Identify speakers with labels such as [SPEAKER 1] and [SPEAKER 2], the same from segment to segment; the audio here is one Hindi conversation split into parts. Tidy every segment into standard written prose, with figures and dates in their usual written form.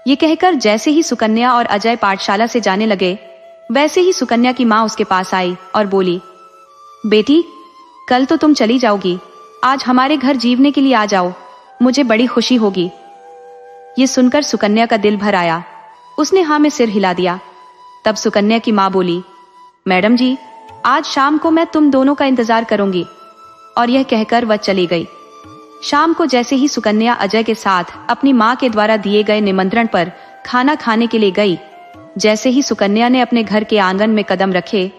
[SPEAKER 1] ये कहकर जैसे ही सुकन्या और अजय पाठशाला से जाने लगे, वैसे ही सुकन्या की माँ उसके पास आई और बोली, बेटी, कल तो तुम चली जाओगी, आज हमारे घर जीवने के लिए आ जाओ, मुझे बड़ी खुशी होगी। ये सुनकर सुकन्या का दिल भर आया। उसने हाँ में सिर हिला दिया। तब सुकन्या की माँ बोली, मैडम जी, आज शाम को मैं तुम दोनों का इंतजार करूंगी। और यह कहकर वह चली गई। शाम को जैसे ही सुकन्या अजय के साथ अपनी माँ के द्वारा दिए गए निमंत्रण पर खाना खाने के लिए गई, जैसे ही सुकन्या ने अपने घर के आंगन में कदम रखे,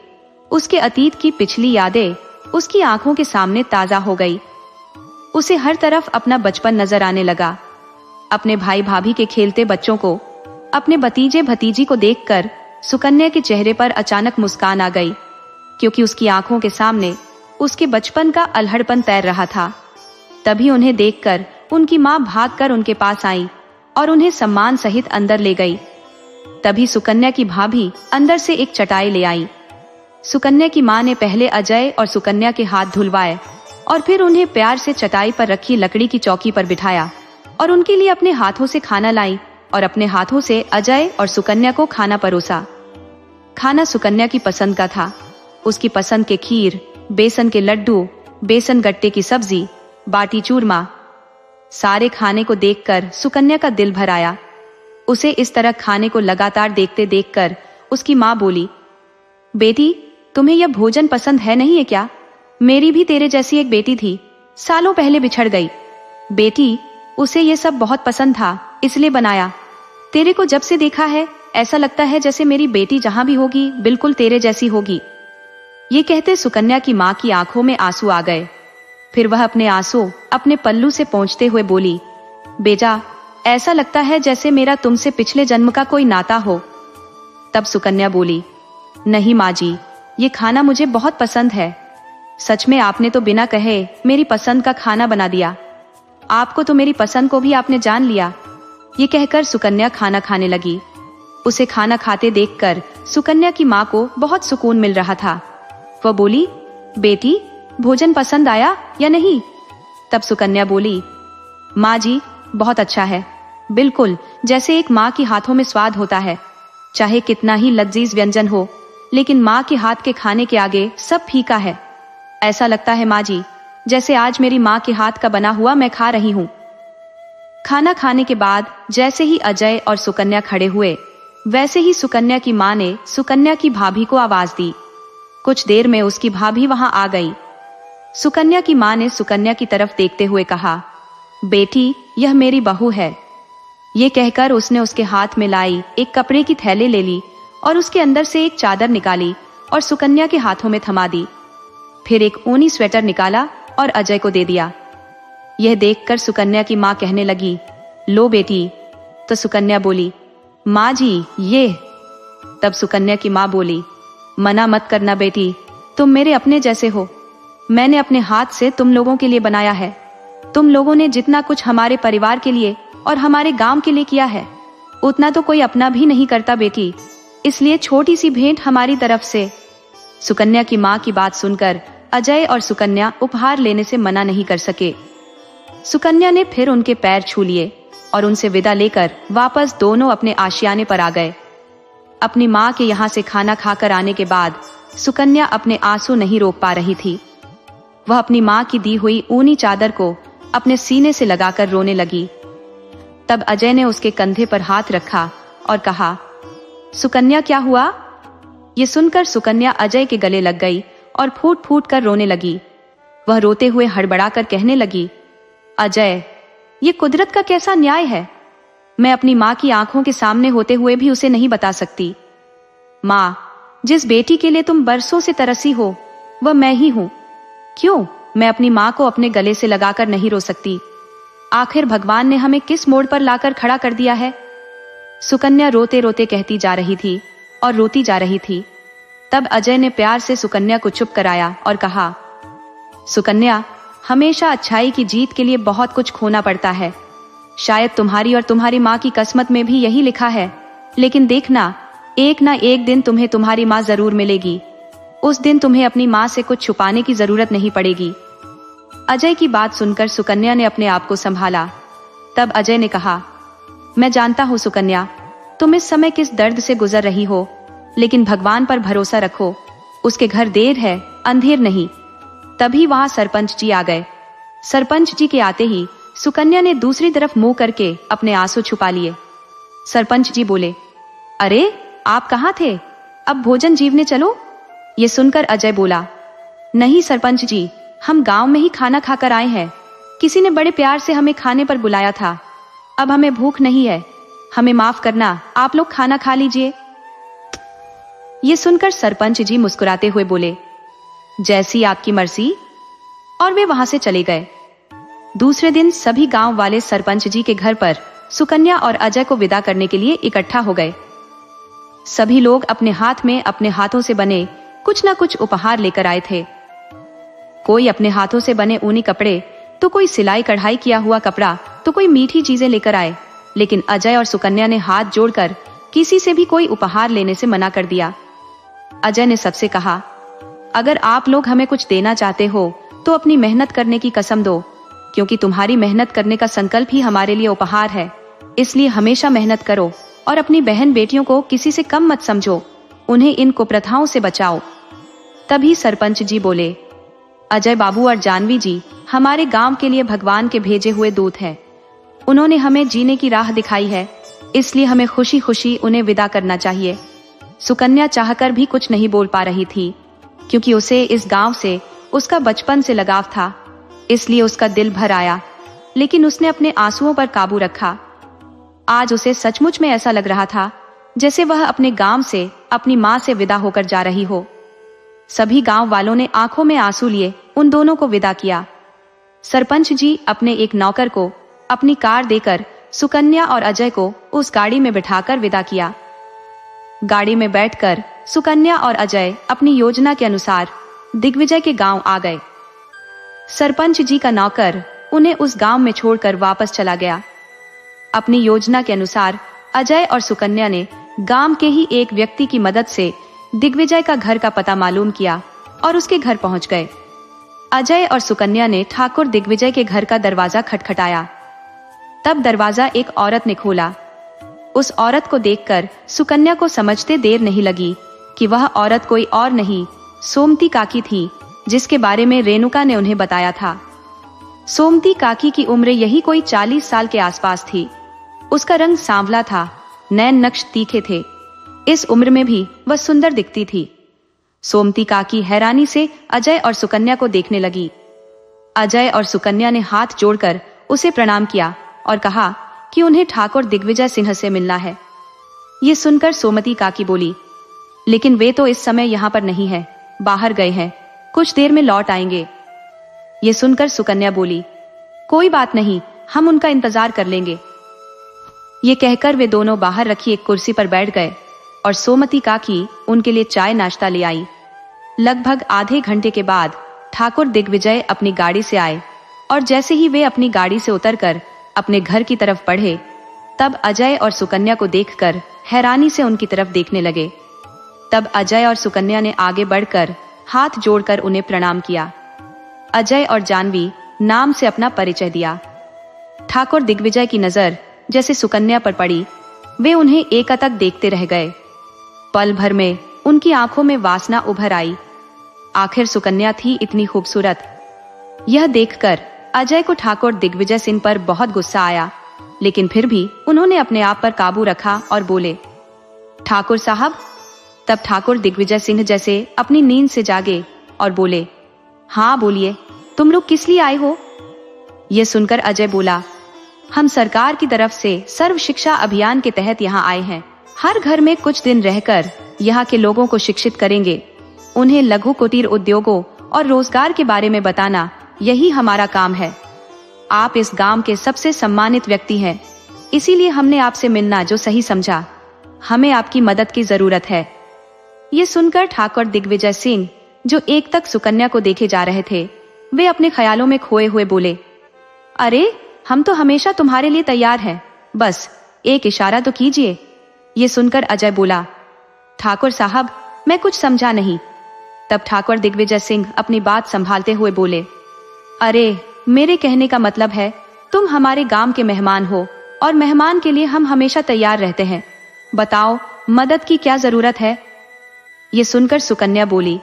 [SPEAKER 1] उसके अतीत की पिछली यादें उसकी आंखों के सामने ताजा हो गई। उसे हर तरफ अपना बचपन नजर आने लगा। अपने भाई भाभी के खेलते बच्चों को, अपने भतीजे भतीजी को देखकर सुकन्या के चेहरे पर अचानक मुस्कान आ गई, क्योंकि उसकी आंखों के सामने उसके बचपन का अल्हड़पन तैर रहा था। तभी उन्हें देखकर उनकी माँ भागकर उनके पास आई और उन्हें सम्मान सहित अंदर ले गई। तभी सुकन्या की भाभी अंदर से एक चटाई ले आई। सुकन्या की माँ ने पहले अजय और सुकन्या के हाथ धुलवाए और फिर उन्हें प्यार से चटाई पर रखी लकड़ी की चौकी पर बिठाया और उनके लिए अपने हाथों से खाना लाई और अपने हाथों से अजय और सुकन्या को खाना परोसा। खाना सुकन्या की पसंद का था। उसकी पसंद के खीर, बेसन के लड्डू, बेसन गट्टे की सब्जी, बाटी चूरमा। सारे खाने को देखकर सुकन्या का दिल भर आया। उसे इस तरह खाने को लगातार देखते देखकर उसकी माँ बोली, बेटी, तुम्हें यह भोजन पसंद है नहीं है क्या? मेरी भी तेरे जैसी एक बेटी थी, सालों पहले बिछड़ गई। बेटी, उसे ये सब बहुत पसंद था, इसलिए बनाया। तेरे को जब से देखा है, ऐसा लगता है जैसे मेरी बेटी जहां भी होगी बिल्कुल तेरे जैसी होगी। ये कहते सुकन्या की माँ की आंखों में आंसू आ गए। फिर वह अपने आंसू अपने पल्लू से पोंछते हुए बोली, बेटा, ऐसा लगता है जैसे मेरा तुमसे पिछले जन्म का कोई नाता हो। तब सुकन्या बोली, नहीं माँ जी, ये खाना मुझे बहुत पसंद है। सच में आपने तो बिना कहे मेरी पसंद का खाना बना दिया। आपको तो मेरी पसंद को भी आपने जान लिया। ये कहकर सुकन्या खाना खाने लगी। उसे खाना खाते देखकर सुकन्या की माँ को बहुत सुकून मिल रहा था। वह बोली, बेटी, भोजन पसंद आया या नहीं? तब सुकन्या बोली, माँ जी, बहुत अच्छा है, बिल्कुल जैसे एक माँ के हाथों में स्वाद होता है। चाहे कितना ही लजीज व्यंजन हो, लेकिन माँ के हाथ के खाने के आगे सब फीका है। ऐसा लगता है माँ जी, जैसे आज मेरी माँ के हाथ का बना हुआ मैं खा रही हूँ। खाना खाने के बाद जैसे ही अजय और सुकन्या खड़े हुए, वैसे ही सुकन्या की माँ ने सुकन्या की भाभी को आवाज दी। कुछ देर में उसकी भाभी वहां आ गई। सुकन्या की माँ ने सुकन्या की तरफ देखते हुए कहा, बेटी, यह मेरी बहू है। ये कहकर उसने उसके हाथ में लाई एक कपड़े की थैली ले ली और उसके अंदर से एक चादर निकाली और सुकन्या के हाथों में थमा दी। फिर एक ऊनी स्वेटर निकाला और अजय को दे दिया। यह देखकर सुकन्या की माँ कहने लगी, लो बेटी। तो सुकन्या बोली, माँ जी, ये। तब सुकन्या की माँ बोली, मना मत करना बेटी, तुम मेरे अपने जैसे हो। मैंने अपने हाथ से तुम लोगों के लिए बनाया है। तुम लोगों ने जितना कुछ हमारे परिवार के लिए और हमारे गांव के लिए किया है, उतना तो कोई अपना भी नहीं करता बेटी, इसलिए छोटी सी भेंट हमारी तरफ से। सुकन्या की माँ की बात सुनकर अजय और सुकन्या उपहार लेने से मना नहीं कर सके। सुकन्या ने फिर उनके पैर छू लिए और उनसे विदा लेकर वापस दोनों अपने आशियाने पर आ गए। अपनी माँ के यहाँ से खाना खाकर आने के बाद सुकन्या अपने आंसू नहीं रोक पा रही थी। वह अपनी माँ की दी हुई ऊनी चादर को अपने सीने से लगाकर रोने लगी। तब अजय ने उसके कंधे पर हाथ रखा और कहा, सुकन्या, क्या हुआ? ये सुनकर सुकन्या अजय के गले लग गई और फूट फूट कर रोने लगी। वह रोते हुए हड़बड़ाकर कहने लगी, अजय, ये कुदरत का कैसा न्याय है? मैं अपनी माँ की आंखों के सामने होते हुए भी उसे नहीं बता सकती। माँ, जिस बेटी के लिए तुम बरसों से तरसी हो, वह मैं ही हूँ। क्यों मैं अपनी माँ को अपने गले से लगाकर नहीं रो सकती? आखिर भगवान ने हमें किस मोड़ पर लाकर खड़ा कर दिया है? सुकन्या रोते रोते कहती जा रही थी और रोती जा रही थी। तब अजय ने प्यार से सुकन्या को चुप कराया और कहा, सुकन्या, हमेशा अच्छाई की जीत के लिए बहुत कुछ खोना पड़ता है। शायद तुम्हारी और तुम्हारी माँ की किस्मत में भी यही लिखा है, लेकिन देखना, एक ना एक दिन तुम्हें तुम्हारी माँ जरूर मिलेगी। उस दिन तुम्हें अपनी माँ से कुछ छुपाने की जरूरत नहीं पड़ेगी। अजय की बात सुनकर सुकन्या ने अपने आप को संभाला। तब अजय ने कहा, मैं जानता हूँ सुकन्या, तुम इस समय किस दर्द से गुजर रही हो, लेकिन भगवान पर भरोसा रखो, उसके घर देर है अंधेर नहीं। तभी वहां सरपंच जी आ गए। सरपंच जी के आते ही सुकन्या ने दूसरी तरफ मुंह करके अपने आंसू छुपा लिए। सरपंच जी बोले, अरे आप कहाँ थे, अब भोजन जीवने चलो। ये सुनकर अजय बोला, नहीं सरपंच जी, हम गांव में ही खाना खाकर आए हैं। किसी ने बड़े प्यार से हमें खाने पर बुलाया था, अब हमें भूख नहीं है, हमें माफ करना, आप लोग खाना खा लीजिए। ये सुनकर सरपंच जी मुस्कुराते हुए बोले, जैसी आपकी मर्जी, और वे वहां से चले गए। दूसरे दिन सभी गांव वाले सरपंच जी के घर पर सुकन्या और अजय को विदा करने के लिए इकट्ठा हो गए। सभी लोग अपने हाथ में अपने हाथों से बने कुछ न कुछ उपहार लेकर आए थे। कोई अपने हाथों से बने ऊनी कपड़े, तो कोई सिलाई कढ़ाई किया हुआ कपड़ा, तो कोई मीठी चीजें लेकर आए। लेकिन अजय और सुकन्या ने हाथ जोड़कर किसी से भी कोई उपहार लेने से मना कर दिया। अजय ने सबसे कहा, अगर आप लोग हमें कुछ देना चाहते हो तो अपनी मेहनत करने की कसम दो, क्योंकि तुम्हारी मेहनत करने का संकल्प ही हमारे लिए उपहार है। इसलिए हमेशा मेहनत करो और अपनी बहन बेटियों को किसी से कम मत समझो, उन्हें इन कुप्रथाओं से बचाओ। तभी सरपंच जी बोले, अजय बाबू और जानवी जी हमारे गांव के लिए भगवान के भेजे हुए दूत हैं। उन्होंने हमें जीने की राह दिखाई है, इसलिए हमें खुशी खुशी उन्हें विदा करना चाहिए। सुकन्या चाहकर भी कुछ नहीं बोल पा रही थी, क्योंकि उसे इस गांव से उसका बचपन से लगाव था, इसलिए उसका दिल भर आया, लेकिन उसने अपने आंसुओं पर काबू रखा। आज उसे सचमुच में ऐसा लग रहा था जैसे वह अपने गांव से अपनी मां से विदा होकर जा रही हो। सभी गांव वालों ने आंखों में आंसू लिए उन दोनों को विदा किया। सरपंच जी अपने एक नौकर को अपनी कार देकर सुकन्या और अजय को उस गाड़ी में बिठाकर विदा किया। गाड़ी में बैठकर सुकन्या और अजय अपनी योजना के अनुसार दिग्विजय के गांव आ गए। सरपंच जी का नौकर उन्हें उस गांव में छोड़कर वापस चला गया। अपनी योजना के अनुसार अजय और सुकन्या ने गांव के ही एक व्यक्ति की मदद से दिग्विजय का घर का पता मालूम किया और उसके घर पहुंच गए। अजय और सुकन्या ने ठाकुर दिग्विजय के घर का दरवाजा खटखटाया। तब दरवाजा एक औरत ने खोला। उस औरत को देखकर सुकन्या को समझते देर नहीं लगी कि वह औरत कोई और नहीं, सोमती काकी थी, जिसके बारे में रेणुका ने उन्हें बताया था। सोमती काकी की उम्र यही कोई 40 साल के आसपास थी। उसका रंग सांवला था, नैन नक्श तीखे थे। इस उम्र में भी वह सुंदर दिखती थी। सोमती काकी हैरानी से अजय और सुकन्या को देखने लगी। अजय और सुकन्या ने हाथ जोड़कर उसे प्रणाम किया और कहा कि उन्हें ठाकुर दिग्विजय सिंह से मिलना है। ये सुनकर सोमती काकी बोली, लेकिन वे तो इस समय यहाँ पर नहीं है, बाहर गए हैं, कुछ देर में लौट आएंगे। ये सुनकर सुकन्या बोली, कोई बात नहीं, हम उनका इंतजार कर लेंगे। ये कहकर वे दोनों बाहर रखी एक कुर्सी पर बैठ गए और सोमती काकी उनके लिए चाय नाश्ता ले आई। लगभग आधे घंटे के बाद ठाकुर दिग्विजय अपनी गाड़ी से आए और जैसे ही वे अपनी गाड़ी से उतरकर अपने घर की तरफ बढ़े, तब अजय और सुकन्या को देखकर हैरानी से उनकी तरफ देखने लगे। तब अजय और सुकन्या ने आगे बढ़कर हाथ जोड़कर उन्हें प्रणाम किया। अजय और जानवी नाम से अपना परिचय दिया। ठाकुर दिग्विजय की नजर जैसे सुकन्या पर पड़ी, वे उन्हें एकटक देखते रह गए। पल भर में उनकी आंखों में वासना उभर आई। आखिर सुकन्या थी इतनी खूबसूरत। यह देखकर अजय को ठाकुर दिग्विजय सिंह पर बहुत गुस्सा आया, लेकिन फिर भी उन्होंने अपने आप पर काबू रखा और बोले, ठाकुर साहब। तब ठाकुर दिग्विजय सिंह जैसे अपनी नींद से जागे और बोले, हाँ बोलिए, तुम लोग किस लिए आए हो? यह सुनकर अजय बोला, हम सरकार की तरफ से सर्व शिक्षा अभियान के तहत यहाँ आए हैं। हर घर में कुछ दिन रहकर यहाँ के लोगों को शिक्षित करेंगे। उन्हें लघु कुटीर उद्योगों और रोजगार के बारे में बताना, यही हमारा काम है। आप इस गांव के सबसे सम्मानित व्यक्ति हैं, इसीलिए हमने आपसे मिलना जो सही समझा। हमें आपकी मदद की जरूरत है। ये सुनकर ठाकुर दिग्विजय सिंह, जो एक तक सुकन्या को देखे जा रहे थे, वे अपने ख्यालों में खोए हुए बोले, अरे हम तो हमेशा तुम्हारे लिए तैयार हैं, बस एक इशारा तो कीजिए। ये सुनकर अजय बोला, ठाकुर साहब, मैं कुछ समझा नहीं। तब ठाकुर दिग्विजय सिंह अपनी बात संभालते हुए बोले, अरे मेरे कहने का मतलब है, तुम हमारे गांव के मेहमान हो और मेहमान के लिए हम हमेशा तैयार रहते हैं। बताओ, मदद की क्या जरूरत है? ये सुनकर सुकन्या बोली,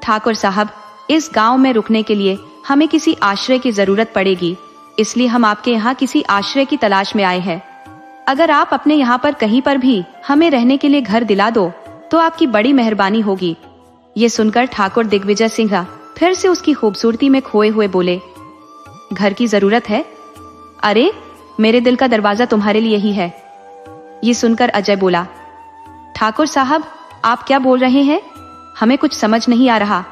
[SPEAKER 1] ठाकुर साहब, इस गांव में रुकने के लिए हमें किसी आश्रय की जरूरत पड़ेगी, इसलिए हम आपके यहाँ किसी आश्रय की तलाश में आए हैं। अगर आप अपने यहाँ पर कहीं पर भी हमें रहने के लिए घर दिला दो तो आपकी बड़ी मेहरबानी होगी। ये सुनकर ठाकुर दिग्विजय सिंह फिर से उसकी खूबसूरती में खोए हुए बोले, घर की जरूरत है? अरे, मेरे दिल का दरवाजा तुम्हारे लिए ही है। ये सुनकर अजय बोला, ठाकुर साहब, आप क्या बोल रहे हैं? हमें कुछ समझ नहीं आ रहा।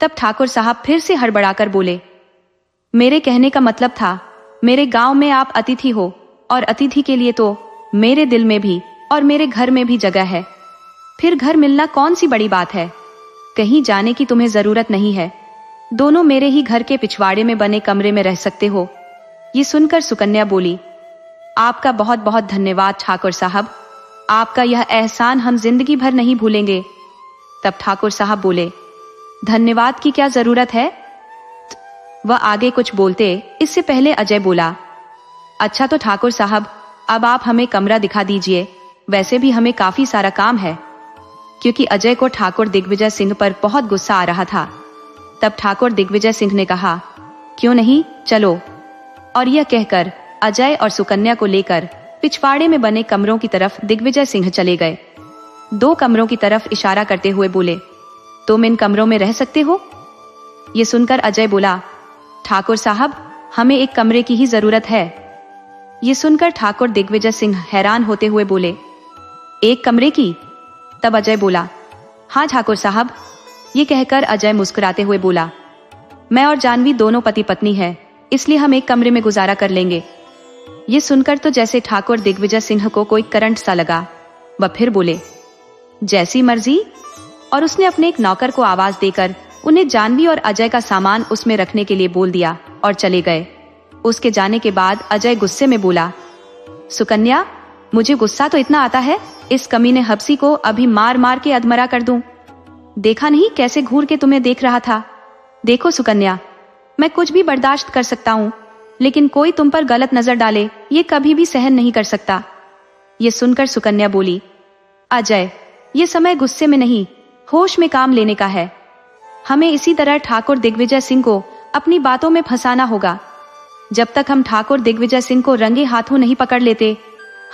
[SPEAKER 1] तब ठाकुर साहब फिर से हड़बड़ाकर बोले, मेरे कहने का मतलब था, मेरे गांव में आप अतिथि हो और अतिथि के लिए तो मेरे दिल में भी और मेरे घर में भी जगह है। फिर घर मिलना कौन सी बड़ी बात है? कहीं जाने की तुम्हें जरूरत नहीं है। दोनों मेरे ही घर के पिछवाड़े में बने कमरे में रह सकते हो। ये सुनकर सुकन्या बोली, आपका बहुत बहुत धन्यवाद ठाकुर साहब, आपका यह एहसान हम जिंदगी भर नहीं भूलेंगे। तब ठाकुर साहब बोले, धन्यवाद की क्या जरूरत है? वह आगे कुछ बोलते इससे पहले अजय बोला, अच्छा तो ठाकुर साहब, अब आप हमें कमरा दिखा दीजिए, वैसे भी हमें काफी सारा काम है। क्योंकि अजय को ठाकुर दिग्विजय सिंह पर बहुत गुस्सा आ रहा था। तब ठाकुर दिग्विजय सिंह ने कहा, क्यों नहीं, चलो। और यह कहकर अजय और सुकन्या को लेकर पिछवाड़े में बने कमरों की तरफ दिग्विजय सिंह चले गए। 2 कमरों की तरफ इशारा करते हुए बोले, तुम इन कमरों में रह सकते हो? ये सुनकर अजय बोला, ठाकुर साहब, हमें एक कमरे की ही जरूरत है। ये सुनकर ठाकुर दिग्विजय सिंह हैरान होते हुए बोले, एक कमरे की? तब अजय बोला, हाँ ठाकुर साहब। ये कहकर अजय मुस्कुराते हुए बोला, मैं और जानवी दोनों पति पत्नी हैं, इसलिए हम एक कमरे में गुजारा कर लेंगे। ये सुनकर तो जैसे ठाकुर दिग्विजय सिंह को कोई करंट सा लगा। वह फिर बोले, जैसी मर्जी। और उसने अपने एक नौकर को आवाज देकर उन्हें जानवी और अजय का सामान उसमें रखने के लिए बोल दिया और चले गए। उसके जाने के बाद अजय गुस्से में बोला, सुकन्या, मुझे गुस्सा तो इतना आता है, इस कमीने हब्सी को अभी मार मार के अधमरा कर दूं। देखा नहीं कैसे घूर के तुम्हें देख रहा था? देखो सुकन्या, मैं कुछ भी बर्दाश्त कर सकता हूँ, लेकिन कोई तुम पर गलत नजर डाले ये कभी भी सहन नहीं कर सकता। ये सुनकर सुकन्या बोली, अजय, ये समय गुस्से में नहीं, होश में काम लेने का है। हमें इसी तरह ठाकुर दिग्विजय सिंह को अपनी बातों में फंसाना होगा। जब तक हम ठाकुर दिग्विजय सिंह को रंगे हाथों नहीं पकड़ लेते,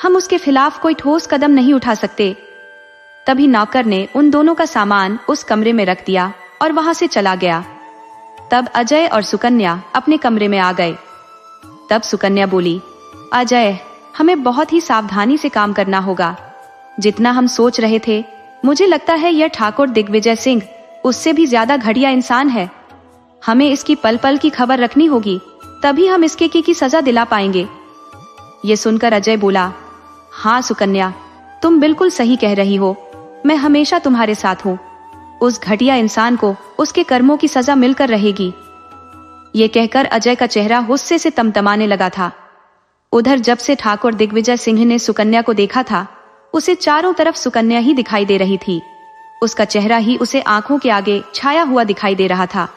[SPEAKER 1] हम उसके खिलाफ कोई ठोस कदम नहीं उठा सकते। तभी नौकर ने उन दोनों का सामान उस कमरे में रख दिया और वहां से चला गया। तब अजय और सुकन्या अपने कमरे में आ गए। तब सुकन्या बोली, अजय, हमें बहुत ही सावधानी से काम करना होगा। जितना हम सोच रहे थे, मुझे लगता है यह ठाकुर दिग्विजय सिंह उससे भी ज्यादा घटिया इंसान है। हमें इसकी पल पल की खबर रखनी होगी, तभी हम इसके की सजा दिला पाएंगे। ये सुनकर अजय बोला, हाँ सुकन्या, तुम बिल्कुल सही कह रही हो, मैं हमेशा तुम्हारे साथ हूँ। उस घटिया इंसान को उसके कर्मों की सजा मिलकर रहेगी। ये कहकर अजय का चेहरा गुस्से से तमतमाने लगा था। उधर जब से ठाकुर दिग्विजय सिंह ने सुकन्या को देखा था, उसे चारों तरफ सुकन्या ही दिखाई दे रही थी। उसका चेहरा ही उसे आंखों के आगे छाया हुआ दिखाई दे रहा था।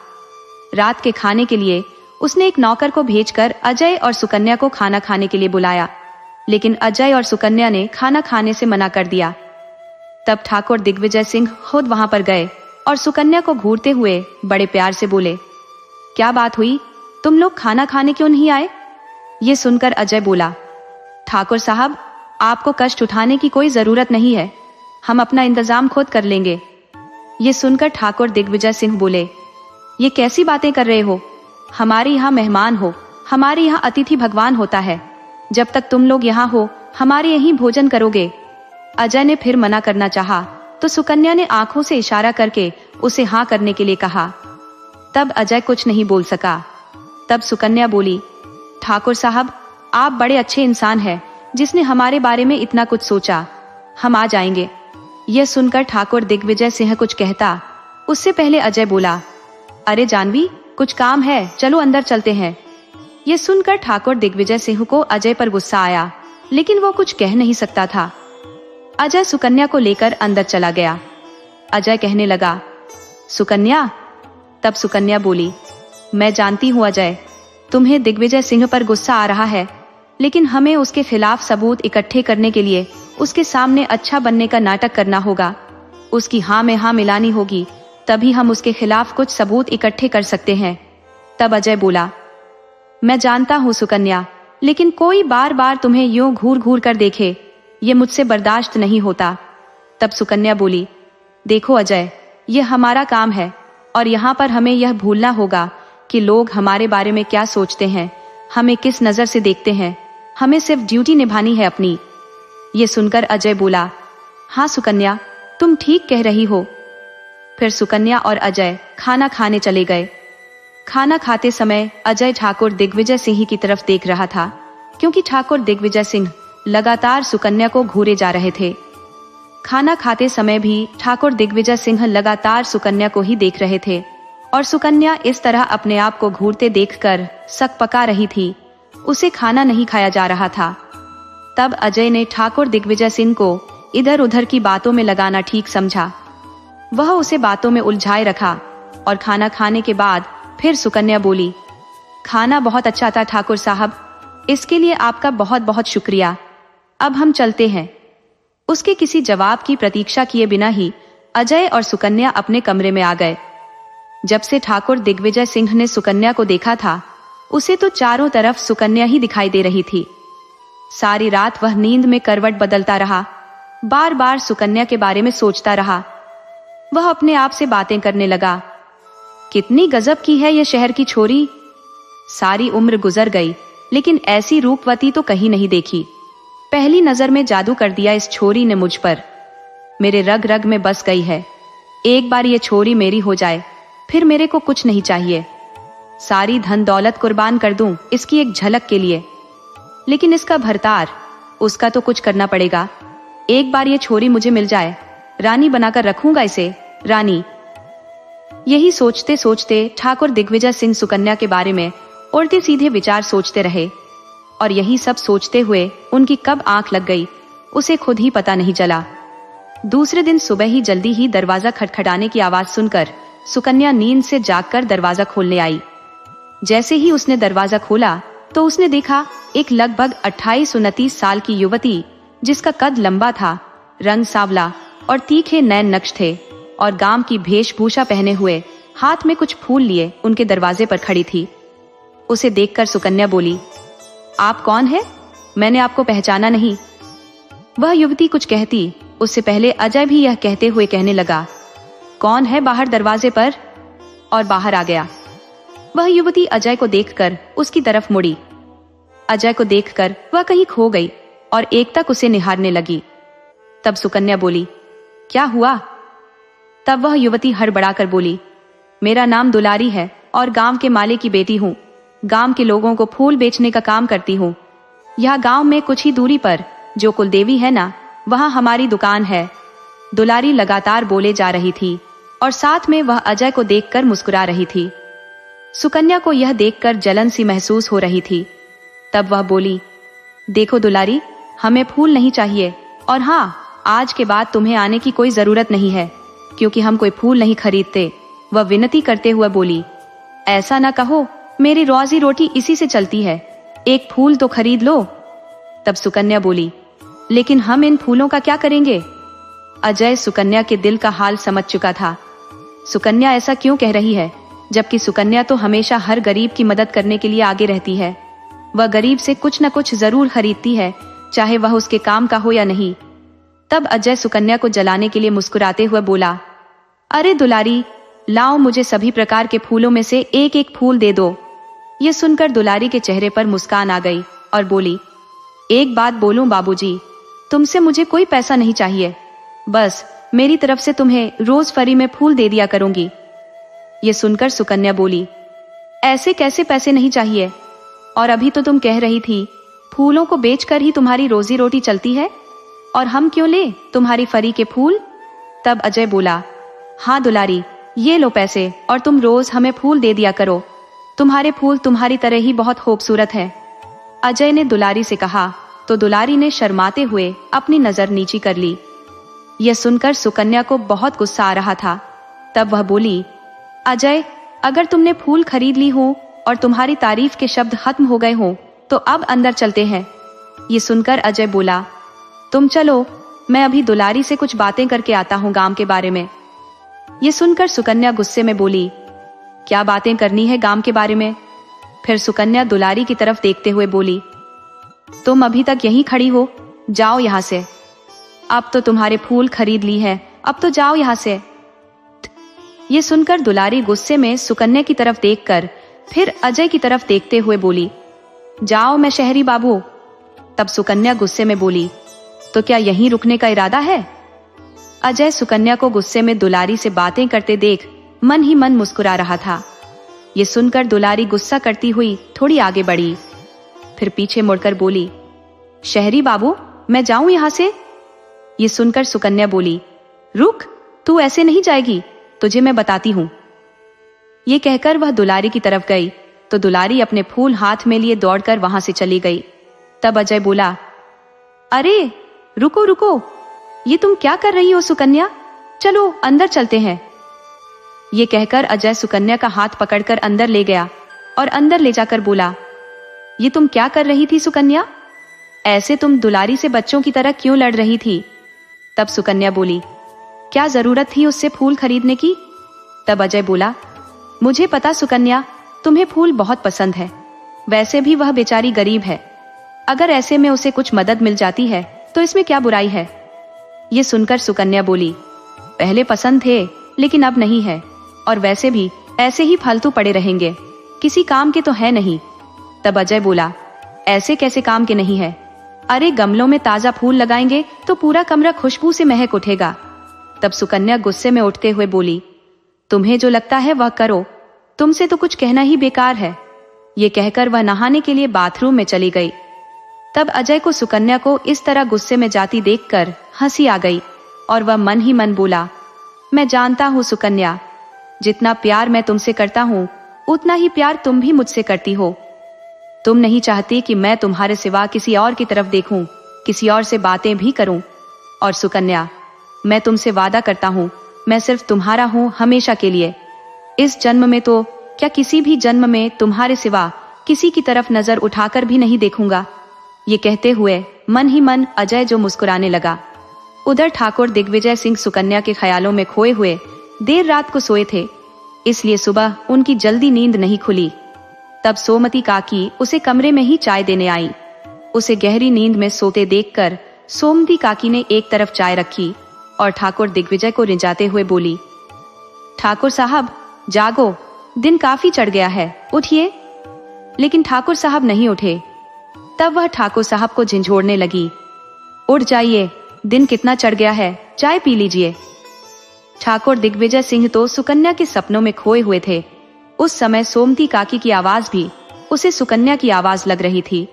[SPEAKER 1] रात के खाने के लिए उसने एक नौकर को भेजकर अजय और सुकन्या को खाना खाने के लिए बुलाया, लेकिन अजय और सुकन्या ने खाना खाने से मना कर दिया। तब ठाकुर दिग्विजय सिंह खुद वहां पर गए और सुकन्या को घूरते हुए बड़े प्यार से बोले, क्या बात हुई, तुम लोग खाना खाने क्यों नहीं आए? ये सुनकर अजय बोला, ठाकुर साहब, आपको कष्ट उठाने की कोई जरूरत नहीं है, हम अपना इंतजाम खुद कर लेंगे। ये सुनकर ठाकुर दिग्विजय सिंह बोले, ये कैसी बातें कर रहे हो? हमारे यहाँ मेहमान हो, हमारे यहाँ अतिथि भगवान होता है। जब तक तुम लोग यहाँ हो, हमारे यहीं भोजन करोगे। अजय ने फिर मना करना चाहा, तो सुकन्या ने आंखों से इशारा करके उसे हाँ करने के लिए कहा। तब अजय कुछ नहीं बोल सका। तब सुकन्या बोली, ठाकुर साहब, आप बड़े अच्छे इंसान हैं, जिसने हमारे बारे में इतना कुछ सोचा। हम आ जाएंगे। यह सुनकर ठाकुर दिग्विजय सिंह कुछ कहता, उससे पहले अजय बोला, अरे जानवी, कुछ काम है, चलो अंदर चलते हैं। यह सुनकर ठाकुर दिग्विजय सिंह को अजय पर गुस्सा आया, लेकिन वो कुछ कह नहीं सकता था। अजय सुकन्या को लेकर अंदर चला गया। अजय कहने लगा, सुकन्या। तब सुकन्या बोली, मैं जानती हूँ अजय, तुम्हें दिग्विजय सिंह पर गुस्सा आ रहा है, लेकिन हमें उसके खिलाफ सबूत इकट्ठे करने के लिए उसके सामने अच्छा बनने का नाटक करना होगा। उसकी हाँ में हाँ मिलानी होगी, तभी हम उसके खिलाफ कुछ सबूत इकट्ठे कर सकते हैं। तब अजय बोला, मैं जानता हूँ सुकन्या, लेकिन कोई बार बार तुम्हें यूं घूर घूर कर देखे, ये मुझसे बर्दाश्त नहीं होता। तब सुकन्या बोली, देखो अजय, ये हमारा काम है और यहाँ पर हमें यह भूलना होगा कि लोग हमारे बारे में क्या सोचते हैं, हमें किस नजर से देखते हैं। हमें सिर्फ ड्यूटी निभानी है अपनी। ये सुनकर अजय बोला, हाँ सुकन्या, तुम ठीक कह रही हो। फिर सुकन्या और अजय खाना खाने चले गए। खाना खाते समय अजय ठाकुर दिग्विजय सिंह की तरफ देख रहा था, क्योंकि ठाकुर दिग्विजय सिंह लगातार सुकन्या को घूरे जा रहे थे। खाना खाते समय भी ठाकुर दिग्विजय सिंह लगातार सुकन्या को ही देख रहे थे और सुकन्या इस तरह अपने आप को घूरते देखकर सकपका रही थी। उसे खाना नहीं खाया जा रहा था। तब अजय ने ठाकुर दिग्विजय सिंह को इधर उधर की बातों में लगाना ठीक समझा। वह उसे बातों में उलझाए रखा और खाना खाने के बाद फिर सुकन्या बोली, खाना बहुत अच्छा था ठाकुर साहब, इसके लिए आपका बहुत बहुत शुक्रिया। अब हम चलते हैं। उसके किसी जवाब की प्रतीक्षा किए बिना ही अजय और सुकन्या अपने कमरे में आ गए। जब से ठाकुर दिग्विजय सिंह ने सुकन्या को देखा था, उसे तो चारों तरफ सुकन्या ही दिखाई दे रही थी। सारी रात वह नींद में करवट बदलता रहा, बार बार सुकन्या के बारे में सोचता रहा। वह अपने आप से बातें करने लगा, कितनी गजब की है यह शहर की छोरी। सारी उम्र गुजर गई, लेकिन ऐसी रूपवती तो कहीं नहीं देखी। पहली नजर में जादू कर दिया इस छोरी ने मुझ पर, मेरे रग रग में बस गई है। एक बार ये छोरी मेरी हो जाए, फिर मेरे को कुछ नहीं चाहिए। सारी धन दौलत कुर्बान कर दूं इसकी एक झलक के लिए, लेकिन इसका भरतार, उसका तो कुछ करना पड़ेगा। एक बार ये छोरी मुझे मिल जाए, रानी बनाकर रखूंगा इसे, रानी। यही सोचते सोचते ठाकुर दिग्विजय सिंह सुकन्या के बारे में उल्टे सीधे विचार सोचते रहे और यही सब सोचते हुए उनकी कब आंख लग गई, उसे खुद ही पता नहीं चला। दूसरे दिन सुबह ही जल्दी ही दरवाजा खटखटाने की आवाज सुनकर सुकन्या नींद से जागकर दरवाजा खोलने आई। जैसे ही उसने दरवाजा खोला तो उसने देखा एक लगभग 28-29 साल की युवती, जिसका कद लंबा था, रंग सांवला और तीखे नैन नक्श थे और गांव की वेशभूषा पहने हुए, हाथ में कुछ फूल लिए उनके दरवाजे पर खड़ी थी। उसे देखकर सुकन्या बोली, आप कौन है? मैंने आपको पहचाना नहीं। वह युवती कुछ कहती, उससे पहले अजय भी यह कहते हुए कहने लगा, कौन है बाहर दरवाजे पर? और बाहर आ गया। वह युवती अजय को देखकर उसकी तरफ मुड़ी। अजय को देखकर वह कहीं खो गई और एकटक उसे निहारने लगी। तब सुकन्या बोली, क्या हुआ? तब वह युवती हड़बड़ाकर बोली, मेरा नाम दुलारी है और गांव के माले की बेटी हूँ। गांव के लोगों को फूल बेचने का काम करती हूँ। यह गांव में कुछ ही दूरी पर जो कुलदेवी है ना, वहाँ हमारी दुकान है। दुलारी लगातार बोले जा रही थी और साथ में वह अजय को देखकर मुस्कुरा रही थी। सुकन्या को यह देखकर जलन सी महसूस हो रही थी। तब वह बोली, देखो दुलारी, हमें फूल नहीं चाहिए और हाँ, आज के बाद तुम्हें आने की कोई जरूरत नहीं है, क्योंकि हम कोई फूल नहीं खरीदते। वह विनती करते हुए बोली, ऐसा ना कहो, मेरी रोजी रोटी इसी से चलती है, एक फूल तो खरीद लो। तब सुकन्या बोली, लेकिन हम इन फूलों का क्या करेंगे? अजय सुकन्या के दिल का हाल समझ चुका था। सुकन्या ऐसा क्यों कह रही है, जबकि सुकन्या तो हमेशा हर गरीब की मदद करने के लिए आगे रहती है। वह गरीब से कुछ न कुछ जरूर खरीदती है, चाहे वह उसके काम का हो या नहीं। तब अजय सुकन्या को जलाने के लिए मुस्कुराते हुए बोला, अरे दुलारी, लाओ, मुझे सभी प्रकार के फूलों में से एक एक फूल दे दो। यह सुनकर दुलारी के चेहरे पर मुस्कान आ गई और बोली, एक बात बोलूं बाबूजी, तुमसे मुझे कोई पैसा नहीं चाहिए, बस मेरी तरफ से तुम्हें रोज फ्री में फूल दे दिया करूंगी। ये सुनकर सुकन्या बोली, ऐसे कैसे पैसे नहीं चाहिए? और अभी तो तुम कह रही थी फूलों को बेचकर ही तुम्हारी रोजी रोटी चलती है, और हम क्यों ले तुम्हारी फरी के फूल? तब अजय बोला, हाँ दुलारी, ये लो पैसे और तुम रोज हमें फूल दे दिया करो। तुम्हारे फूल तुम्हारी तरह ही बहुत खूबसूरत है। अजय ने दुलारी से कहा तो दुलारी ने शर्माते हुए अपनी नजर नीची कर ली। यह सुनकर सुकन्या को बहुत गुस्सा आ रहा था। तब वह बोली, अजय, अगर तुमने फूल खरीद ली हो और तुम्हारी तारीफ के शब्द खत्म हो गए हो, तो अब अंदर चलते हैं। ये सुनकर अजय बोला, तुम चलो, मैं अभी दुलारी से कुछ बातें करके आता हूँ गांव के बारे में। ये सुनकर सुकन्या गुस्से में बोली, क्या बातें करनी है गांव के बारे में? फिर सुकन्या दुलारी की तरफ देखते हुए बोली, तुम अभी तक यहीं खड़ी हो, जाओ यहाँ से। अब तो तुम्हारे फूल खरीद ली है, अब तो जाओ यहाँ से। ये सुनकर दुलारी गुस्से में सुकन्या की तरफ देखकर फिर अजय की तरफ देखते हुए बोली, जाओ मैं शहरी बाबू। तब सुकन्या गुस्से में बोली, तो क्या यहीं रुकने का इरादा है? अजय सुकन्या को गुस्से में दुलारी से बातें करते देख मन ही मन मुस्कुरा रहा था। ये सुनकर दुलारी गुस्सा करती हुई थोड़ी आगे बढ़ी, फिर पीछे मुड़कर बोली, शहरी बाबू, मैं जाऊं यहां से? ये सुनकर सुकन्या बोली, रुक, तू ऐसे नहीं जाएगी, तुझे मैं बताती हूं। ये कहकर वह दुलारी की तरफ गई तो दुलारी अपने फूल हाथ में लिए दौड़कर वहां से चली गई। तब अजय बोला, अरे रुको रुको, ये तुम क्या कर रही हो सुकन्या? चलो अंदर चलते हैं। ये कहकर अजय सुकन्या का हाथ पकड़कर अंदर ले गया और अंदर ले जाकर बोला, ये तुम क्या कर रही थी सुकन्या? ऐसे तुम दुलारी से बच्चों की तरह क्यों लड़ रही थी? तब सुकन्या बोली, क्या जरूरत थी उससे फूल खरीदने की? तब अजय बोला, मुझे पता सुकन्या, तुम्हें फूल बहुत पसंद है, वैसे भी वह बेचारी गरीब है, अगर ऐसे में उसे कुछ मदद मिल जाती है तो इसमें क्या बुराई है? ये सुनकर सुकन्या बोली, पहले पसंद थे लेकिन अब नहीं है, और वैसे भी ऐसे ही फालतू पड़े रहेंगे, किसी काम के तो है नहीं। तब अजय बोला, ऐसे कैसे काम के नहीं है? अरे गमलों में ताजा फूल लगाएंगे तो पूरा कमरा खुशबू से महक उठेगा। तब सुकन्या गुस्से में उठते हुए बोली, तुम्हें जो लगता है वह करो, तुमसे तो कुछ कहना ही बेकार है। ये कहकर वह नहाने के लिए बाथरूम में चली गई। तब अजय को सुकन्या को इस तरह गुस्से में जाती देखकर हंसी आ गई और वह मन ही मन बोला, मैं जानता हूँ सुकन्या, जितना प्यार मैं तुमसे करता हूँ उतना ही प्यार तुम भी मुझसे करती हो। तुम नहीं चाहती कि मैं तुम्हारे सिवा किसी और की तरफ देखूं, किसी और से बातें भी करूं। और सुकन्या, मैं तुमसे वादा करता हूं, मैं सिर्फ तुम्हारा हूं हमेशा के लिए। इस जन्म में तो क्या किसी भी जन्म में तुम्हारे सिवा किसी की तरफ नजर उठाकर भी नहीं देखूंगा। ये कहते हुए मन ही मन अजय जो मुस्कुराने लगा। उधर ठाकुर दिग्विजय सिंह सुकन्या के ख्यालों में खोए हुए देर रात को सोए थे, इसलिए सुबह उनकी जल्दी नींद नहीं खुली। तब सोमती काकी उसे कमरे में ही चाय देने आई। उसे गहरी नींद में सोते देखकर सोमती काकी ने एक तरफ चाय रखी और ठाकुर दिग्विजय को रिंजाते हुए बोली, ठाकुर साहब जागो, दिन काफी चढ़ गया है, उठिए। लेकिन ठाकुर साहब नहीं उठे। तब वह ठाकुर साहब को झिंझोड़ने लगी, उठ जाइए, दिन कितना चढ़ गया है, चाय पी लीजिए। ठाकुर दिग्विजय सिंह तो सुकन्या के सपनों में खोए हुए थे। उस समय सोमती काकी की आवाज भी उसे सुकन्या की आवाज लग रही थी।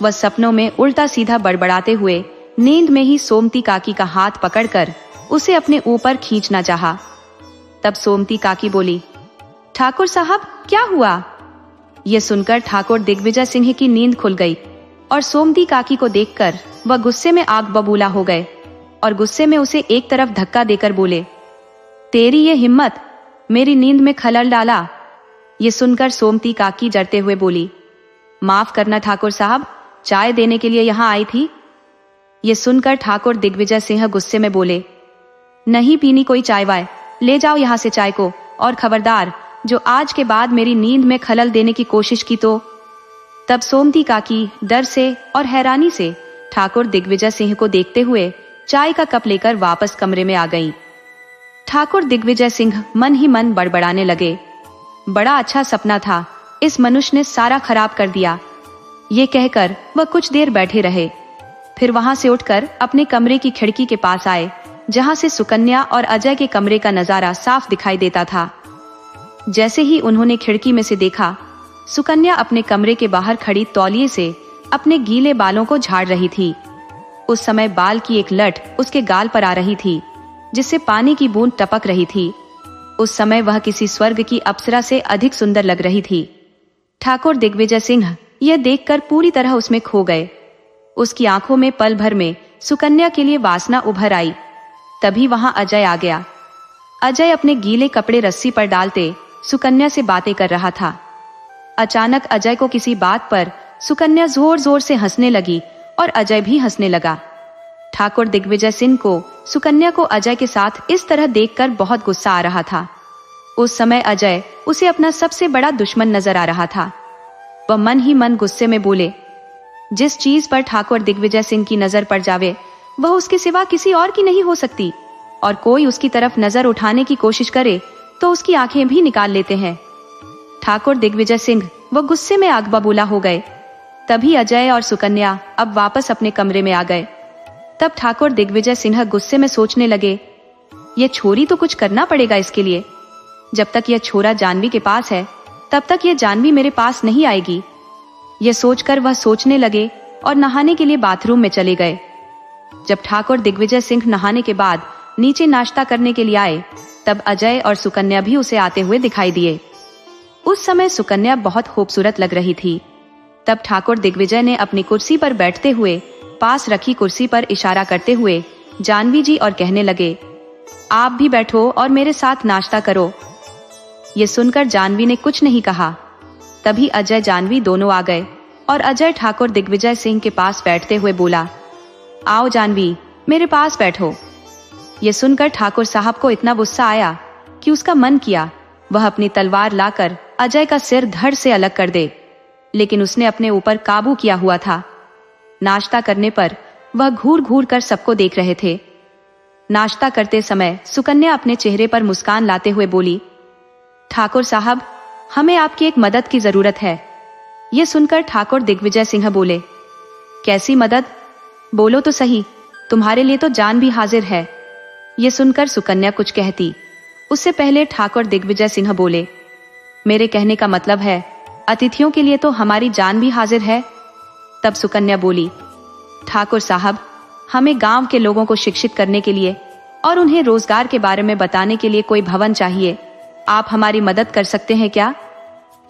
[SPEAKER 1] वह सपनों में उल्टा सीधा बड़बड़ाते हुए नींद में ही सोमती काकी का हाथ पकड़कर उसे अपने ऊपर खींचना चाहा। तब सोमती काकी बोली, ठाकुर साहब क्या हुआ? यह सुनकर ठाकुर दिग्विजय सिंह की नींद खुल गई और सोमती काकी को देखकर वह गुस्से में आग बबूला हो गए और गुस्से में उसे एक तरफ धक्का देकर बोले, तेरी ये हिम्मत, मेरी नींद में खलल डाला। ये सुनकर सोमती काकी डरते हुए बोली, माफ करना ठाकुर साहब, चाय देने के लिए यहाँ आई थी। ये सुनकर ठाकुर दिग्विजय सिंह गुस्से में बोले, नहीं पीनी कोई चाय वाय, ले जाओ यहाँ से चाय को, और खबरदार जो आज के बाद मेरी नींद में खलल देने की कोशिश की तो। तब सोमती काकी डर से और हैरानी से ठाकुर दिग्विजय सिंह को देखते हुए चाय का कप लेकर वापस कमरे में आ गईं। ठाकुर दिग्विजय सिंह मन ही मन बड़बड़ाने लगे, बड़ा अच्छा सपना था, इस मनुष्य ने सारा खराब कर दिया। ये कहकर वह कुछ देर बैठे रहे, फिर वहां से उठकर अपने कमरे की खिड़की के पास आए, जहां से सुकन्या और अजय के कमरे का नजारा साफ दिखाई देता था। जैसे ही उन्होंने खिड़की में से देखा, सुकन्या अपने कमरे के बाहर खड़ी तौलिए से अपने गीले बालों को झाड़ रही थी। उस समय बाल की एक लट उसके गाल पर आ रही थी, जिससे पानी की बूंद टपक रही थी। उस समय वह किसी स्वर्ग की अप्सरा से अधिक सुंदर लग रही थी। ठाकुर दिग्विजय सिंह यह देखकर पूरी तरह उसमें खो गए। उसकी आंखों में पल भर में सुकन्या के लिए वासना उभर आई। तभी वहां अजय आ गया। अजय अपने गीले कपड़े रस्सी पर डालते सुकन्या से बातें कर रहा था। अचानक अजय को किसी बात पर सुकन्या जोर जोर से हंसने लगी और अजय भी हंसने लगा। ठाकुर दिग्विजय सिंह को सुकन्या को अजय के साथ इस तरह देखकर बहुत गुस्सा आ रहा था। उस समय अजय उसे अपना सबसे बड़ा दुश्मन नजर आ रहा था। वह मन ही मन गुस्से में बोले, जिस चीज पर ठाकुर दिग्विजय सिंह की नजर पड़ जावे वह उसके सिवा किसी और की नहीं हो सकती, और कोई उसकी तरफ नजर उठाने की कोशिश करे तो उसकी आंखें भी निकाल लेते हैं। ठाकुर दिग्विजय सिंह वह गुस्से में आग बबूला हो गए। तभी अजय और सुकन्या अब वापस अपने कमरे में आ गए। तब ठाकुर दिग्विजय सिंह गुस्से में सोचने लगे, ये छोरी तो कुछ करना पड़ेगा इसके लिए। जब तक यह छोरा जानवी के पास है तब तक यह जानवी मेरे पास नहीं आएगी। यह सोचकर वह सोचने लगे और नहाने के लिए बाथरूम में चले गए। जब ठाकुर दिग्विजय सिंह नहाने के बाद नीचे नाश्ता करने के लिए आए तब अजय और सुकन्या भी उसे आते हुए दिखाई दिए। उस समय सुकन्या बहुत खूबसूरत लग रही थी। तब ठाकुर दिग्विजय ने अपनी कुर्सी पर बैठते हुए पास रखी कुर्सी पर इशारा करते हुए जानवी जी और कहने लगे, आप भी बैठो और मेरे साथ नाश्ता करो। ये सुनकर जानवी ने कुछ नहीं कहा। तभी अजय जानवी दोनों आ गए और अजय ठाकुर दिग्विजय सिंह के पास बैठते हुए बोला, आओ जानवी मेरे पास बैठो। ये सुनकर ठाकुर साहब को इतना गुस्सा आया कि उसका मन किया वह अपनी तलवार लाकर अजय का सिर धड़ से अलग कर दे, लेकिन उसने अपने ऊपर काबू किया हुआ था। नाश्ता करने पर वह घूर घूर कर सबको देख रहे थे। नाश्ता करते समय सुकन्या अपने चेहरे पर मुस्कान लाते हुए बोली, ठाकुर साहब हमें आपकी एक मदद की जरूरत है। ये सुनकर ठाकुर दिग्विजय सिंह बोले, कैसी मदद? बोलो तो सही, तुम्हारे लिए तो जान भी हाजिर है। ये सुनकर सुकन्या कुछ कहती उससे पहले ठाकुर दिग्विजय सिंह बोले, मेरे कहने का मतलब है अतिथियों के लिए तो हमारी जान भी हाजिर है। तब सुकन्या बोली, ठाकुर साहब हमें गांव के लोगों को शिक्षित करने के लिए और उन्हें रोजगार के बारे में बताने के लिए कोई भवन चाहिए। आप हमारी मदद कर सकते हैं क्या?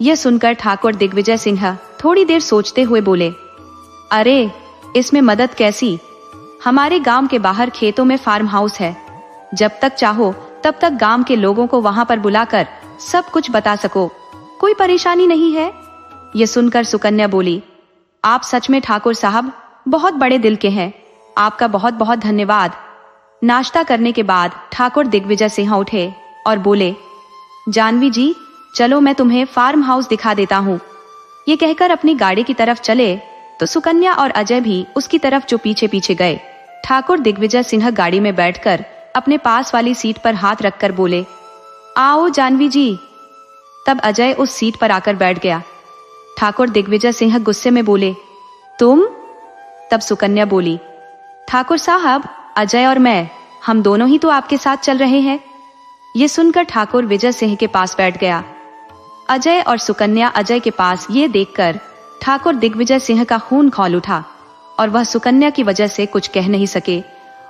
[SPEAKER 1] यह सुनकर ठाकुर दिग्विजय सिंह थोड़ी देर सोचते हुए बोले, अरे इसमें मदद कैसी? हमारे गांव के बाहर खेतों में फार्म हाउस है। जब तक चाहो तब तक गांव के लोगों को वहां पर बुलाकर सब कुछ बता सको, कोई परेशानी नहीं है। यह सुनकर सुकन्या बोली, आप सच में ठाकुर साहब बहुत बड़े दिल के हैं, आपका बहुत बहुत धन्यवाद। नाश्ता करने के बाद ठाकुर दिग्विजय सिंह उठे और बोले, जानवी जी चलो मैं तुम्हें फार्म हाउस दिखा देता हूँ। ये कहकर अपनी गाड़ी की तरफ चले तो सुकन्या और अजय भी उसकी तरफ जो पीछे पीछे गए। ठाकुर दिग्विजय सिंह गाड़ी में बैठकर अपने पास वाली सीट पर हाथ रखकर बोले, आओ जानवी जी। तब अजय उस सीट पर आकर बैठ गया। ठाकुर दिग्विजय सिंह गुस्से में बोले, तुम? तब सुकन्या बोली, ठाकुर साहब अजय और मैं हम दोनों ही तो आपके साथ चल रहे हैं। ये सुनकर ठाकुर विजय सिंह के पास बैठ गया। अजय और सुकन्या अजय के पास ये देखकर ठाकुर दिग्विजय सिंह का खून खौल उठा और वह सुकन्या की वजह से कुछ कह नहीं सके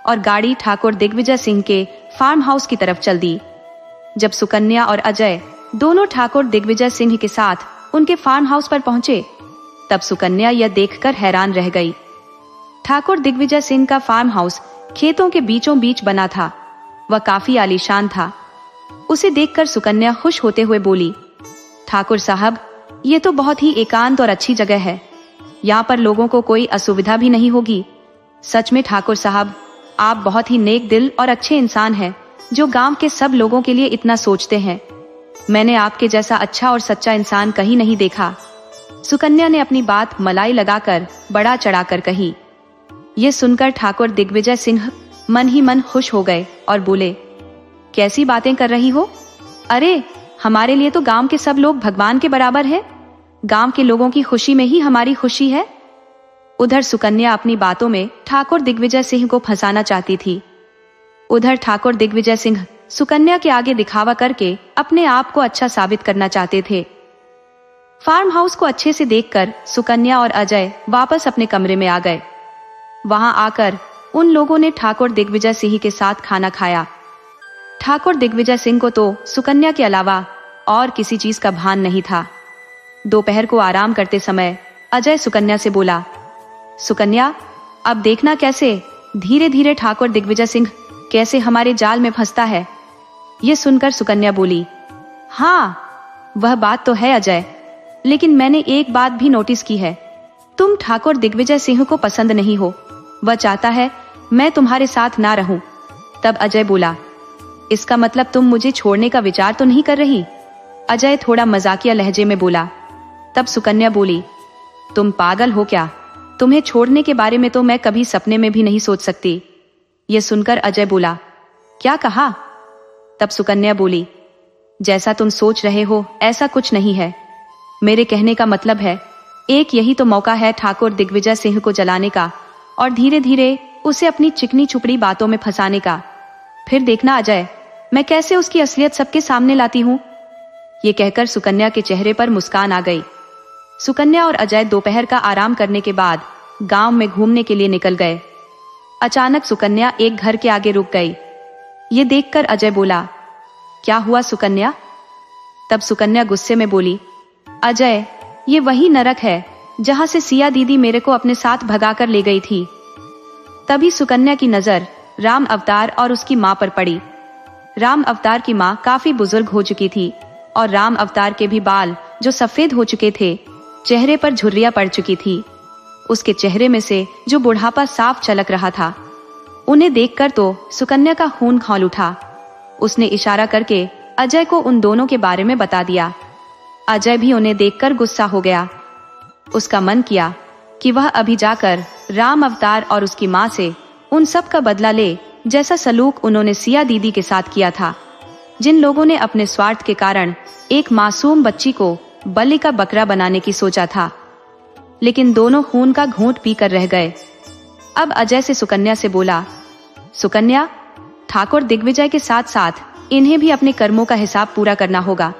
[SPEAKER 1] और गाड़ी ठाकुर दिग्विजय सिंह के फार्म हाउस की तरफ चल दी। जब सुकन्या और अजय दोनों ठाकुर दिग्विजय सिंह के साथ उनके फार्म हाउस पर पहुंचे तब सुकन्या यह देखकर हैरान रह गई। ठाकुर दिग्विजय सिंह का फार्म हाउस खेतों के बीचों बीच बना था। वह काफी आलीशान था। उसे देखकर सुकन्या खुश होते हुए बोली, ठाकुर साहब ये तो बहुत ही एकांत और अच्छी जगह है। यहाँ पर लोगों को कोई असुविधा भी नहीं होगी। सच में ठाकुर साहब आप बहुत ही नेक दिल और अच्छे इंसान हैं जो गांव के सब लोगों के लिए इतना सोचते हैं। मैंने आपके जैसा अच्छा और सच्चा इंसान कहीं नहीं देखा। सुकन्या ने अपनी बात मलाई लगाकर बड़ा चढ़ाकर कही। यह सुनकर ठाकुर दिग्विजय सिंह मन ही मन खुश हो गए और बोले, कैसी बातें कर रही हो? अरे हमारे लिए तो गांव के सब लोग भगवान के बराबर है। गांव के लोगों की खुशी में ही हमारी खुशी है। उधर सुकन्या अपनी बातों में ठाकुर दिग्विजय सिंह को फंसाना चाहती थी। उधर ठाकुर दिग्विजय सिंह सुकन्या के आगे दिखावा करके अपने आप को अच्छा साबित करना चाहते थे। फार्म हाउस को अच्छे से देखकर सुकन्या और अजय वापस अपने कमरे में आ गए। वहां आकर उन लोगों ने ठाकुर दिग्विजय सिंह के साथ खाना खाया। ठाकुर दिग्विजय सिंह को तो सुकन्या के अलावा और किसी चीज का भान नहीं था। दोपहर को आराम करते समय अजय सुकन्या से बोला, सुकन्या अब देखना कैसे धीरे धीरे ठाकुर दिग्विजय सिंह कैसे हमारे जाल में फंसता है। ये सुनकर सुकन्या बोली, हाँ वह बात तो है अजय, लेकिन मैंने एक बात भी नोटिस की है। तुम ठाकुर दिग्विजय सिंह को पसंद नहीं हो, वह चाहता है मैं तुम्हारे साथ ना रहूं। तब अजय बोला, इसका मतलब तुम मुझे छोड़ने का विचार तो नहीं कर रही? अजय थोड़ा मजाकिया लहजे में बोला। तब सुकन्या बोली, तुम पागल हो क्या? तुम्हें छोड़ने के बारे में तो मैं कभी सपने में भी नहीं सोच सकती। यह सुनकर अजय बोला, क्या कहा? तब सुकन्या बोली, जैसा तुम सोच रहे हो ऐसा कुछ नहीं है। मेरे कहने का मतलब है, एक यही तो मौका है ठाकुर दिग्विजय सिंह को जलाने का और धीरे धीरे उसे अपनी चिकनी चुपड़ी बातों में फंसाने का। फिर देखना अजय, मैं कैसे उसकी असलियत सबके सामने लाती हूँ। ये कहकर सुकन्या के चेहरे पर मुस्कान आ गई। सुकन्या और अजय दोपहर का आराम करने के बाद गांव में घूमने के लिए निकल गए। अचानक सुकन्या एक घर के आगे रुक गई। ये देखकर अजय बोला, क्या हुआ सुकन्या? तब सुकन्या गुस्से में बोली, अजय, ये वही नरक है जहां से सिया दीदी मेरे को अपने साथ भगाकर ले गई थी। तभी सुकन्या की नजर राम अवतार और उसकी मां पर पड़ी। राम अवतार की मां काफी बुजुर्ग हो चुकी थी और राम अवतार के भी बाल जो सफेद हो चुके थे, चेहरे पर झुर्रियां पड़ चुकी थी। उसके चेहरे में से जो बुढ़ापा साफ झलक रहा था। उन्हें देखकर तो सुकन्या का खून खौल उठा। उसने इशारा करके अजय को उन दोनों के बारे में बता दिया। अजय भी उन्हें देखकर गुस्सा हो गया। उसका मन किया कि वह अभी जाकर राम अवतार और उसकी मां से उन सब का बदला ले, जैसा सलूक उन्होंने सिया दीदी के साथ किया था, जिन लोगों ने अपने स्वार्थ के कारण एक मासूम बच्ची को बलि का बकरा बनाने की सोचा था। लेकिन दोनों खून का घूंट पीकर रह गए। अब अजय से सुकन्या से बोला, सुकन्या, ठाकुर दिग्विजय के साथ साथ इन्हें भी अपने कर्मों का हिसाब पूरा करना होगा।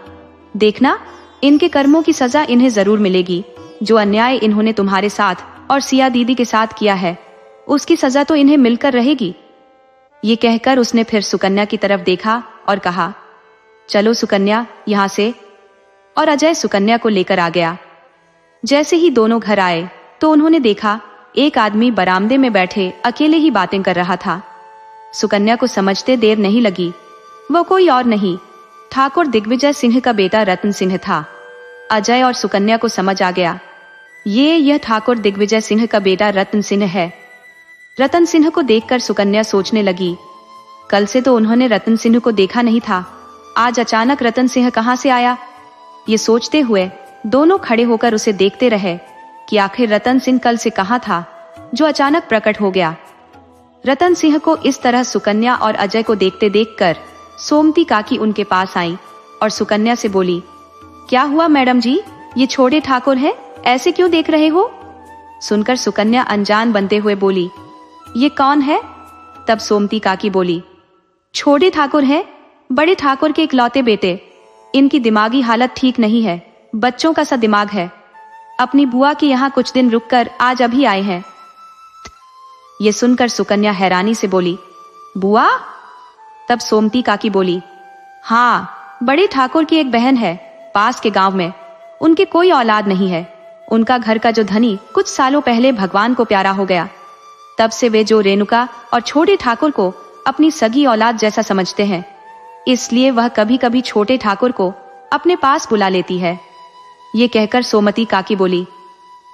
[SPEAKER 1] देखना, इनके कर्मों की सजा इन्हें जरूर मिलेगी। जो अन्याय इन्होंने तुम्हारे साथ और सिया दीदी के साथ किया है, उसकी सजा तो इन्हें मिलकर रहेगी। ये कहकर उसने फिर सुकन्या की तरफ देखा और कहा, चलो सुकन्या यहां से। और अजय सुकन्या को लेकर आ गया। जैसे ही दोनों घर आए तो उन्होंने देखा एक आदमी बरामदे में बैठे अकेले ही बातें कर रहा था। सुकन्या को समझते देर नहीं लगी। वह कोई और नहीं, ठाकुर दिग्विजय सिंह का बेटा रतन सिंह था। अजय और सुकन्या को समझ आ गया, यह ठाकुर दिग्विजय सिंह का बेटा रतन सिंह है। रतन सिंह को देखकर सुकन्या सोचने लगी, कल से तो उन्होंने रतन सिंह को देखा नहीं था, आज अचानक रतन सिंह कहां से आया? ये सोचते हुए दोनों खड़े होकर उसे देखते रहे कि आखिर रतन सिंह कल से कहां था जो अचानक प्रकट हो गया। रतन सिंह को इस तरह सुकन्या और अजय को देखते देखकर सोमती काकी उनके पास आई और सुकन्या से बोली, क्या हुआ मैडम जी, ये छोटे ठाकुर है, ऐसे क्यों देख रहे हो? सुनकर सुकन्या अनजान बनते हुए बोली, ये कौन है? तब सोमती काकी बोली, छोटे ठाकुर है, बड़े ठाकुर के इकलौते बेटे। इनकी दिमागी हालत ठीक नहीं है, बच्चों का सा दिमाग है। अपनी बुआ के यहाँ कुछ दिन रुककर आज अभी आए हैं। ये सुनकर सुकन्या हैरानी से बोली, बुआ? तब सोमती काकी बोली, हाँ, बड़े ठाकुर की एक बहन है पास के गांव में। उनके कोई औलाद नहीं है। उनका घर का जो धनी कुछ सालों पहले भगवान को प्यारा हो गया। तब से वे जो रेणुका और छोटे ठाकुर को अपनी सगी औलाद जैसा समझते हैं, इसलिए वह कभी कभी छोटे ठाकुर को अपने पास बुला लेती है। ये कहकर सोमती काकी बोली,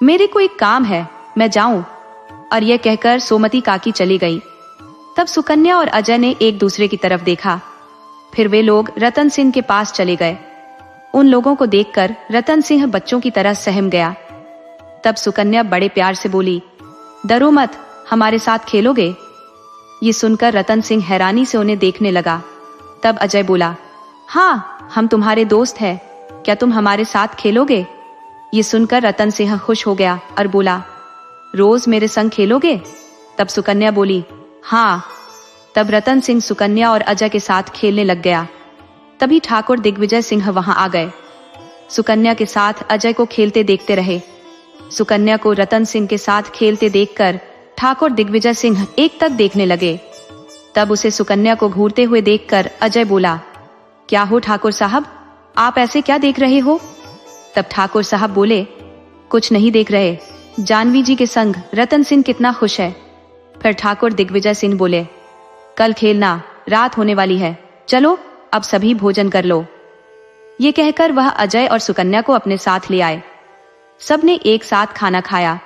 [SPEAKER 1] मेरे को एक काम है, मैं जाऊं। और यह कहकर सोमती काकी चली गई। तब सुकन्या और अजय ने एक दूसरे की तरफ देखा। फिर वे लोग रतन सिंह के पास चले गए। उन लोगों को देखकर रतन सिंह बच्चों की तरह सहम गया। तब सुकन्या बड़े प्यार से बोली, डरो मत, हमारे साथ खेलोगे? ये सुनकर रतन सिंह हैरानी से उन्हें देखने लगा। तब अजय बोला, हाँ, हम तुम्हारे दोस्त हैं, क्या तुम हमारे साथ खेलोगे? ये सुनकर रतन सिंह खुश हो गया और बोला, रोज मेरे संग खेलोगे? तब सुकन्या बोली, हाँ। तब रतन सिंह सुकन्या और अजय के साथ खेलने लग गया। तभी ठाकुर दिग्विजय सिंह वहां आ गए। सुकन्या के साथ अजय को खेलते देखते रहे। सुकन्या को रतन सिंह के साथ खेलते देखकर ठाकुर दिग्विजय सिंह एक तक देखने लगे। तब उसे सुकन्या को घूरते हुए देखकर अजय बोला, क्या हो ठाकुर साहब, आप ऐसे क्या देख रहे हो? तब ठाकुर साहब बोले, कुछ नहीं देख रहे, जानवी जी के संग रतन सिंह कितना खुश है। फिर ठाकुर दिग्विजय सिंह बोले, कल खेलना, रात होने वाली है, चलो अब सभी भोजन कर लो। ये कहकर वह अजय और सुकन्या को अपने साथ ले आए। सबने एक साथ खाना खाया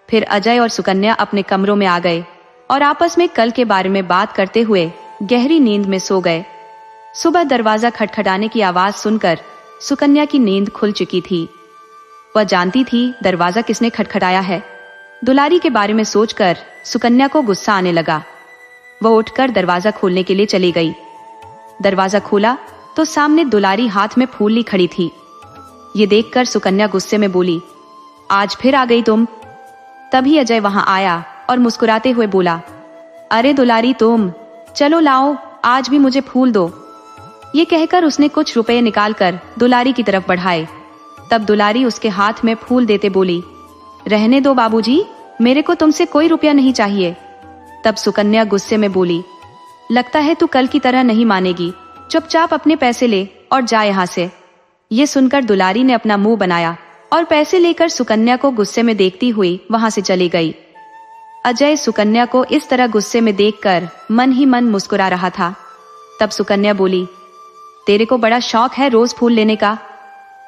[SPEAKER 1] फिर अजय और सुकन्या अपने कमरों में आ गए और आपस में कल के बारे में बात करते हुए गहरी नींद में सो गए। सुबह दरवाजा खटखटाने की आवाज सुनकर सुकन्या की नींद खुल चुकी थी। वह जानती थी दरवाजा किसने खटखटाया है। दुलारी के बारे में सोचकर सुकन्या को गुस्सा आने लगा। वह उठकर दरवाजा खोलने के लिए चली गई। दरवाजा खोला तो सामने दुलारी हाथ में फूल ली खड़ी थी। ये देखकर सुकन्या गुस्से में बोली, आज फिर आ गई तुम। तभी अजय वहां आया और मुस्कुराते हुए बोला, अरे दुलारी तुम, चलो लाओ, आज भी मुझे फूल दो। ये कहकर उसने कुछ रुपए निकालकर दुलारी की तरफ बढ़ाए। तब दुलारी उसके हाथ में फूल देते बोली, रहने दो बाबूजी, मेरे को तुमसे कोई रुपया नहीं चाहिए। तब सुकन्या गुस्से में बोली, लगता है तू कल की तरह नहीं मानेगी, चुपचाप अपने पैसे ले और जा यहाँ से। ये सुनकर दुलारी ने अपना मुंह बनाया और पैसे लेकर सुकन्या को गुस्से में देखती हुई वहां से चली गई। अजय सुकन्या को इस तरह गुस्से में देखकर मन ही मन मुस्कुरा रहा था। तब सुकन्या बोली, तेरे को बड़ा शौक है रोज फूल लेने का।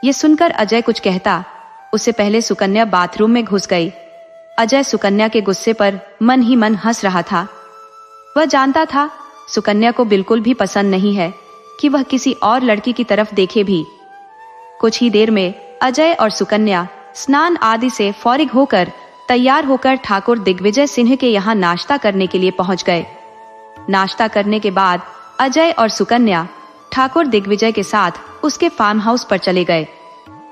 [SPEAKER 1] ये सुनकर अजय कुछ कहता, उससे पहले सुकन्या बाथरूम में घुस गई। अजय सुकन्या के गुस्से पर मन ही मन हंस रहा था। वह जानता था सुकन्या को बिल्कुल भी पसंद नहीं है कि वह किसी और लड़की की तरफ देखे भी। कुछ ही देर में अजय और सुकन्या स्नान आदि से फौरिग होकर तैयार होकर ठाकुर दिग्विजय सिंह के यहाँ नाश्ता करने के लिए पहुंच गए। नाश्ता करने के बाद अजय और सुकन्या ठाकुर दिग्विजय के साथ उसके फार्म हाउस पर चले गए।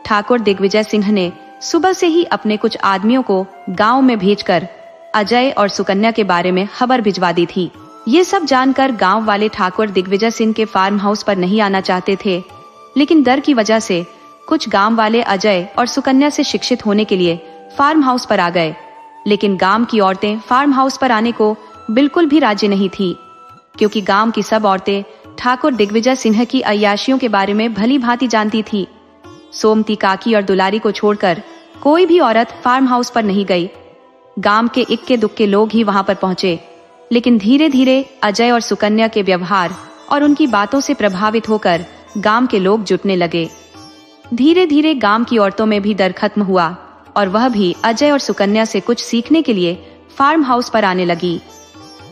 [SPEAKER 1] ठाकुर दिग्विजय सिंह ने सुबह से ही अपने कुछ आदमियों को गांव में भेजकर अजय और सुकन्या के बारे में खबर भिजवा दी थी। ये सब जानकर गांव वाले ठाकुर दिग्विजय सिंह के फार्म हाउस पर नहीं आना चाहते थे, लेकिन डर की वजह से कुछ गांव वाले अजय और सुकन्या से शिक्षित होने के लिए फार्म हाउस पर आ गए। लेकिन गांव की औरतें फार्म हाउस पर आने को बिल्कुल भी राजी नहीं थी, क्योंकि गांव की सब औरतें ठाकुर दिग्विजय सिंह की अय्याशियों के बारे में भली भांति जानती थी। सोमती काकी और दुलारी को छोड़कर कोई भी औरत फार्म हाउस पर नहीं गई। गांव के इक्के दुक्के लोग ही वहां पर पहुंचे, लेकिन धीरे धीरे अजय और सुकन्या के व्यवहार और उनकी बातों से प्रभावित होकर गांव के लोग जुटने लगे। धीरे धीरे गांव की औरतों में भी डर खत्म हुआ और वह भी अजय और सुकन्या से कुछ सीखने के लिए फार्म हाउस पर आने लगी।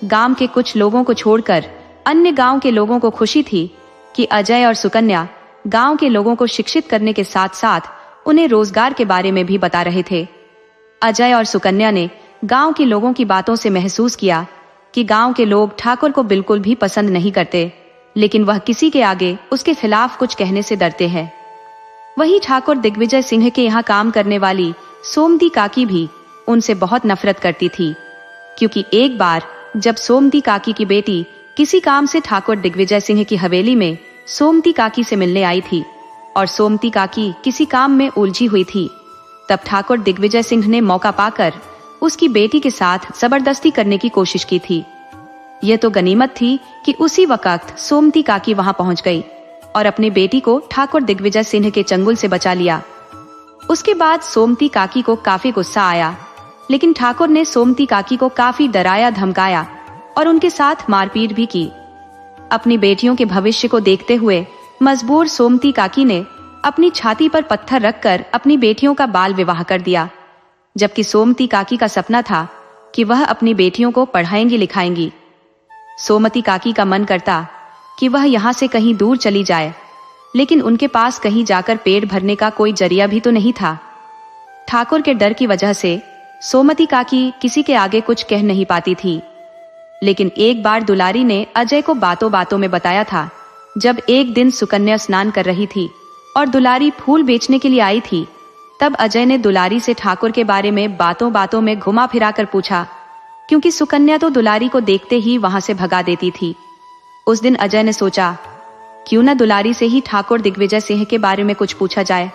[SPEAKER 1] गांव के कुछ लोगों को छोड़कर अन्य गांव के लोगों को खुशी थी कि अजय और सुकन्या गांव के लोगों को शिक्षित करने के साथ साथ उन्हें रोजगार के बारे में भी बता रहे थे। अजय और सुकन्या ने गांव के लोगों की बातों से महसूस किया कि गांव के लोग ठाकुर को बिल्कुल भी पसंद नहीं करते, लेकिन वह किसी के आगे उसके खिलाफ कुछ कहने से डरते हैं। वही ठाकुर दिग्विजय सिंह के यहाँ काम करने वाली सोमती काकी भी उनसे बहुत नफरत करती थी, क्योंकि एक बार जब सोमती काकी की बेटी किसी काम से ठाकुर दिग्विजय सिंह की हवेली में सोमती काकी से मिलने आई थी और सोमती काकी किसी काम में उलझी हुई थी, तब ठाकुर दिग्विजय सिंह ने मौका पाकर उसकी बेटी के साथ जबरदस्ती करने की कोशिश की थी। यह तो गनीमत थी कि उसी वक्त सोमती काकी वहां पहुंच गई और अपनी बेटी को ठाकुर दिग्विजय सिंह के चंगुल से बचा लिया। उसके बाद सोमती काकी को काफी गुस्सा आया, लेकिन ठाकुर ने सोमती काकी को काफी डराया धमकाया और उनके साथ मारपीट भी की। अपनी बेटियों के भविष्य को देखते हुए मजबूर सोमती काकी ने अपनी छाती पर पत्थर रखकर अपनी बेटियों का बाल विवाह कर दिया, जबकि सोमती काकी का सपना था कि वह अपनी बेटियों को पढ़ाएंगी लिखाएंगी। सोमती काकी का मन करता कि वह यहाँ से कहीं दूर चली जाए, लेकिन उनके पास कहीं जाकर पेट भरने का कोई जरिया भी तो नहीं था। ठाकुर के डर की वजह से सोमती काकी किसी के आगे कुछ कह नहीं पाती थी। लेकिन एक बार दुलारी ने अजय को बातों बातों में बताया था, जब एक दिन सुकन्या स्नान कर रही थी और दुलारी फूल बेचने के लिए आई थी, तब अजय ने दुलारी से ठाकुर के बारे में बातों बातों में घुमा फिरा कर पूछा, क्योंकि सुकन्या तो दुलारी को देखते ही वहां से भगा देती थी। उस दिन अजय ने सोचा, क्यों न दुलारी से ही ठाकुर दिग्विजय सिंह के बारे में कुछ पूछा जाए,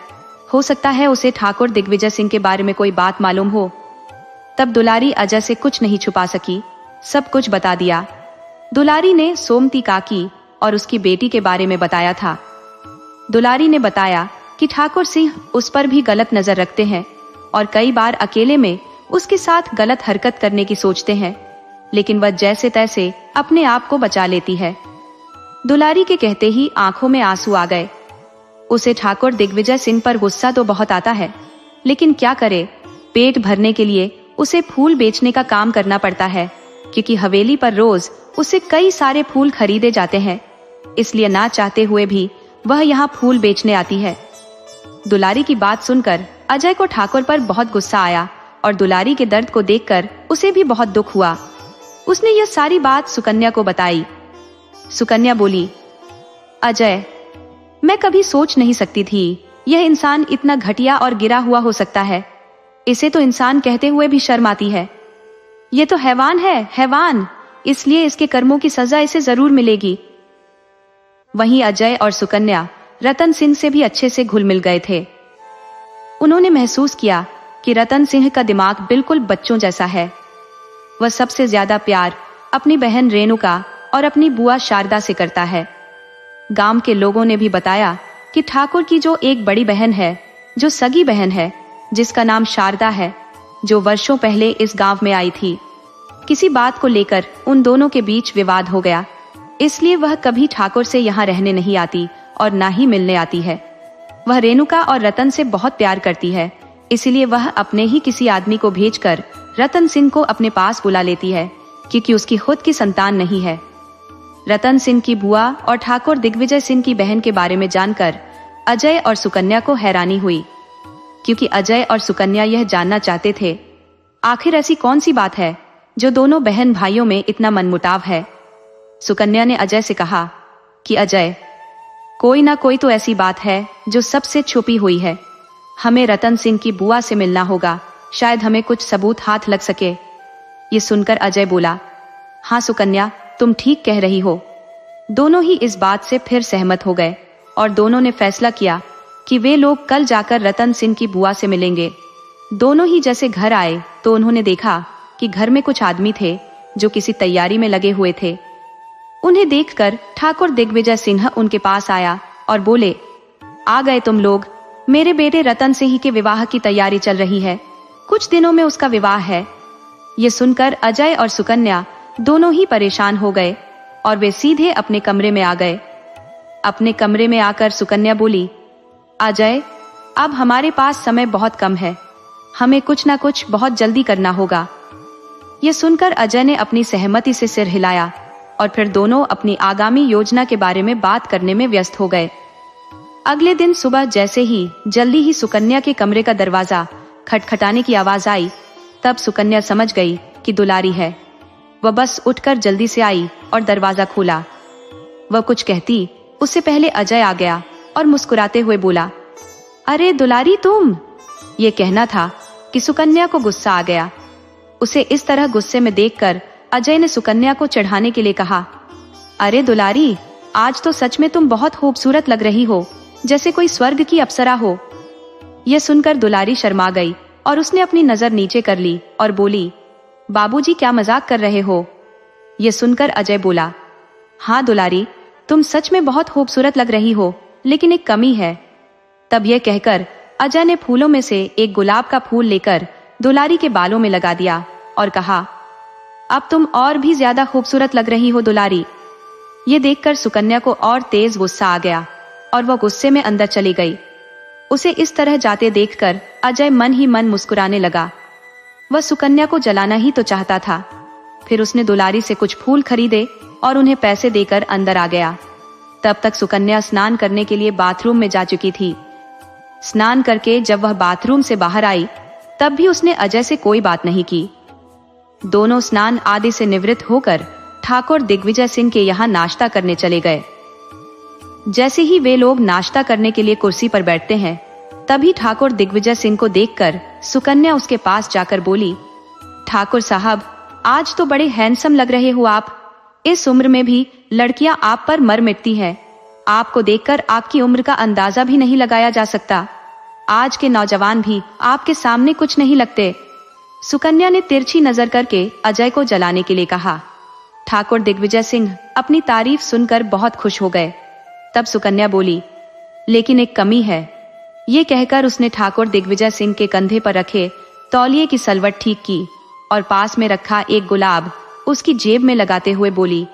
[SPEAKER 1] हो सकता है उसे ठाकुर दिग्विजय सिंह के बारे में कोई बात मालूम हो। तब दुलारी अजय से कुछ नहीं छुपा सकी, सब कुछ बता दिया। दुलारी ने सोमती काकी और उसकी बेटी के बारे में बताया था। दुलारी ने बताया कि ठाकुर सिंह उस पर भी गलत नजर रखते हैं और कई बार अकेले में उसके साथ गलत हरकत करने की सोचते हैं, लेकिन वह जैसे तैसे अपने आप को बचा लेती है। दुलारी के कहते ही आंखों में आंसू आ गए। उसे ठाकुर दिग्विजय सिंह पर गुस्सा तो बहुत आता है, लेकिन क्या करे, पेट भरने के लिए उसे फूल बेचने का काम करना पड़ता है, क्योंकि हवेली पर रोज उसे कई सारे फूल खरीदे जाते हैं। इसलिए ना चाहते हुए भी वह यहाँ फूल बेचने आती है। दुलारी की बात सुनकर अजय को ठाकुर पर बहुत गुस्सा आया और दुलारी के दर्द को देखकर उसे भी बहुत दुख हुआ। उसने यह सारी बात सुकन्या को बताई। सुकन्या बोली, अजय, मैं कभी सोच नहीं सकती थी यह इंसान इतना घटिया और गिरा हुआ हो सकता है। इसे तो इंसान कहते हुए भी शर्म आती है। ये तो हैवान है, हैवान, इसलिए इसके कर्मों की सजा इसे जरूर मिलेगी। वहीं अजय और सुकन्या रतन सिंह से भी अच्छे से घुल मिल गए थे। उन्होंने महसूस किया कि रतन सिंह का दिमाग बिल्कुल बच्चों जैसा है। वह सबसे ज्यादा प्यार अपनी बहन रेणुका और अपनी बुआ शारदा से करता है। गांव के लोगों ने भी बताया कि ठाकुर की जो एक बड़ी बहन है, जो सगी बहन है, जिसका नाम शारदा है, जो वर्षों पहले इस गांव में आई थी, किसी बात को लेकर उन दोनों के बीच विवाद हो गया। इसलिए वह कभी ठाकुर से यहाँ रहने नहीं आती और ना ही मिलने आती है। वह रेणुका और रतन से बहुत प्यार करती है, इसलिए वह अपने ही किसी आदमी को भेजकर रतन सिंह को अपने पास बुला लेती है, क्योंकि उसकी खुद की संतान नहीं है। रतन सिंह की बुआ और ठाकुर दिग्विजय सिंह की बहन के बारे में जानकर अजय और सुकन्या को हैरानी हुई, क्योंकि अजय और सुकन्या यह जानना चाहते थे आखिर ऐसी कौन सी बात है जो दोनों बहन भाइयों में इतना मनमुटाव है। सुकन्या ने अजय से कहा कि अजय, कोई ना कोई तो ऐसी बात है जो सबसे छुपी हुई है। हमें रतन सिंह की बुआ से मिलना होगा, शायद हमें कुछ सबूत हाथ लग सके। ये सुनकर अजय बोला, हाँ सुकन्या, तुम ठीक कह रही हो। दोनों ही इस बात से फिर सहमत हो गए और दोनों ने फैसला किया कि वे लोग कल जाकर रतन सिंह की बुआ से मिलेंगे। दोनों ही जैसे घर आए तो उन्होंने देखा कि घर में कुछ आदमी थे जो किसी तैयारी में लगे हुए थे। उन्हें देखकर ठाकुर दिग्विजय सिंह उनके पास आया और बोले, आ गए तुम लोग। मेरे बेटे रतन सिंह के विवाह की तैयारी चल रही है, कुछ दिनों में उसका विवाह है। ये सुनकर अजय और सुकन्या दोनों ही परेशान हो गए और वे सीधे अपने कमरे में आ गए। अपने कमरे में आकर सुकन्या बोली, अजय, अब हमारे पास समय बहुत कम है, हमें कुछ ना कुछ बहुत जल्दी करना होगा। यह सुनकर अजय ने अपनी सहमति से सिर हिलाया और फिर दोनों अपनी आगामी योजना के बारे में बात करने में व्यस्त हो गए। अगले दिन सुबह जैसे ही जल्दी ही सुकन्या के कमरे का दरवाजा खटखटाने की आवाज आई, तब सुकन्या समझ गई कि दुलारी है। वह बस उठकर जल्दी से आई और दरवाजा खोला। वह कुछ कहती उससे पहले अजय आ गया और मुस्कुराते हुए बोला, अरे दुलारी तुम। ये कहना था कि सुकन्या को गुस्सा आ गया। उसे इस तरह गुस्से में देखकर अजय ने सुकन्या को चढ़ाने के लिए कहा, अरे दुलारी, आज तो सच में तुम बहुत खूबसूरत लग रही हो, जैसे कोई स्वर्ग की अप्सरा हो। यह सुनकर दुलारी शर्मा गई और उसने अपनी नजर नीचे कर ली और बोली, बाबूजी क्या मजाक कर रहे हो। यह सुनकर अजय बोला, हाँ दुलारी, तुम सच में बहुत खूबसूरत लग रही हो, लेकिन एक कमी है। तब यह कहकर अजय ने फूलों में से एक गुलाब का फूल लेकर दुलारी के बालों में लगा दिया और कहा, अब तुम और भी ज्यादा खूबसूरत लग रही हो दुलारी। ये देखकर सुकन्या को और तेज गुस्सा आ गया और वह गुस्से में अंदर चली गई। उसे इस तरह जाते देखकर अजय मन ही मन मुस्कुराने लगा। वह सुकन्या को जलाना ही तो चाहता था। फिर उसने दुलारी से कुछ फूल खरीदे और उन्हें पैसे देकर अंदर आ गया। तब तक सुकन्या स्नान करने के लिए बाथरूम में जा चुकी थी। स्नान करके जब वह बाथरूम से बाहर आई, तब भी उसने अजय से कोई बात नहीं की। दोनों स्नान आदि से निवृत्त होकर ठाकुर दिग्विजय सिंह के यहाँ नाश्ता करने चले गए। जैसे ही वे लोग नाश्ता करने के लिए कुर्सी पर बैठते हैं, तभी ठाकुर दिग्विजय सिंह को देखकर सुकन्या उसके पास जाकर बोली, ठाकुर साहब, आज तो बड़े हैंडसम लग रहे हो आप। इस उम्र में भी लड़कियां आप पर मर मिटती हैं। आपको देखकर आपकी उम्र का अंदाजा भी नहीं लगाया जा सकता। आज के नौजवान भी आपके सामने कुछ नहीं लगते। सुकन्या ने तिरछी नजर करके अजय को जलाने के लिए कहा। ठाकुर दिग्विजय सिंह अपनी तारीफ सुनकर बहुत खुश हो गए। तब सुकन्या बोली, लेकिन एक कमी है। ये कहकर उसने ठाकुर दिग्विजय सिंह के कंधे पर रखे तौलिए की सलवट ठीक की और पास में रखा एक गुलाब उसकी जेब में लगाते हुए बोली,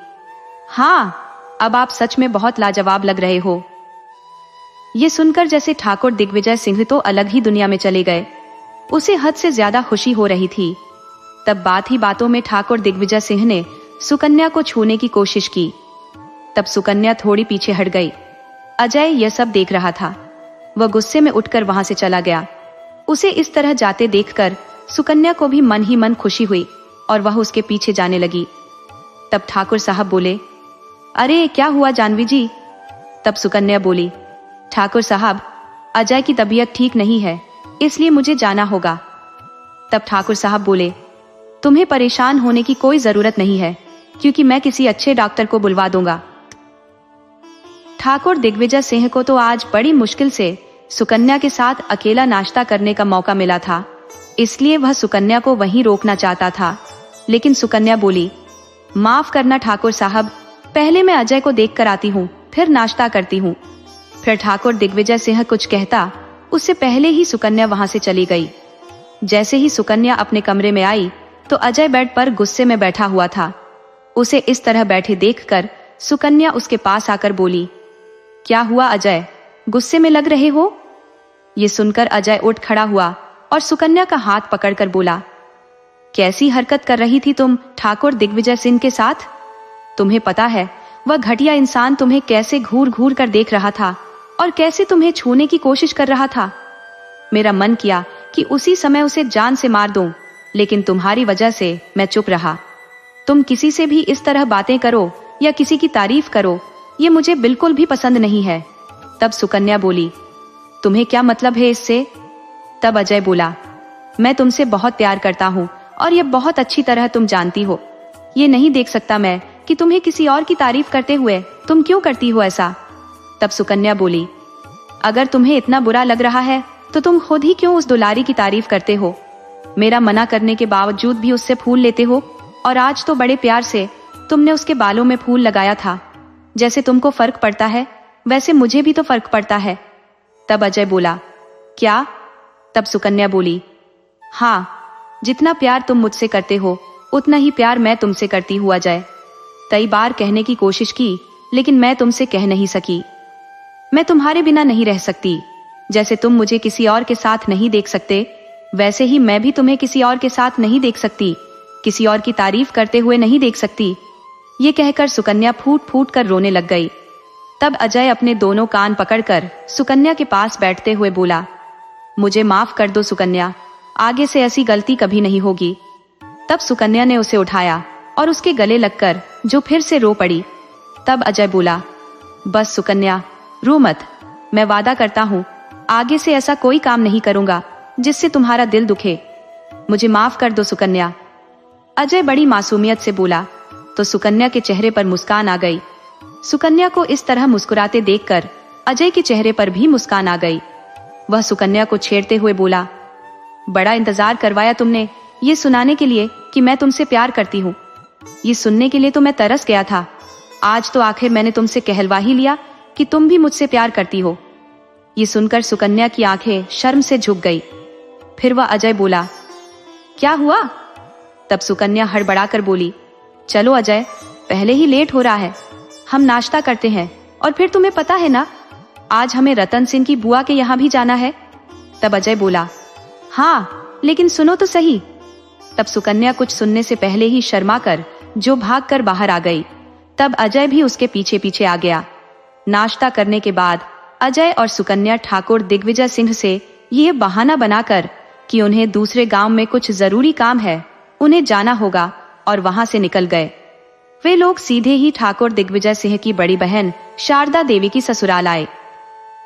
[SPEAKER 1] हाँ, अब आप सच में बहुत लाजवाब लग रहे हो। ये सुनकर जैसे ठाकुर दिग्विजय सिंह तो अलग ही दुनिया में चले गए। उसे हद से ज्यादा खुशी हो रही थी तब बात ही बातों में ठाकुर दिग्विजय सिंह ने सुकन्या को छूने की कोशिश की। तब सुकन्या थोड़ी पीछे हट गई। अजय यह सब देख रहा था। वह गुस्से में उठकर वहां से चला गया। उसे इस तरह जाते देखकर सुकन्या को भी मन ही मन खुशी हुई और वह उसके पीछे जाने लगी। तब ठाकुर साहब बोले, अरे क्या हुआ जानवी जी? तब सुकन्या बोली, ठाकुर साहब, अजय की तबीयत ठीक नहीं है, इसलिए मुझे जाना होगा। तब ठाकुर साहब बोले, तुम्हें परेशान होने की कोई जरूरत नहीं है, क्योंकि मैं किसी अच्छे डॉक्टर को बुलवा दूंगा। ठाकुर दिग्विजय सिंह को तो आज बड़ी मुश्किल से सुकन्या के साथ अकेला नाश्ता करने का मौका मिला था, इसलिए वह सुकन्या को वहीं रोकना चाहता था। लेकिन सुकन्या बोली, माफ करना ठाकुर साहब, पहले मैं अजय को देख कर आती हूँ, फिर नाश्ता करती हूँ। फिर ठाकुर दिग्विजय सिंह कुछ कहता उससे पहले ही सुकन्या वहां से चली गई। जैसे ही सुकन्या अपने कमरे में आई तो अजय बेड पर गुस्से में बैठा हुआ था। उसे इस तरह बैठे देखकर सुकन्या उसके पास आकर बोली, क्या हुआ अजय, गुस्से में लग रहे हो? ये सुनकर अजय उठ खड़ा हुआ और सुकन्या का हाथ पकड़कर बोला, कैसी हरकत कर रही थी तुम ठाकुर दिग्विजय सिंह के साथ? तुम्हें पता है वह घटिया इंसान तुम्हें कैसे घूर घूर कर देख रहा था और कैसे तुम्हें छूने की कोशिश कर रहा था। मेरा मन किया कि उसी समय उसे जान से मार दूं, लेकिन तुम्हारी वजह से मैं चुप रहा। तुम किसी से भी इस तरह बातें करो या किसी की तारीफ करो, ये मुझे बिल्कुल भी पसंद नहीं है। तब सुकन्या बोली, तुम्हें क्या मतलब है इससे? तब अजय बोला, मैं तुमसे बहुत प्यार करता हूँ और ये बहुत अच्छी तरह तुम जानती हो। ये नहीं देख सकता मैं कि तुम्हें किसी और की तारीफ करते हुए तुम क्यों करती हो ऐसा? तब सुकन्या बोली, अगर तुम्हें इतना बुरा लग रहा है तो तुम खुद ही क्यों उस दुलारी की तारीफ करते हो? मेरा मना करने के बावजूद भी उससे फूल लेते हो, और आज तो बड़े प्यार से तुमने उसके बालों में फूल लगाया था। जैसे तुमको फर्क पड़ता है वैसे मुझे भी तो फर्क पड़ता है। तब अजय बोला, क्या? तब सुकन्या बोली, हाँ, जितना प्यार तुम मुझसे करते हो उतना ही प्यार मैं तुमसे करती हूँ अजय। कई बार कहने की कोशिश की, लेकिन मैं तुमसे कह नहीं सकी। मैं तुम्हारे बिना नहीं रह सकती। जैसे तुम मुझे किसी और के साथ नहीं देख सकते, वैसे ही मैं भी तुम्हें किसी और के साथ नहीं देख सकती, किसी और की तारीफ करते हुए नहीं देख सकती। ये कहकर सुकन्या फूट फूट कर रोने लग गई। तब अजय अपने दोनों कान पकड़कर सुकन्या के पास बैठते हुए बोला, मुझे माफ कर दो सुकन्या, आगे से ऐसी गलती कभी नहीं होगी। तब सुकन्या ने उसे उठाया और उसके गले लगकर जो फिर से रो पड़ी। तब अजय बोला, बस सुकन्या, रो मत। मैं वादा करता हूँ आगे से ऐसा कोई काम नहीं करूंगा जिससे तुम्हारा दिल दुखे। मुझे माफ कर दो सुकन्या। अजय बड़ी मासूमियत से बोला तो सुकन्या के चेहरे पर मुस्कान आ गई। सुकन्या को इस तरह मुस्कुराते देखकर अजय के चेहरे पर भी मुस्कान आ गई। वह सुकन्या को छेड़ते हुए बोला, बड़ा इंतजार करवाया तुमने ये सुनाने के लिए कि मैं तुमसे प्यार करती हूँ। ये सुनने के लिए तो मैं तरस गया था। आज तो आखिर मैंने तुमसे कहलवा ही लिया कि तुम भी मुझसे प्यार करती हो। ये सुनकर सुकन्या की आंखें शर्म से झुक गई। फिर वह अजय बोला, क्या हुआ? तब सुकन्या हड़बड़ाकर बोली, चलो अजय, पहले ही लेट हो रहा है, हम नाश्ता करते हैं, और फिर तुम्हें पता है ना, आज हमें रतन सिंह की बुआ के यहाँ भी जाना है। तब अजय बोला, हाँ, लेकिन सुनो तो सही। तब सुकन्या कुछ सुनने से पहले ही शर्मा कर जो भागकर बाहर आ गई। तब अजय भी उसके पीछे पीछे आ गया। नाश्ता करने के बाद अजय और सुकन्या ठाकुर दिग्विजय सिंह से यह बहाना बनाकर कि उन्हें दूसरे गांव में कुछ जरूरी काम है, उन्हें जाना होगा, और वहां से निकल गए। वे लोग सीधे ही ठाकुर दिग्विजय सिंह की बड़ी बहन शारदा देवी की ससुराल आए।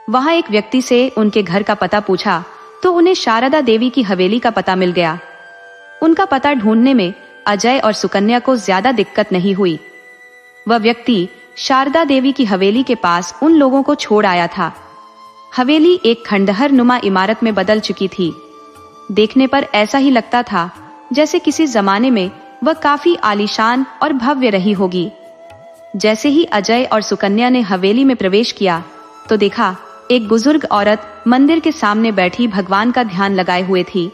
[SPEAKER 1] वहां एक व्यक्ति से उनके घर का पता पूछा तो उन्हें शारदा देवी की हवेली का पता मिल गया। उनका पता ढूंढने में अजय और सुकन्या को ज्यादा दिक्कत नहीं हुई। वह व्यक्ति शारदा देवी की हवेली के पास उन लोगों को छोड़ आया था। हवेली एक खंडहर नुमा इमारत में बदल चुकी थी। देखने पर ऐसा ही लगता था जैसे किसी जमाने में वह काफी आलीशान और भव्य रही होगी। जैसे ही अजय और सुकन्या ने हवेली में प्रवेश किया तो देखा एक बुजुर्ग औरत मंदिर के सामने बैठी भगवान का ध्यान लगाए हुए थी।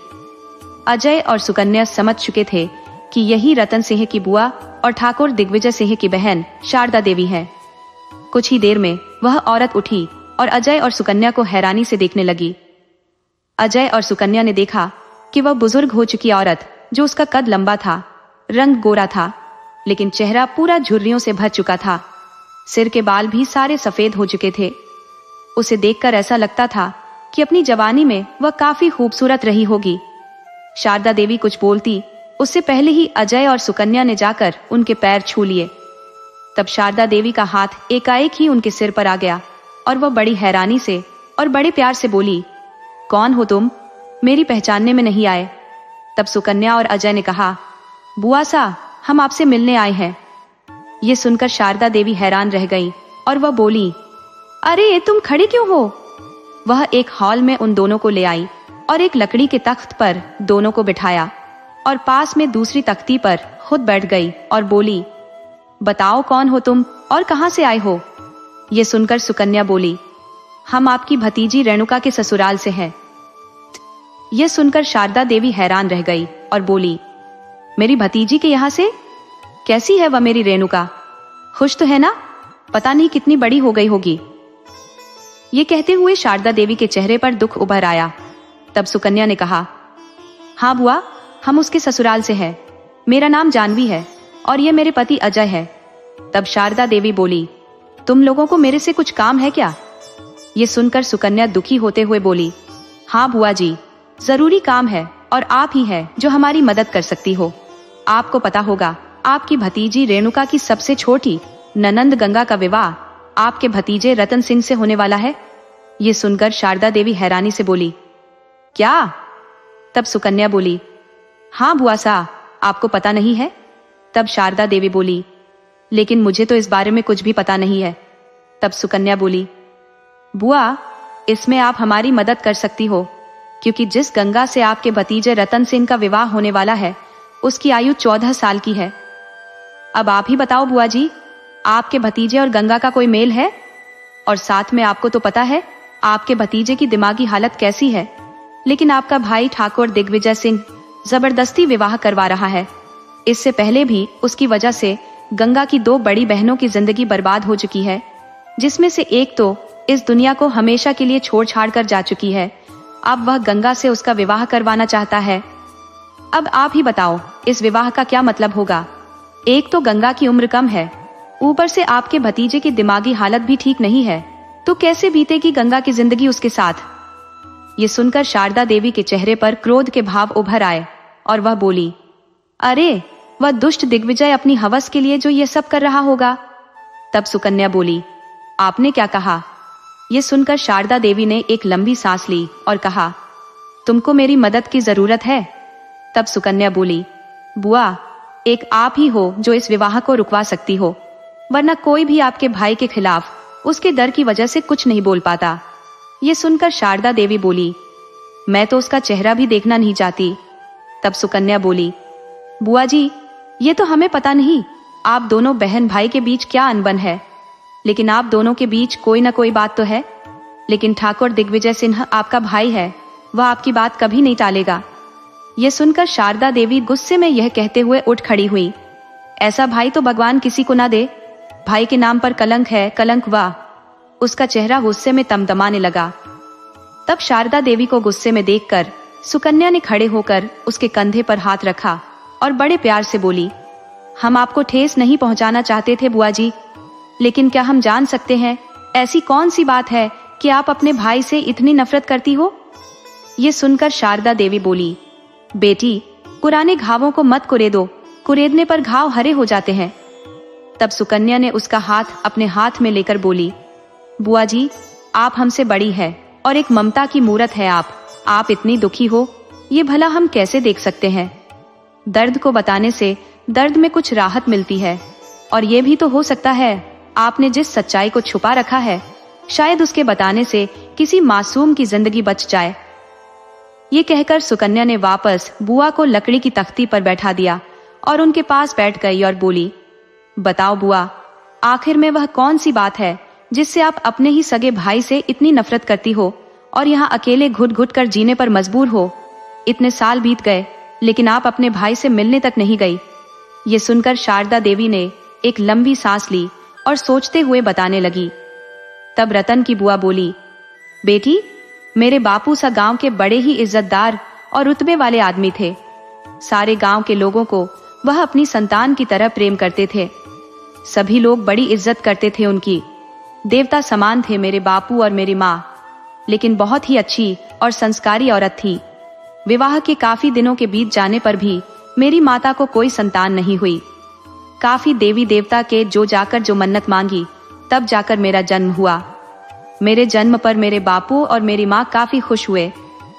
[SPEAKER 1] अजय और सुकन्या समझ चुके थे कि यही रतन सिंह की बुआ और ठाकुर दिग्विजय सिंह की बहन शारदा देवी है। कुछ ही देर में वह औरत उठी और अजय और सुकन्या को हैरानी से देखने लगी। अजय और सुकन्या ने देखा कि वह बुजुर्ग हो चुकी औरत जो उसका कद लंबा था, रंग गोरा था, लेकिन चेहरा पूरा झुर्रियों से भर चुका था। सिर के बाल भी सारे सफेद हो चुके थे। उसे देखकर ऐसा लगता था कि अपनी जवानी में वह काफी खूबसूरत रही होगी। शारदा देवी कुछ बोलती उससे पहले ही अजय और सुकन्या ने जाकर उनके पैर छू लिए। तब शारदा देवी का हाथ एकाएक ही उनके सिर पर आ गया और वह बड़ी हैरानी से और बड़े प्यार से बोली, कौन हो तुम? मेरी पहचानने में नहीं आए। तब सुकन्या और अजय ने कहा, बुआ सा, हम आपसे मिलने आए हैं। ये सुनकर शारदा देवी हैरान रह गई और वह बोली, अरे तुम खड़े क्यों हो? वह एक हॉल में उन दोनों को ले आई और एक लकड़ी के तख्त पर दोनों को बिठाया और पास में दूसरी तख्ती पर खुद बैठ गई और बोली, बताओ कौन हो तुम और कहां से आए हो? ये सुनकर सुकन्या बोली, हम आपकी भतीजी रेणुका के ससुराल से हैं। यह सुनकर शारदा देवी हैरान रह गई और बोली, मेरी भतीजी के यहाँ से? कैसी है वह मेरी रेणुका? खुश तो है ना? पता नहीं कितनी बड़ी हो गई होगी। ये कहते हुए शारदा देवी के चेहरे पर दुख उभर आया। तब सुकन्या ने कहा, हाँ बुआ, हम उसके ससुराल से हैं। मेरा नाम जानवी है और ये मेरे पति अजय है। तब शारदा देवी बोली, तुम लोगों को मेरे से कुछ काम है क्या? ये सुनकर सुकन्या दुखी होते हुए बोली, हाँ बुआ जी, जरूरी काम है और आप ही है जो हमारी मदद कर सकती हो। आपको पता होगा, आपकी भतीजी रेणुका की सबसे छोटी ननंद गंगा का विवाह आपके भतीजे रतन सिंह से होने वाला है। ये सुनकर शारदा देवी हैरानी से बोली, क्या? तब सुकन्या बोली, हाँ बुआ सा, आपको पता नहीं है? तब शारदा देवी बोली, लेकिन मुझे तो इस बारे में कुछ भी पता नहीं है। तब सुकन्या बोली, बुआ, इसमें आप हमारी मदद कर सकती हो, क्योंकि जिस गंगा से आपके भतीजे रतन सिंह का विवाह होने वाला है उसकी आयु 14 साल की है। अब आप ही बताओ बुआ जी, आपके भतीजे और गंगा का कोई मेल है? और साथ में आपको तो पता है आपके भतीजे की दिमागी हालत कैसी है, लेकिन आपका भाई ठाकुर दिग्विजय सिंह जबरदस्ती विवाह करवा रहा है। इससे पहले भी उसकी वजह से गंगा की 2 बड़ी बहनों की जिंदगी बर्बाद हो चुकी है, जिसमें से एक तो इस दुनिया को हमेशा के लिए छोड़ छाड़ कर जा चुकी है। अब वह गंगा से उसका विवाह करवाना चाहता है। अब आप ही बताओ, इस विवाह का क्या मतलब होगा? एक तो गंगा की उम्र कम है, ऊपर से आपके भतीजे की दिमागी हालत भी ठीक नहीं है, तो कैसे बीतेगी गंगा की जिंदगी उसके साथ? ये सुनकर शारदा देवी के चेहरे पर क्रोध के भाव उभर आए और वह बोली, अरे वह दुष्ट दिग्विजय अपनी हवस के लिए जो ये सब कर रहा होगा। तब सुकन्या बोली, आपने क्या कहा? ये सुनकर शारदा देवी ने एक लंबी सांस ली और कहा, तुमको मेरी मदद की जरूरत है? तब सुकन्या बोली, बुआ, एक आप ही हो जो इस विवाह को रुकवा सकती हो, वरना कोई भी आपके भाई के खिलाफ उसके डर की वजह से कुछ नहीं बोल पाता। ये सुनकर शारदा देवी बोली, मैं तो उसका चेहरा भी देखना नहीं चाहती। तब सुकन्या बोली, बुआ जी, ये तो हमें पता नहीं आप दोनों बहन भाई के बीच क्या अनबन है, लेकिन आप दोनों के बीच कोई ना कोई बात तो है। लेकिन ठाकुर दिग्विजय सिंह आपका भाई है, वह आपकी बात कभी नहीं टालेगा। यह सुनकर शारदा देवी गुस्से में यह कहते हुए उठ खड़ी हुई, ऐसा भाई तो भगवान किसी को ना दे। भाई के नाम पर कलंक है, कलंक। वाह! उसका चेहरा गुस्से में तमतमाने लगा। तब शारदा देवी को गुस्से में देखकर सुकन्या ने खड़े होकर उसके कंधे पर हाथ रखा और बड़े प्यार से बोली, हम आपको ठेस नहीं पहुंचाना चाहते थे बुआ जी, लेकिन क्या हम जान सकते हैं ऐसी कौन सी बात है कि आप अपने भाई से इतनी नफरत करती हो? ये सुनकर शारदा देवी बोली, बेटी, पुराने घावों को मत कुरेदो, कुरेदने पर घाव हरे हो जाते हैं। तब सुकन्या ने उसका हाथ अपने हाथ में लेकर बोली, बुआ जी, आप हमसे बड़ी है और एक ममता की मूरत है आप इतनी दुखी हो, ये भला हम कैसे देख सकते हैं? दर्द को बताने से दर्द में कुछ राहत मिलती है, और ये भी तो हो सकता है आपने जिस सच्चाई को छुपा रखा है, शायद उसके बताने से किसी मासूम की जिंदगी बच जाए। ये कहकर सुकन्या ने वापस बुआ को लकड़ी की तख्ती पर बैठा दिया और उनके पास बैठ गई और बोली, बताओ बुआ, आखिर में वह कौन सी बात है जिससे आप अपने ही सगे भाई से इतनी नफरत करती हो और यहाँ अकेले घुट घुट कर जीने पर मजबूर हो? इतने साल बीत गए लेकिन आप अपने भाई से मिलने तक नहीं गई। ये सुनकर शारदा देवी ने एक लंबी सांस ली और सोचते हुए बताने लगी। तब रतन की बुआ बोली, बेटी, मेरे बापू सा गांव के बड़े ही इज्जतदार और रुतबे वाले आदमी थे। सारे गांव के लोगों को वह अपनी संतान की तरह प्रेम करते थे। सभी लोग बड़ी इज्जत करते थे उनकी। देवता समान थे मेरे बापू और मेरी माँ, लेकिन बहुत ही अच्छी और संस्कारी औरत थी। विवाह के काफी दिनों के बीत जाने पर भी मेरी माता को कोई संतान नहीं हुई। काफी देवी देवता के जो मन्नत मांगी, तब जाकर मेरा जन्म हुआ। मेरे जन्म पर मेरे बापू और मेरी माँ काफी खुश हुए,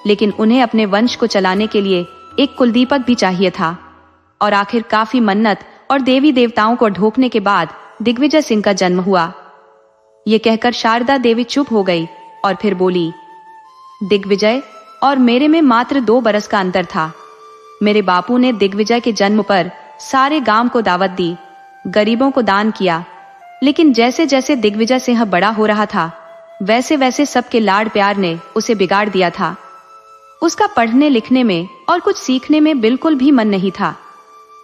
[SPEAKER 1] लेकिन उन्हें अपने वंश को चलाने के लिए एक कुलदीपक भी चाहिए था। और आखिर काफी मन्नत और देवी देवताओं को ढोकने के बाद दिग्विजय सिंह का जन्म हुआ। ये कहकर शारदा देवी चुप हो गई और फिर बोली, दिग्विजय और मेरे में मात्र 2 बरस का अंतर था। मेरे बापू ने दिग्विजय के जन्म पर सारे गांव को दावत दी, गरीबों को दान किया, लेकिन जैसे जैसे दिग्विजय सिंह बड़ा हो रहा था, वैसे वैसे सबके लाड प्यार ने उसे बिगाड़ दिया था। उसका पढ़ने लिखने में और कुछ सीखने में बिल्कुल भी मन नहीं था।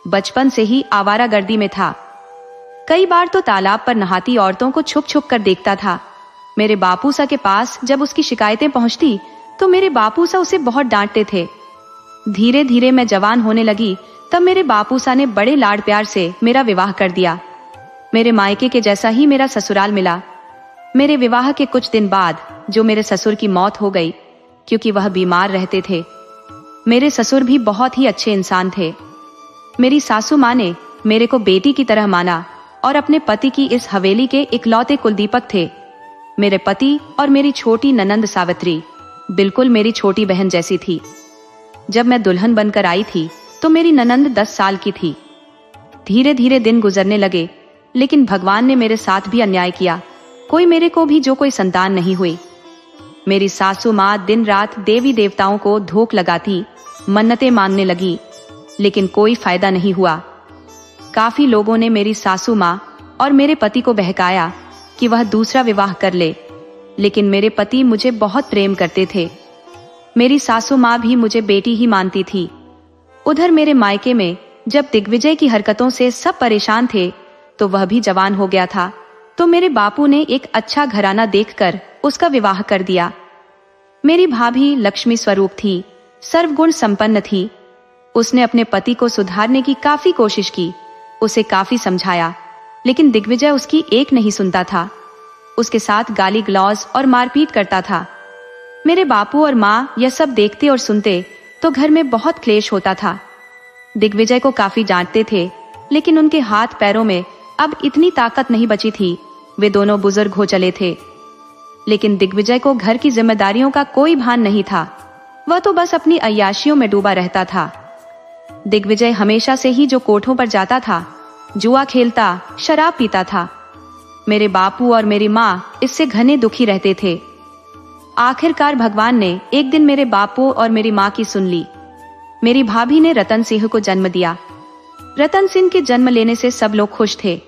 [SPEAKER 1] बचपन से ही आवारागर्दी में था। कई बार तो तालाब पर नहाती औरतों को छुप छुप कर देखता था। मेरे बापूसा के पास जब उसकी शिकायतें पहुंचती तो मेरे बापूसा उसे बहुत डांटते थे। धीरे धीरे मैं जवान होने लगी, तब मेरे बापूसा ने बड़े लाड प्यार से मेरा विवाह कर दिया। मेरे मायके के जैसा ही मेरा ससुराल मिला। मेरे विवाह के कुछ दिन बाद जो मेरे ससुर की मौत हो गई, क्योंकि वह बीमार रहते थे। मेरे ससुर भी बहुत ही अच्छे इंसान थे। मेरी सासू माँ ने मेरे को बेटी की तरह माना और अपने पति की इस हवेली के इकलौते कुलदीपक थे। मेरे पति और मेरी छोटी ननंद सावित्री बिल्कुल मेरी छोटी बहन जैसी थी। जब मैं दुल्हन बनकर आई थी तो मेरी ननंद 10 साल की थी। धीरे धीरे दिन गुजरने लगे, लेकिन भगवान ने मेरे साथ भी अन्याय किया। मेरे को भी कोई संतान नहीं हुई। मेरी सासू माँ दिन रात देवी देवताओं को धोख लगाती, मन्नतें मांगने लगी, लेकिन कोई फायदा नहीं हुआ। काफी लोगों ने मेरी सासू माँ और मेरे पति को बहकाया कि वह दूसरा विवाह कर ले, लेकिन मेरे पति मुझे बहुत प्रेम करते थे। मेरी सासू माँ भी मुझे बेटी ही मानती थी। उधर मेरे मायके में जब दिग्विजय की हरकतों से सब परेशान थे, तो वह भी जवान हो गया था, तो मेरे बापू ने एक अच्छा घराना देखकर उसका विवाह कर दिया। मेरी भाभी लक्ष्मी स्वरूप थी, सर्वगुण संपन्न थी। उसने अपने पति को सुधारने की काफी कोशिश की, उसे काफी समझाया, लेकिन दिग्विजय उसकी एक नहीं सुनता था। उसके साथ गाली गलौज और मारपीट करता था। मेरे बापू और माँ यह सब देखते और सुनते तो घर में बहुत क्लेश होता था। दिग्विजय को काफी डांटते थे, लेकिन उनके हाथ पैरों में अब इतनी ताकत नहीं बची थी। वे दोनों बुजुर्ग हो चले थे, लेकिन दिग्विजय को घर की जिम्मेदारियों का कोई भान नहीं था। वह तो बस अपनी अय्याशियों में डूबा रहता था। दिग्विजय हमेशा से ही जो कोठों पर जाता था, जुआ खेलता, शराब पीता था। मेरे बापू और मेरी माँ इससे घने दुखी रहते थे। आखिरकार भगवान ने एक दिन मेरे बापू और मेरी माँ की सुन ली। मेरी भाभी ने रतन सिंह को जन्म दिया। रतन सिंह के जन्म लेने से सब लोग खुश थे।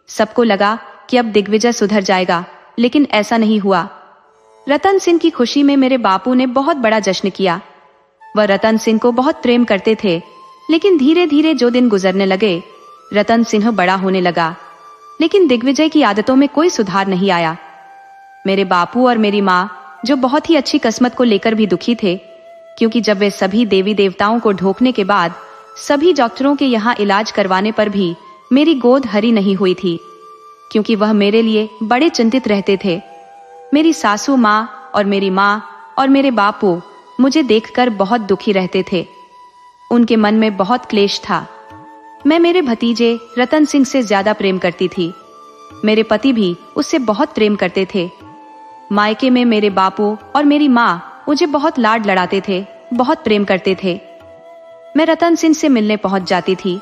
[SPEAKER 1] सबको लगा कि अब दिग्विजय सुधर जाएगा, लेकिन ऐसा नहीं हुआ। रतन सिंह की खुशी में मेरे बापू ने बहुत बड़ा जश्न किया। वह रतन सिंह को बहुत प्रेम करते थे, लेकिन धीरे धीरे जो दिन गुजरने लगे, रतन सिंह बड़ा होने लगा, लेकिन दिग्विजय की आदतों में कोई सुधार नहीं आया। मेरे बापू और मेरी माँ जो बहुत ही अच्छी किस्मत को लेकर भी दुखी थे, क्योंकि जब वे सभी देवी देवताओं को ढोकने के बाद सभी डॉक्टरों के यहाँ इलाज करवाने पर भी मेरी गोद हरी नहीं हुई थी, क्योंकि वह मेरे लिए बड़े चिंतित रहते थे। मेरी सासू माँ और मेरी माँ और मेरे बापू मुझे देखकर बहुत दुखी रहते थे। उनके मन में बहुत क्लेश था। मैं मेरे भतीजे रतन सिंह से ज्यादा प्रेम करती थी। मेरे पति भी उससे बहुत प्रेम करते थे। मायके में मेरे बापू और मेरी माँ मुझे बहुत लाड लड़ाते थे, बहुत प्रेम करते थे। मैं रतन सिंह से मिलने पहुंच जाती थी।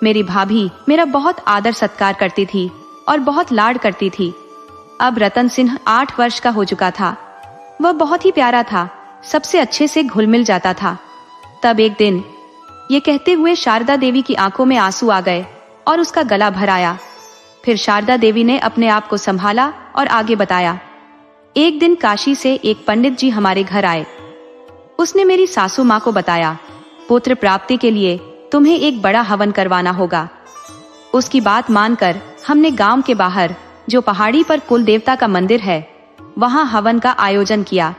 [SPEAKER 1] मेरी भाभी मेरा बहुत आदर सत्कार करती थी और बहुत लाड करती थी। अब रतन सिंह 8 वर्ष का हो चुका था। वह बहुत ही प्यारा था, सबसे अच्छे से घुल मिल जाता था। तब एक दिन ये कहते हुए शारदा देवी की आंखों में आंसू आ गए और उसका गला भर आया। फिर शारदा देवी ने अपने आप को संभाला और आगे बताया। एक दिन काशी से एक पंडित जी हमारे घर आए। उसने मेरी सासू माँ को बताया, पुत्र प्राप्ति के लिए तुम्हें एक बड़ा हवन करवाना होगा। उसकी बात मानकर हमने गांव के बाहर जो पहाड़ी पर कुल देवता का मंदिर है, वहां हवन का आयोजन किया।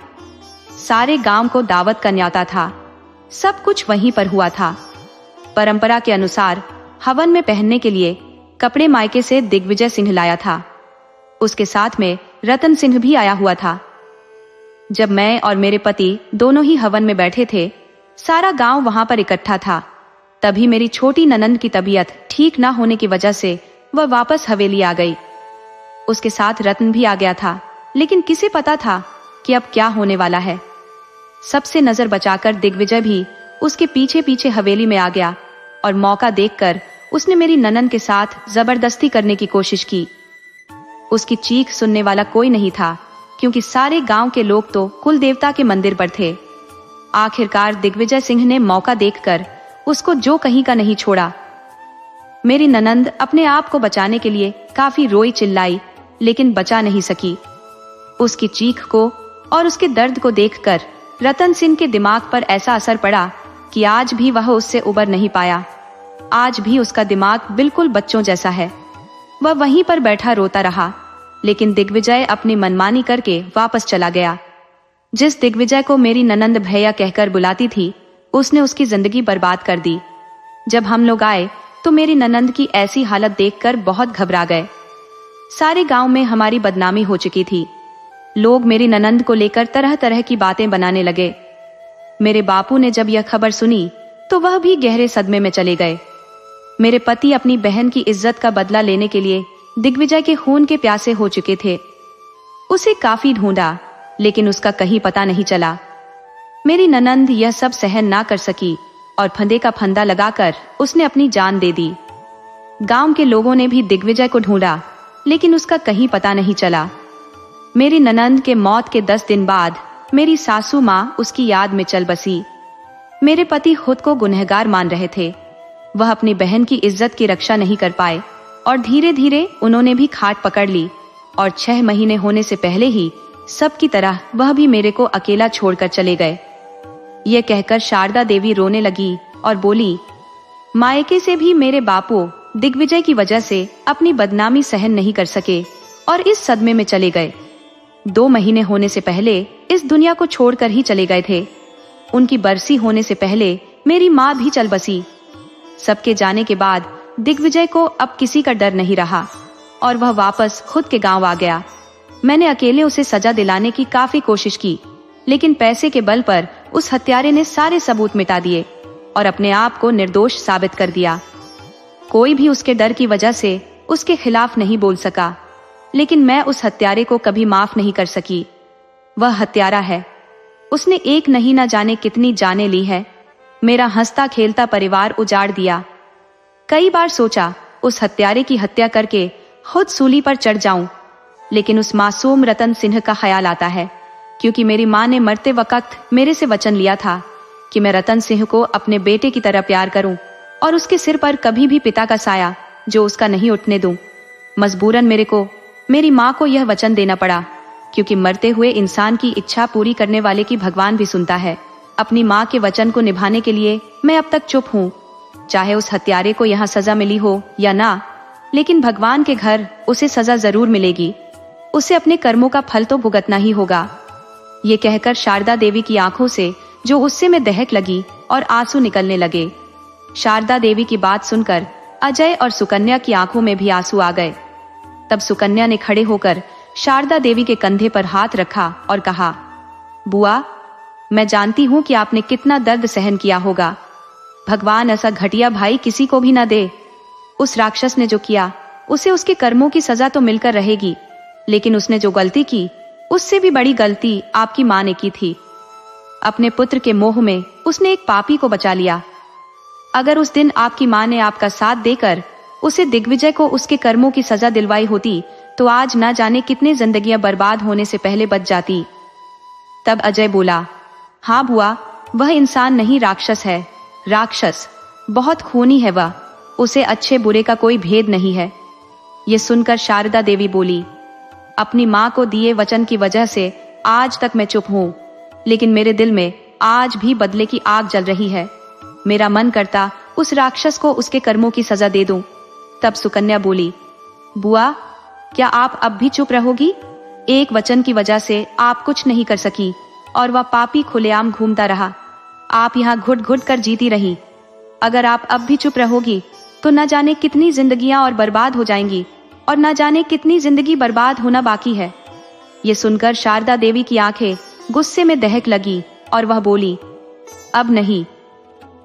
[SPEAKER 1] सारे गांव को दावत का न्योता था। सब कुछ वहीं पर हुआ था। परंपरा के अनुसार हवन में पहनने के लिए कपड़े मायके से दिग्विजय सिंह लाया था। उसके साथ में रतन सिंह भी आया हुआ था। जब मैं और मेरे पति दोनों ही हवन में बैठे थे, सारा गांव वहां पर इकट्ठा था। तभी मेरी छोटी ननंद की तबीयत ठीक ना होने की वजह से वह वापस हवेली आ गई। उसके साथ रतन भी आ गया था, लेकिन किसे पता था कि अब क्या होने वाला है। सबसे नजर बचाकर दिग्विजय भी उसके पीछे पीछे हवेली में आ गया और मौका देखकर उसने मेरी ननंद के साथ जबरदस्ती करने की कोशिश की। उसकी चीख सुनने वाला कोई नहीं था, क्योंकि सारे गांव के लोग तो कुल देवता के मंदिर पर थे। आखिरकार दिग्विजय सिंह ने मौका देखकर उसको जो कहीं का नहीं छोड़ा। मेरी ननंद अपने आप को बचाने के लिए काफी रोई चिल्लाई, लेकिन बचा नहीं सकी। उसकी चीख को और उसके दर्द को देखकर रतन सिंह के दिमाग पर ऐसा असर पड़ा कि आज भी वह उससे उबर नहीं पाया। आज भी उसका दिमाग बिल्कुल बच्चों जैसा है। वह वहीं पर बैठा रोता रहा, लेकिन दिग्विजय अपनी मनमानी करके वापस चला गया। जिस दिग्विजय को मेरी ननंद भैया कहकर बुलाती थी, उसने उसकी जिंदगी बर्बाद कर दी। जब हम लोग आए तो मेरी ननंद की ऐसी हालत देखकर बहुत घबरा गए। सारे गांव में हमारी बदनामी हो चुकी थी। लोग मेरी ननंद को लेकर तरह तरह की बातें बनाने लगे। मेरे बापू ने जब यह खबर सुनी तो वह भी गहरे सदमे में चले गए। मेरे पति अपनी बहन की इज्जत का बदला लेने के लिए दिग्विजय के खून के प्यासे हो चुके थे। उसे काफी ढूंढा, लेकिन उसका कहीं पता नहीं चला। मेरी ननंद यह सब सहन ना कर सकी और फंदे का फंदा लगाकर उसने अपनी जान दे दी। गांव के लोगों ने भी दिग्विजय को ढूंढा, लेकिन उसका कहीं पता नहीं चला। मेरी ननंद के मौत के 10 दिन बाद मेरी सासू माँ उसकी याद में चल बसी। मेरे पति खुद को गुनहगार मान रहे थे। वह अपनी बहन की इज्जत की रक्षा नहीं कर पाए और धीरे धीरे उन्होंने भी खाट पकड़ ली और 6 महीने होने से पहले ही सबकी तरह वह भी मेरे को अकेला छोड़कर चले गए। यह कहकर शारदा देवी रोने लगी और बोली, मायके से भी मेरे बापू दिग्विजय की वजह से अपनी बदनामी सहन नहीं कर सके और इस सदमे में चले गए। 2 महीने होने से पहले इस दुनिया को छोड़कर ही चले गए थे। उनकी बरसी होने से पहले मेरी माँ भी चल बसी। सबके जाने के बाद दिग्विजय को अब किसी का डर नहीं रहा और वह वापस खुद के गांव आ गया। मैंने अकेले उसे सजा दिलाने की काफी कोशिश की, लेकिन पैसे के बल पर उस हत्यारे ने सारे सबूत मिटा दिए और अपने आप को निर्दोष साबित कर दिया। कोई भी उसके डर की वजह से उसके खिलाफ नहीं बोल सका, लेकिन मैं उस हत्यारे को कभी माफ नहीं कर सकी। वह हत्यारा है। उसने एक नहीं ना जाने कितनी जानें ली है। मेरा हंसता खेलता परिवार उजाड़ दिया। कई बार सोचा उस हत्यारे की हत्या करके खुद सूली पर चढ़ जाऊं, लेकिन उस मासूम रतन सिंह का ख्याल आता है, क्योंकि मेरी माँ ने मरते वक्त मेरे से वचन लिया था कि मैं रतन सिंह को अपने बेटे की तरह प्यार करूं और उसके सिर पर कभी भी पिता का साया जो उसका नहीं उठने दूं। मजबूरन मेरी माँ को यह वचन देना पड़ा, क्योंकि मरते हुए इंसान की इच्छा पूरी करने वाले की भगवान भी सुनता है। अपनी माँ के वचन को निभाने के लिए मैं अब तक चुप हूँ। चाहे उस हत्यारे को यहाँ सजा मिली हो या ना, लेकिन भगवान के घर उसे सजा जरूर मिलेगी। उसे अपने कर्मों का फल तो भुगतना ही होगा। ये कहकर शारदा देवी की आंखों से जो गुस्से में दहक लगी और आंसू निकलने लगे। शारदा देवी की बात सुनकर अजय और सुकन्या की आंखों में भी आंसू आ गए। तब सुकन्या ने खड़े होकर शारदा देवी के कंधे पर हाथ रखा और कहा, बुआ, मैं जानती हूँ कि आपने कितना दर्द सहन किया होगा। भगवान ऐसा घटिया भाई किसी को भी न दे। उस राक्षस ने जो किया उसे उसके कर्मों की सजा तो मिलकर रहेगी, लेकिन उसने जो गलती की उससे भी बड़ी गलती आपकी माँ ने की थी। अपने पुत्र के मोह में उसने एक पापी को बचा लिया। अगर उस दिन आपकी माँ ने आपका साथ देकर उसे दिग्विजय को उसके कर्मों की सजा दिलवाई होती तो आज ना जाने कितने जिंदगियां बर्बाद होने से पहले बच जाती। तब अजय बोला, हाँ बुआ, वह इंसान नहीं राक्षस है। राक्षस बहुत खूनी है वह। उसे अच्छे बुरे का कोई भेद नहीं है। ये सुनकर शारदा देवी बोली, अपनी माँ को दिए वचन की वजह से आज तक मैं चुप हूँ, लेकिन मेरे दिल में आज भी बदले की आग जल रही है। मेरा मन करता उस राक्षस को उसके कर्मों की सजा दे दूं। तब सुकन्या बोली, बुआ, क्या आप अब भी चुप रहोगी? एक वचन की वजह से आप कुछ नहीं कर सकी और वह पापी खुलेआम घूमता रहा। आप यहाँ घुट घुट कर जीती रही। अगर आप अब भी चुप रहोगी तो न जाने कितनी जिंदगियां और बर्बाद हो जाएंगी, और न जाने कितनी जिंदगी बर्बाद होना बाकी है। ये सुनकर शारदा देवी की आंखें गुस्से में दहक लगी और वह बोली, अब नहीं।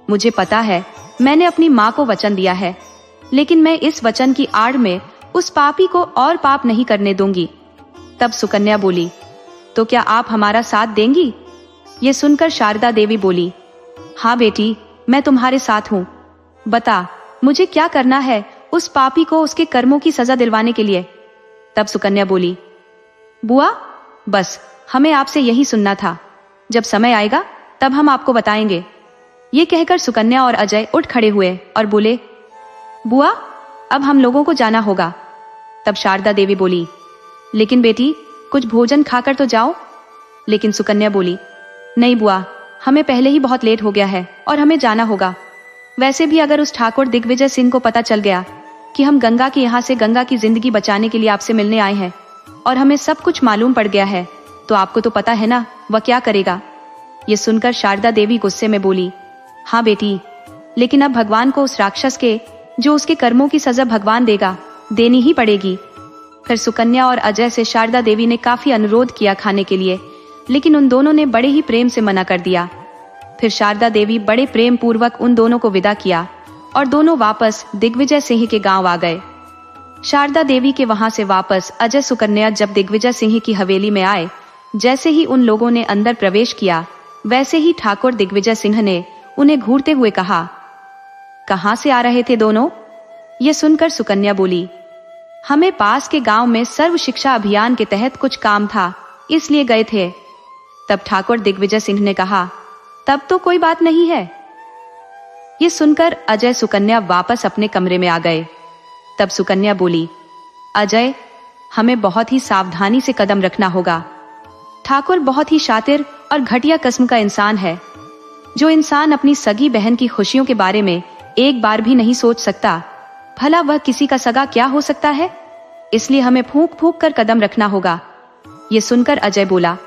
[SPEAKER 1] मुझे पता है मैंने अपनी माँ को वचन दिया है, लेकिन मैं इस वचन की आड़ में उस पापी को और पाप नहीं करने दूंगी। तब सुकन्या बोली, तो क्या आप हमारा साथ देंगी? ये सुनकर शारदा देवी बोली, हाँ बेटी, मैं तुम्हारे साथ हूँ। बता मुझे क्या करना है उस पापी को उसके कर्मों की सजा दिलवाने के लिए। तब सुकन्या बोली, बुआ बस हमें आपसे यही सुनना था, जब समय आएगा तब हम आपको बताएंगे। ये कहकर सुकन्या और अजय उठ खड़े हुए और बोले, बुआ अब हम लोगों को जाना होगा। तब शारदा देवी बोली, लेकिन बेटी कुछ भोजन खाकर तो जाओ। लेकिन सुकन्या बोली, नहीं बुआ, हमें पहले ही बहुत लेट हो गया है और हमें जाना होगा। वैसे भी अगर उस ठाकुर दिग्विजय सिंह को पता चल गया कि हम गंगा के यहाँ से गंगा की जिंदगी बचाने के लिए आपसे मिलने आए हैं और हमें सब कुछ मालूम पड़ गया है, तो आपको तो पता है ना वह क्या करेगा। ये सुनकर शारदा देवी गुस्से में बोली, हाँ बेटी, लेकिन अब भगवान को उस राक्षस के जो उसके कर्मों की सजा भगवान देगा देनी ही पड़ेगी। फिर सुकन्या और अजय से शारदा देवी ने काफी अनुरोध किया खाने के लिए, लेकिन उन दोनों ने बड़े ही प्रेम से मना कर दिया। फिर शारदा देवी बड़े प्रेम पूर्वक उन दोनों को विदा किया और दोनों वापस दिग्विजय सिंह के गांव आ गए। शारदा देवी के वहां से वापस अजय सुकन्या जब दिग्विजय सिंह की हवेली में आए, जैसे ही उन लोगों ने अंदर प्रवेश किया, वैसे ही ठाकुर दिग्विजय सिंह ने उन्हें घूरते हुए कहा, कहां से आ रहे थे दोनों? ये सुनकर सुकन्या बोली, हमें पास के गांव में सर्व शिक्षा अभियान के तहत कुछ काम था, इसलिए गए थे। तब ठाकुर दिग्विजय सिंह ने कहा, तब तो कोई बात नहीं है। ये सुनकर अजय सुकन्या वापस अपने कमरे में आ गए। तब सुकन्या बोली, अजय हमें बहुत ही सावधानी से कदम रखना होगा। ठाकुर बहुत ही शातिर और घटिया किस्म का इंसान है। जो इंसान अपनी सगी बहन की खुशियों के बारे में एक बार भी नहीं सोच सकता, भला वह किसी का सगा क्या हो सकता है। इसलिए हमें फूंक फूंक कर कदम रखना होगा। ये सुनकर अजय बोला,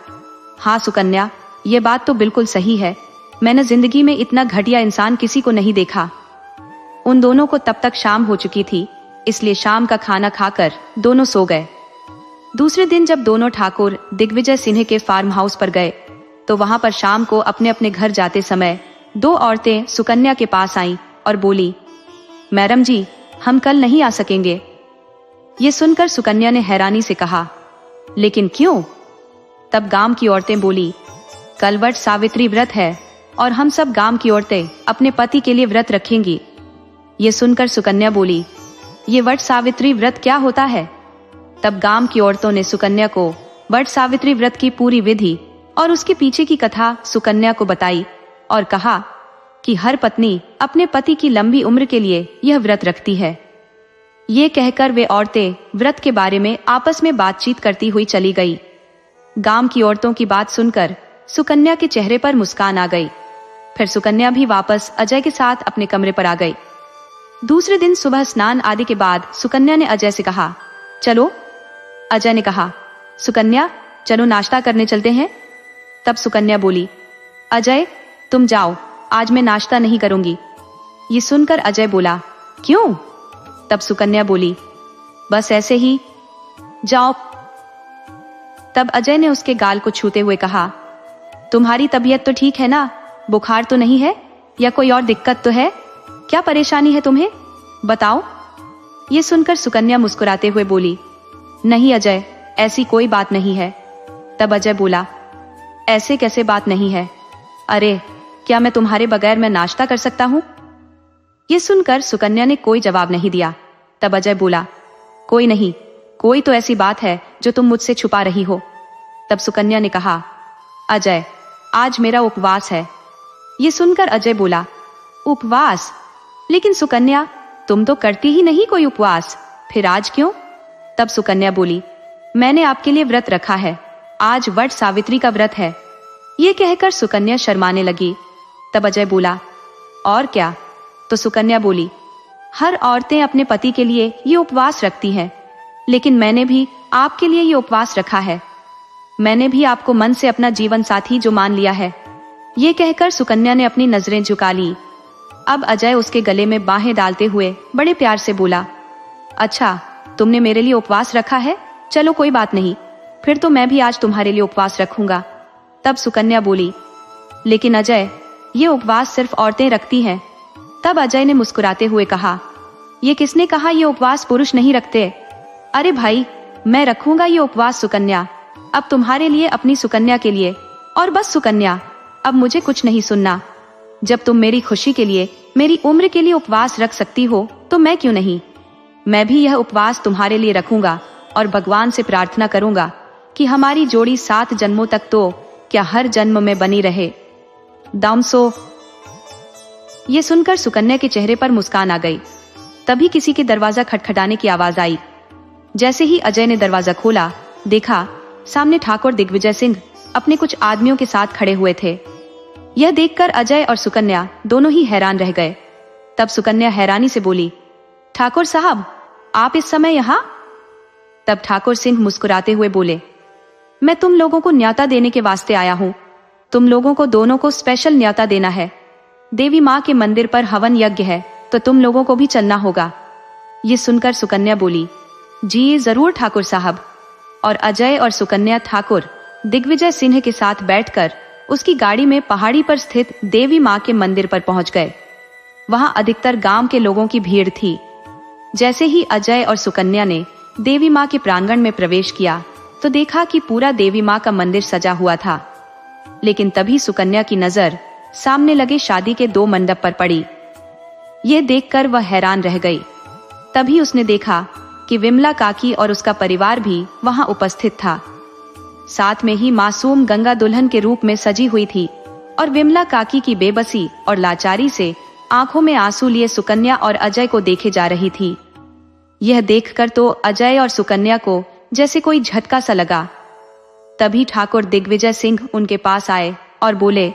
[SPEAKER 1] हाँ सुकन्या, ये बात तो बिल्कुल सही है। मैंने जिंदगी में इतना घटिया इंसान किसी को नहीं देखा। उन दोनों को तब तक शाम हो चुकी थी, इसलिए शाम का खाना खाकर दोनों सो गए। दूसरे दिन जब दोनों ठाकुर दिग्विजय सिंह के फार्म हाउस पर गए, तो वहां पर शाम को अपने अपने घर जाते समय दो औरतें सुकन्या के पास आईं और बोली, मैडम जी, हम कल नहीं आ सकेंगे। ये सुनकर सुकन्या ने हैरानी से कहा, लेकिन क्यों? तब गांव की औरतें बोली, कल वट सावित्री व्रत है और हम सब गांव की औरतें अपने पति के लिए व्रत रखेंगी। ये सुनकर सुकन्या बोली, ये वट सावित्री व्रत क्या होता है? तब गांव की औरतों ने सुकन्या को वट सावित्री व्रत की पूरी विधि और उसके पीछे की कथा सुकन्या को बताई और कहा कि हर पत्नी अपने पति की लंबी उम्र के लिए यह व्रत रखती है। ये कहकर वे औरतें व्रत के बारे में आपस में बातचीत करती हुई चली गई। गांव की औरतों की बात सुनकर सुकन्या के चेहरे पर मुस्कान आ गई। फिर सुकन्या भी वापस अजय के साथ अपने कमरे पर आ गई। दूसरे दिन सुबह स्नान आदि के बाद सुकन्या ने अजय से कहा, चलो। अजय ने कहा, सुकन्या चलो नाश्ता करने चलते हैं। तब सुकन्या बोली, अजय तुम जाओ, आज मैं नाश्ता नहीं करूंगी। ये सुनकर अजय बोला, क्यों? तब सुकन्या बोली, बस ऐसे ही, जाओ। तब अजय ने उसके गाल को छूते हुए कहा, तुम्हारी तबीयत तो ठीक है ना? बुखार तो नहीं है या कोई और दिक्कत तो है? क्या परेशानी है तुम्हें? बताओ। ये सुनकर सुकन्या मुस्कुराते हुए बोली, नहीं अजय, ऐसी कोई बात नहीं है। तब अजय बोला, ऐसे कैसे बात नहीं है? अरे क्या मैं तुम्हारे बगैर मैं नाश्ता कर सकता हूं? ये सुनकर सुकन्या ने कोई जवाब नहीं दिया। तब अजय बोला, कोई नहीं, कोई तो ऐसी बात है जो तुम मुझसे छुपा रही हो। तब सुकन्या ने कहा, अजय आज मेरा उपवास है। ये सुनकर अजय बोला, उपवास? लेकिन सुकन्या तुम तो करती ही नहीं कोई उपवास, फिर आज क्यों? तब सुकन्या बोली, मैंने आपके लिए व्रत रखा है, आज वट सावित्री का व्रत है। ये कहकर सुकन्या शर्माने लगी। तब अजय बोला, और क्या? तो सुकन्या बोली, हर औरतें अपने पति के लिए ये उपवास रखती हैं, लेकिन मैंने भी आपके लिए ये उपवास रखा है। मैंने भी आपको मन से अपना जीवन साथी जो मान लिया है। ये कहकर सुकन्या ने अपनी नजरें झुका ली। अब अजय उसके गले में बाहें डालते हुए बड़े प्यार से बोला, अच्छा तुमने मेरे लिए उपवास रखा है, चलो कोई बात नहीं, फिर तो मैं भी आज तुम्हारे लिए उपवास रखूंगा। तब सुकन्या बोली, लेकिन अजय, ये उपवास सिर्फ औरतें रखती हैं। तब अजय ने मुस्कुराते हुए कहा, ये किसने कहा ये उपवास पुरुष नहीं रखते? अरे भाई, मैं रखूंगा ये उपवास सुकन्या, अब तुम्हारे लिए, अपनी सुकन्या के लिए, और बस सुकन्या, अब मुझे कुछ नहीं सुनना। जब तुम मेरी खुशी के लिए, मेरी उम्र के लिए उपवास रख सकती हो तो मैं क्यों नहीं? मैं भी यह उपवास तुम्हारे लिए रखूंगा और भगवान से प्रार्थना करूंगा कि हमारी जोड़ी 7 जन्मों तक तो क्या हर जन्म में बनी रहे। दामसो। ये सुनकर सुकन्या के चेहरे पर मुस्कान आ गई। तभी किसी के दरवाजा खटखटाने की आवाज आई। जैसे ही अजय ने दरवाजा खोला, देखा सामने ठाकुर दिग्विजय सिंह अपने कुछ आदमियों के साथ खड़े हुए थे। यह देखकर अजय और सुकन्या दोनों ही हैरान रह गए। तब सुकन्या हैरानी से बोली, ठाकुर साहब, आप इस समय यहाँ? तब ठाकुर सिंह मुस्कुराते हुए बोले, मैं तुम लोगों को न्योता देने के वास्ते आया हूँ। तुम लोगों को दोनों को स्पेशल न्योता देना है। देवी माँ के मंदिर पर हवन यज्ञ है, तो तुम लोगों को भी चलना होगा। ये सुनकर सुकन्या बोली, जी जरूर ठाकुर साहब। और अजय और सुकन्या ठाकुर दिग्विजय सिंह के साथ बैठकर उसकी गाड़ी में पहाड़ी पर स्थित देवी माँ के मंदिर पर पहुंच गए। वहां अधिकतर गांव के लोगों की भीड़ थी। जैसे ही अजय और सुकन्या ने देवी माँ के प्रांगण में प्रवेश किया तो देखा कि पूरा देवी माँ का मंदिर सजा हुआ था। लेकिन तभी सुकन्या की नजर सामने लगे शादी के 2 मंडप पर पड़ी। ये देखकर वह हैरान रह गई। तभी उसने देखा कि विमला काकी और उसका परिवार भी वहां उपस्थित था। साथ में ही मासूम गंगा दुल्हन के रूप में सजी हुई थी और विमला काकी की बेबसी और लाचारी से आंखों में आंसू लिए सुकन्या और अजय को देखे जा रही थी। यह देखकर तो अजय और सुकन्या को जैसे कोई झटका सा लगा। तभी ठाकुर दिग्विजय सिंह उनके पास आए और बोले,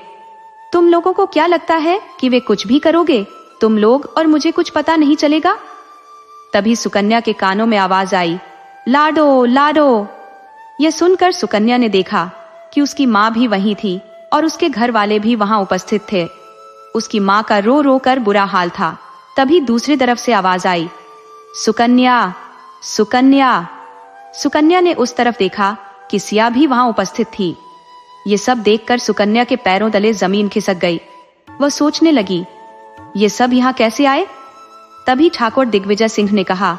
[SPEAKER 1] तुम लोगों को क्या लगता है कि वे कुछ भी करोगे, तुम लोग, और मुझे कुछ पता नहीं चलेगा? तभी सुकन्या के कानों में आवाज आई, लाडो लाडो। यह सुनकर सुकन्या ने देखा कि उसकी माँ भी वहीं थी और उसके घर वाले भी वहां उपस्थित थे। उसकी माँ का रो रो कर बुरा हाल था। तभी दूसरी तरफ से आवाज आई, सुकन्या सुकन्या। सुकन्या ने उस तरफ देखा कि सिया भी वहां उपस्थित थी। ये सब देखकर सुकन्या के पैरों तले जमीन खिसक गई। वह सोचने लगी, ये सब यहाँ कैसे आए? तभी ठाकुर दिग्विजय सिंह ने कहा,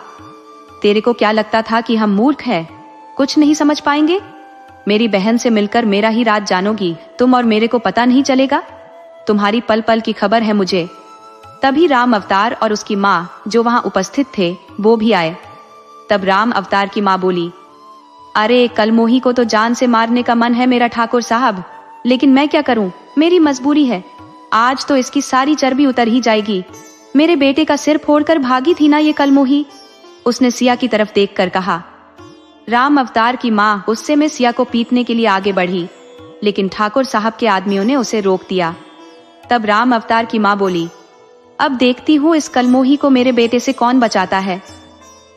[SPEAKER 1] तेरे को क्या लगता था कि हम मूर्ख हैं, कुछ नहीं समझ पाएंगे? मेरी बहन से मिलकर मेरा ही राज जानोगी तुम, और मेरे को पता नहीं चलेगा? तुम्हारी पल पल की खबर है मुझे। तभी राम अवतार और उसकी माँ जो वहां उपस्थित थे वो भी आए। तब राम अवतार की माँ बोली, अरे कलमोही को तो जान से मारने का मन है मेरा ठाकुर साहब, लेकिन मैं क्या करूं, मेरी मजबूरी है। आज तो इसकी सारी चर्बी उतर ही जाएगी। मेरे बेटे का सिर फोड़कर भागी थी ना ये कलमोही। उसने सिया की तरफ देखकर कहा। राम अवतार की माँ गुस्से में सिया को पीटने के लिए आगे बढ़ी, लेकिन ठाकुर साहब के आदमियों ने उसे रोक दिया। तब राम अवतार की माँ बोली, अब देखती हूँ इस कलमोही को मेरे बेटे से कौन बचाता है।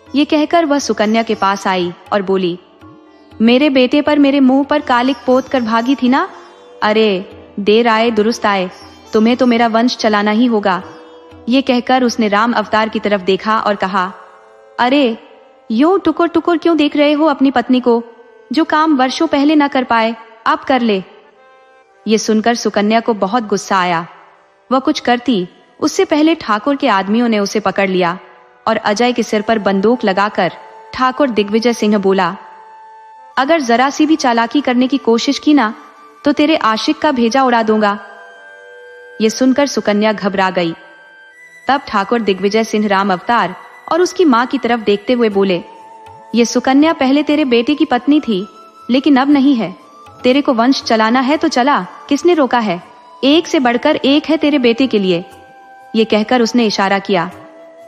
[SPEAKER 1] ये कहकर वह सुकन्या के पास आई और बोली, मेरे बेटे पर मेरे मुंह पर कालिक पोत कर भागी थी ना? अरे देर आए दुरुस्त आए, तुम्हें तो मेरा वंश चलाना ही होगा। ये कहकर उसने राम अवतार की तरफ देखा और कहा, अरे यूं टुकुर टुकुर क्यों देख रहे हो अपनी पत्नी को? जो काम वर्षों पहले न कर पाए अब कर ले। ये सुनकर सुकन्या को बहुत गुस्सा आया। वह कुछ करती उससे पहले ठाकुर के आदमियों ने उसे पकड़ लिया और अजय के सिर पर बंदूक लगाकर ठाकुर दिग्विजय सिंह बोला, अगर जरा सी भी चालाकी करने की कोशिश की ना तो तेरे आशिक का भेजा उड़ा दूंगा। ये सुनकर सुकन्या घबरा गई। तब ठाकुर दिग्विजय सिंह राम अवतार और उसकी माँ की तरफ देखते हुए बोले, ये सुकन्या पहले तेरे बेटे की पत्नी थी, लेकिन अब नहीं है। तेरे को वंश चलाना है तो चला, किसने रोका है? एक से बढ़कर एक है तेरे बेटे के लिए। ये कहकर उसने इशारा किया।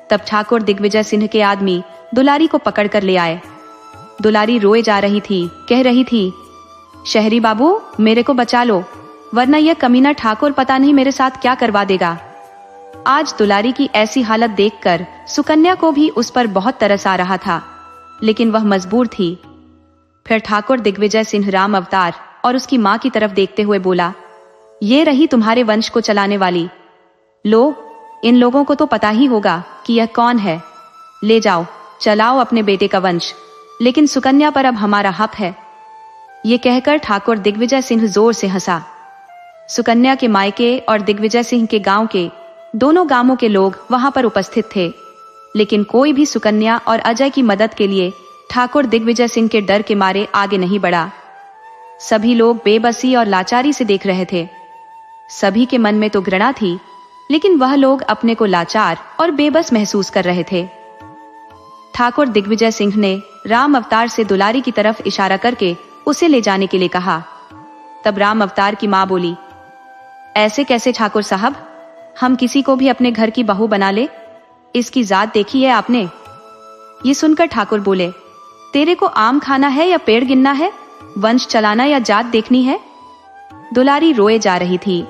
[SPEAKER 1] तब ठाकुर दिग्विजय सिंह के आदमी दुलारी को पकड़कर ले आए। दुलारी रोए जा रही थी, कह रही थी, शहरी बाबू मेरे को बचा लो, वरना यह कमीना ठाकुर पता नहीं मेरे साथ क्या करवा देगा। आज दुलारी की ऐसी हालत देखकर सुकन्या को भी उस पर बहुत तरस आ रहा था, लेकिन वह मजबूर थी। फिर ठाकुर दिग्विजय सिंह राम अवतार और उसकी माँ की तरफ देखते हुए बोला, ये रही तुम्हारे वंश को चलाने वाली। लो इन लोगों को तो पता ही होगा कि यह कौन है। ले जाओ, चलाओ अपने बेटे का वंश, लेकिन सुकन्या पर अब हमारा हक है। ये कहकर ठाकुर दिग्विजय सिंह जोर से हंसा। सुकन्या के मायके और दिग्विजय सिंह के गांव के दोनों गांवों के लोग वहां पर उपस्थित थे, लेकिन कोई भी सुकन्या और अजय की मदद के लिए ठाकुर दिग्विजय सिंह के डर के मारे आगे नहीं बढ़ा। सभी लोग बेबसी और लाचारी से देख रहे थे। सभी के मन में तो घृणा थी, लेकिन वह लोग अपने को लाचार और बेबस महसूस कर रहे थे। ठाकुर दिग्विजय सिंह ने राम अवतार से दुलारी की तरफ इशारा करके उसे ले जाने के लिए कहा। तब राम अवतार की मां बोली, ऐसे कैसे ठाकुर साहब, हम किसी को भी अपने घर की बहू बना ले? इसकी जात देखी है आपने? ये सुनकर ठाकुर बोले, तेरे को आम खाना है या पेड़ गिनना है? वंश चलाना या जात देखनी है? दुलारी रोए जा रही थी।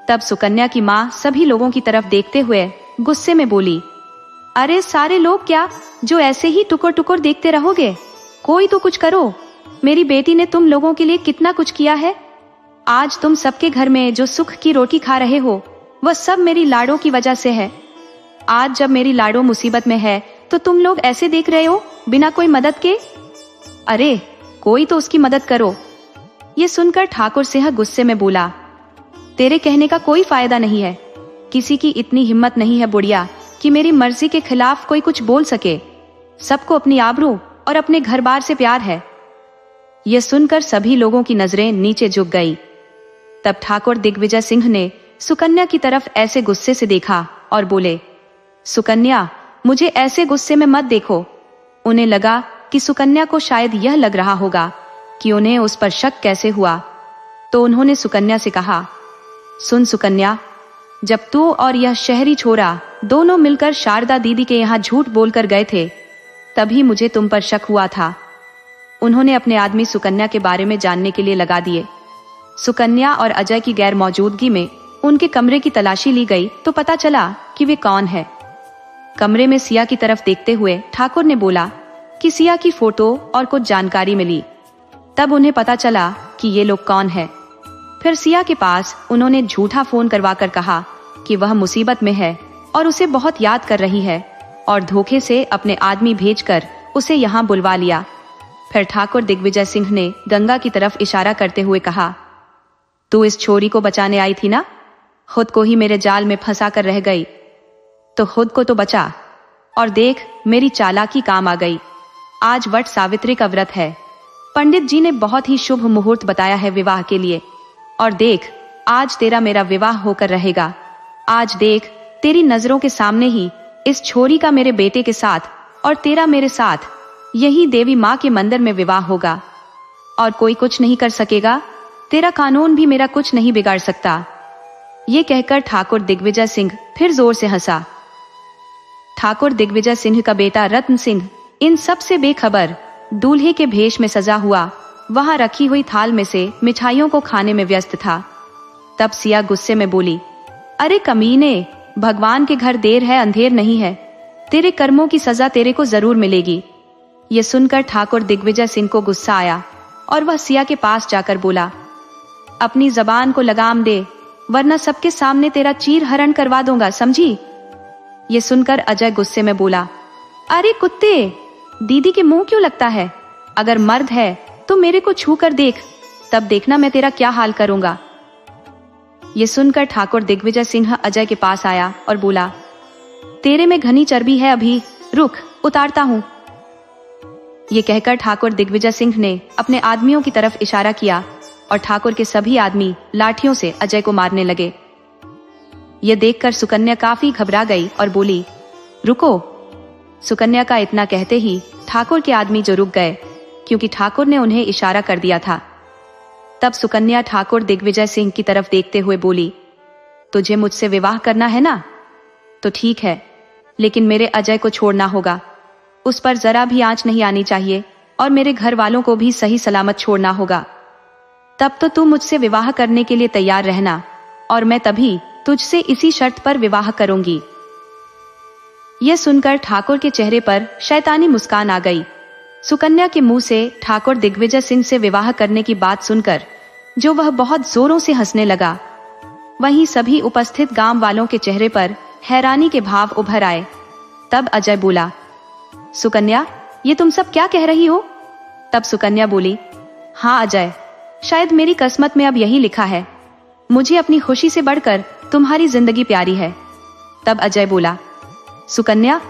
[SPEAKER 1] तब सुकन्या की मां सभी लोगों की तरफ देखते हुए गुस्से में बोली, अरे सारे लोग क्या जो ऐसे ही टुकुर टुकुर देखते रहोगे? कोई तो कुछ करो। मेरी बेटी ने तुम लोगों के लिए कितना कुछ किया है। आज तुम सबके घर में जो सुख की रोटी खा रहे हो वह सब मेरी लाडो की वजह से है। आज जब मेरी लाडो मुसीबत में है तो तुम लोग ऐसे देख रहे हो बिना कोई मदद के? अरे कोई तो उसकी मदद करो। ये सुनकर ठाकुर सिंह गुस्से में बोला, तेरे कहने का कोई फायदा नहीं है। किसी की इतनी हिम्मत नहीं है बुढ़िया कि मेरी मर्जी के खिलाफ कोई कुछ बोल सके। सबको अपनी आबरू और अपने घर बार से प्यार है। यह सुनकर सभी लोगों की नजरें नीचे झुक गई। तब ठाकुर दिग्विजय सिंह ने सुकन्या की तरफ ऐसे गुस्से से देखा और बोले, सुकन्या, मुझे ऐसे गुस्से में मत देखो। उन्हें लगा कि सुकन्या को शायद यह लग रहा होगा कि उन्हें उस पर शक कैसे हुआ, तो उन्होंने सुकन्या से कहा, सुन सुकन्या, जब तू और यह शहरी छोरा दोनों मिलकर शारदा दीदी के यहाँ झूठ बोलकर गए थे, तभी मुझे तुम पर शक हुआ था। उन्होंने अपने आदमी सुकन्या के बारे में जानने के लिए लगा दिए। सुकन्या और अजय की गैर मौजूदगी में उनके कमरे की तलाशी ली गई तो पता चला कि वे कौन है। कमरे में सिया की तरफ देखते हुए ठाकुर ने बोला कि सिया की फोटो और कुछ जानकारी मिली। तब उन्हें पता चला कि ये लोग कौन है। फिर सिया के पास उन्होंने झूठा फोन करवाकर कहा कि वह मुसीबत में है और उसे बहुत याद कर रही है, और धोखे से अपने आदमी भेजकर उसे यहाँ बुलवा लिया। फिर ठाकुर दिग्विजय सिंह ने गंगा की तरफ इशारा करते हुए कहा, तू इस छोरी को बचाने आई थी ना? खुद को ही मेरे जाल में फंसा कर रह गई, तो खुद को तो बचा, और देख मेरी चालाकी काम आ गई। आज वट सावित्री का व्रत है। पंडित जी ने बहुत ही शुभ मुहूर्त बताया है विवाह के लिए, और देख आज तेरा मेरा विवाह होकर रहेगा। आज देख तेरी नजरों के सामने ही इस छोरी का मेरे बेटे के साथ और तेरा मेरे साथ यही देवी माँ के मंदिर में विवाह होगा, और कोई कुछ नहीं कर सकेगा। तेरा कानून भी मेरा कुछ नहीं बिगाड़ सकता। ये कहकर ठाकुर दिग्विजय सिंह फिर जोर से हंसा। ठाकुर दिग्विजय सिंह का बेटा रत्न सिंह इन सब से बेखबर दूल्हे के भेष में सजा हुआ वहां रखी हुई थाल में से मिठाइयों को खाने में व्यस्त था। तब सिया गुस्से में बोली, अरे कमीने, भगवान के घर देर है अंधेर नहीं है। तेरे कर्मों की सजा तेरे को जरूर मिलेगी। ये सुनकर ठाकुर दिग्विजय सिंह को गुस्सा आया और वह सिया के पास जाकर बोला, अपनी जबान को लगाम दे, वरना सबके सामने तेरा चीर हरण करवा दूंगा, समझी? ये सुनकर अजय गुस्से में बोला, अरे कुत्ते, दीदी के मुंह क्यों लगता है? अगर मर्द है तो मेरे को छू कर देख, तब देखना मैं तेरा क्या हाल करूंगा। ये सुनकर ठाकुर दिग्विजय सिंह अजय के पास आया और बोला, तेरे में घनी चर्बी है, अभी रुक, उतारता हूं। ये कहकर ठाकुर दिग्विजय सिंह ने अपने आदमियों की तरफ इशारा किया और ठाकुर के सभी आदमी लाठियों से अजय को मारने लगे। यह देखकर सुकन्या काफी घबरा गई और बोली, रुको। सुकन्या का इतना कहते ही ठाकुर के आदमी जो रुक गए, क्योंकि ठाकुर ने उन्हें इशारा कर दिया था। तब सुकन्या ठाकुर दिग्विजय सिंह की तरफ देखते हुए बोली, तुझे मुझसे विवाह करना है ना? तो ठीक है, लेकिन मेरे अजय को छोड़ना होगा। उस पर जरा भी आंच नहीं आनी चाहिए, और मेरे घर वालों को भी सही सलामत छोड़ना होगा। तब तो तू मुझसे विवाह करने के लिए तैयार रहना, और मैं तभी तुझसे इसी शर्त पर विवाह करूंगी। यह सुनकर ठाकुर के चेहरे पर शैतानी मुस्कान आ गई। सुकन्या के मुंह से ठाकुर दिग्विजय सिंह से विवाह करने की बात सुनकर जो वह बहुत जोरों से हंसने लगा, वहीं सभी उपस्थित गांव वालों के चेहरे पर हैरानी के भाव उभर आए। तब अजय बोला, सुकन्या, ये तुम सब क्या कह रही हो? तब सुकन्या बोली, हाँ अजय, शायद मेरी किस्मत में अब यही लिखा है। मुझे अपनी खुशी से बढ़कर तुम्हारी जिंदगी प्यारी है। तब अजय बोला, सुकन्या,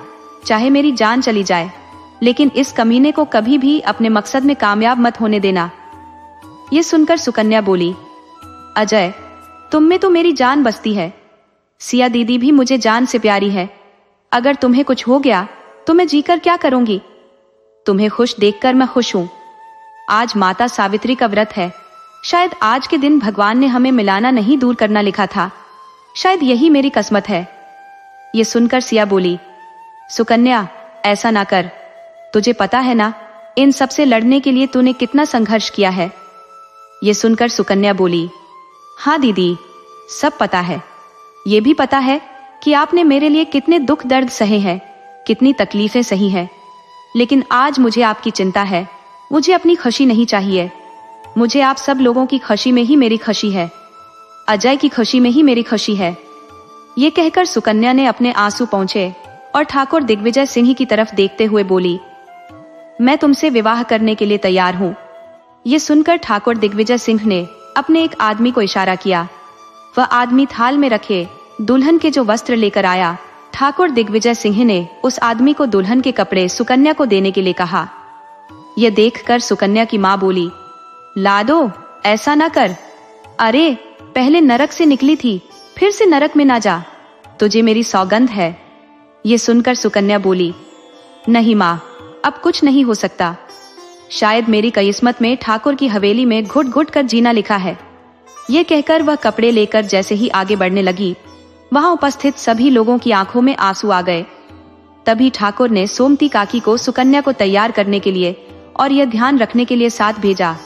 [SPEAKER 1] चाहे मेरी जान चली जाए, लेकिन इस कमीने को कभी भी अपने मकसद में कामयाब मत होने देना। ये सुनकर सुकन्या बोली, अजय, तुम में तो मेरी जान बसती है। सिया दीदी भी मुझे जान से प्यारी है। अगर तुम्हें कुछ हो गया तो मैं जीकर क्या करूंगी? तुम्हें खुश देखकर मैं खुश हूं। आज माता सावित्री का व्रत है। शायद आज के दिन भगवान ने हमें मिलाना नहीं दूर करना लिखा था। शायद यही मेरी किस्मत है। ये सुनकर सिया बोली, सुकन्या, ऐसा ना कर। तुझे पता है ना, इन सब से लड़ने के लिए तूने कितना संघर्ष किया है। ये सुनकर सुकन्या बोली, हाँ दीदी, सब पता है। ये भी पता है कि आपने मेरे लिए कितने दुख दर्द सहे हैं, कितनी तकलीफें सही हैं। लेकिन आज मुझे आपकी चिंता है। मुझे अपनी खुशी नहीं चाहिए। मुझे आप सब लोगों की खुशी में ही मेरी खुशी है। अजय की खुशी में ही मेरी खुशी है। ये कहकर सुकन्या ने अपने आंसू पोंछे और ठाकुर दिग्विजय सिंह की तरफ देखते हुए बोली, मैं तुमसे विवाह करने के लिए तैयार हूं। ये सुनकर ठाकुर दिग्विजय सिंह ने अपने एक आदमी को इशारा किया। वह आदमी थाल में रखे दुल्हन के जो वस्त्र लेकर आया। ठाकुर दिग्विजय सिंह ने उस आदमी को दुल्हन के कपड़े सुकन्या को देने के लिए कहा। यह देखकर सुकन्या की मां बोली, लाडो, ऐसा ना कर। अरे, पहले नरक से निकली थी, फिर से नरक में ना जा। तुझे मेरी सौगंध है। ये सुनकर सुकन्या बोली, नहीं मां, अब कुछ नहीं हो सकता। शायद मेरी किस्मत में ठाकुर की हवेली में घुट घुट कर जीना लिखा है। ये कहकर वह कपड़े लेकर जैसे ही आगे बढ़ने लगी, वहां उपस्थित सभी लोगों की आंखों में आंसू आ गए। तभी ठाकुर ने सोमती काकी को सुकन्या को तैयार करने के लिए और यह ध्यान रखने के लिए साथ भेजा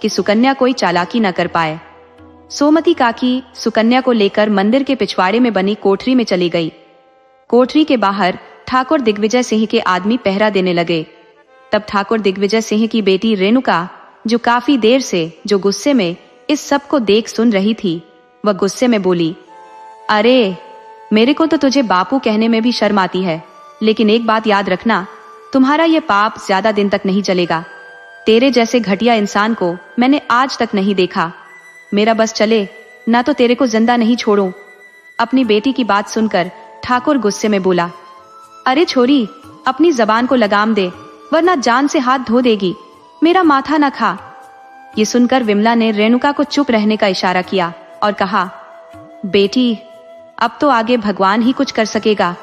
[SPEAKER 1] कि सुकन्या कोई चालाकी न कर पाए। सोमती काकी सुकन्या को लेकर मंदिर के पिछवाड़े में बनी कोठरी में चली गई। कोठरी के बाहर ठाकुर दिग्विजय सिंह के आदमी पहरा देने लगे। तब ठाकुर दिग्विजय सिंह की बेटी रेणुका, जो काफी देर से जो गुस्से में इस सब को देख सुन रही थी, वह गुस्से में बोली, अरे, मेरे को तो तुझे बापू कहने में भी शर्म आती है। लेकिन एक बात याद रखना, तुम्हारा ये पाप ज्यादा दिन तक नहीं चलेगा। तेरे जैसे घटिया इंसान को मैंने आज तक नहीं देखा। मेरा बस चले, ना तो तेरे को जिंदा नहीं छोड़ूं। अपनी बेटी की बात सुनकर ठाकुर गुस्से में बोला, अरे छोरी, अपनी जबान को लगाम दे, वरना जान से हाथ धो देगी। मेरा माथा ना खा। ये सुनकर विमला ने रेणुका को चुप रहने का इशारा किया और कहा, बेटी, अब तो आगे भगवान ही कुछ कर सकेगा।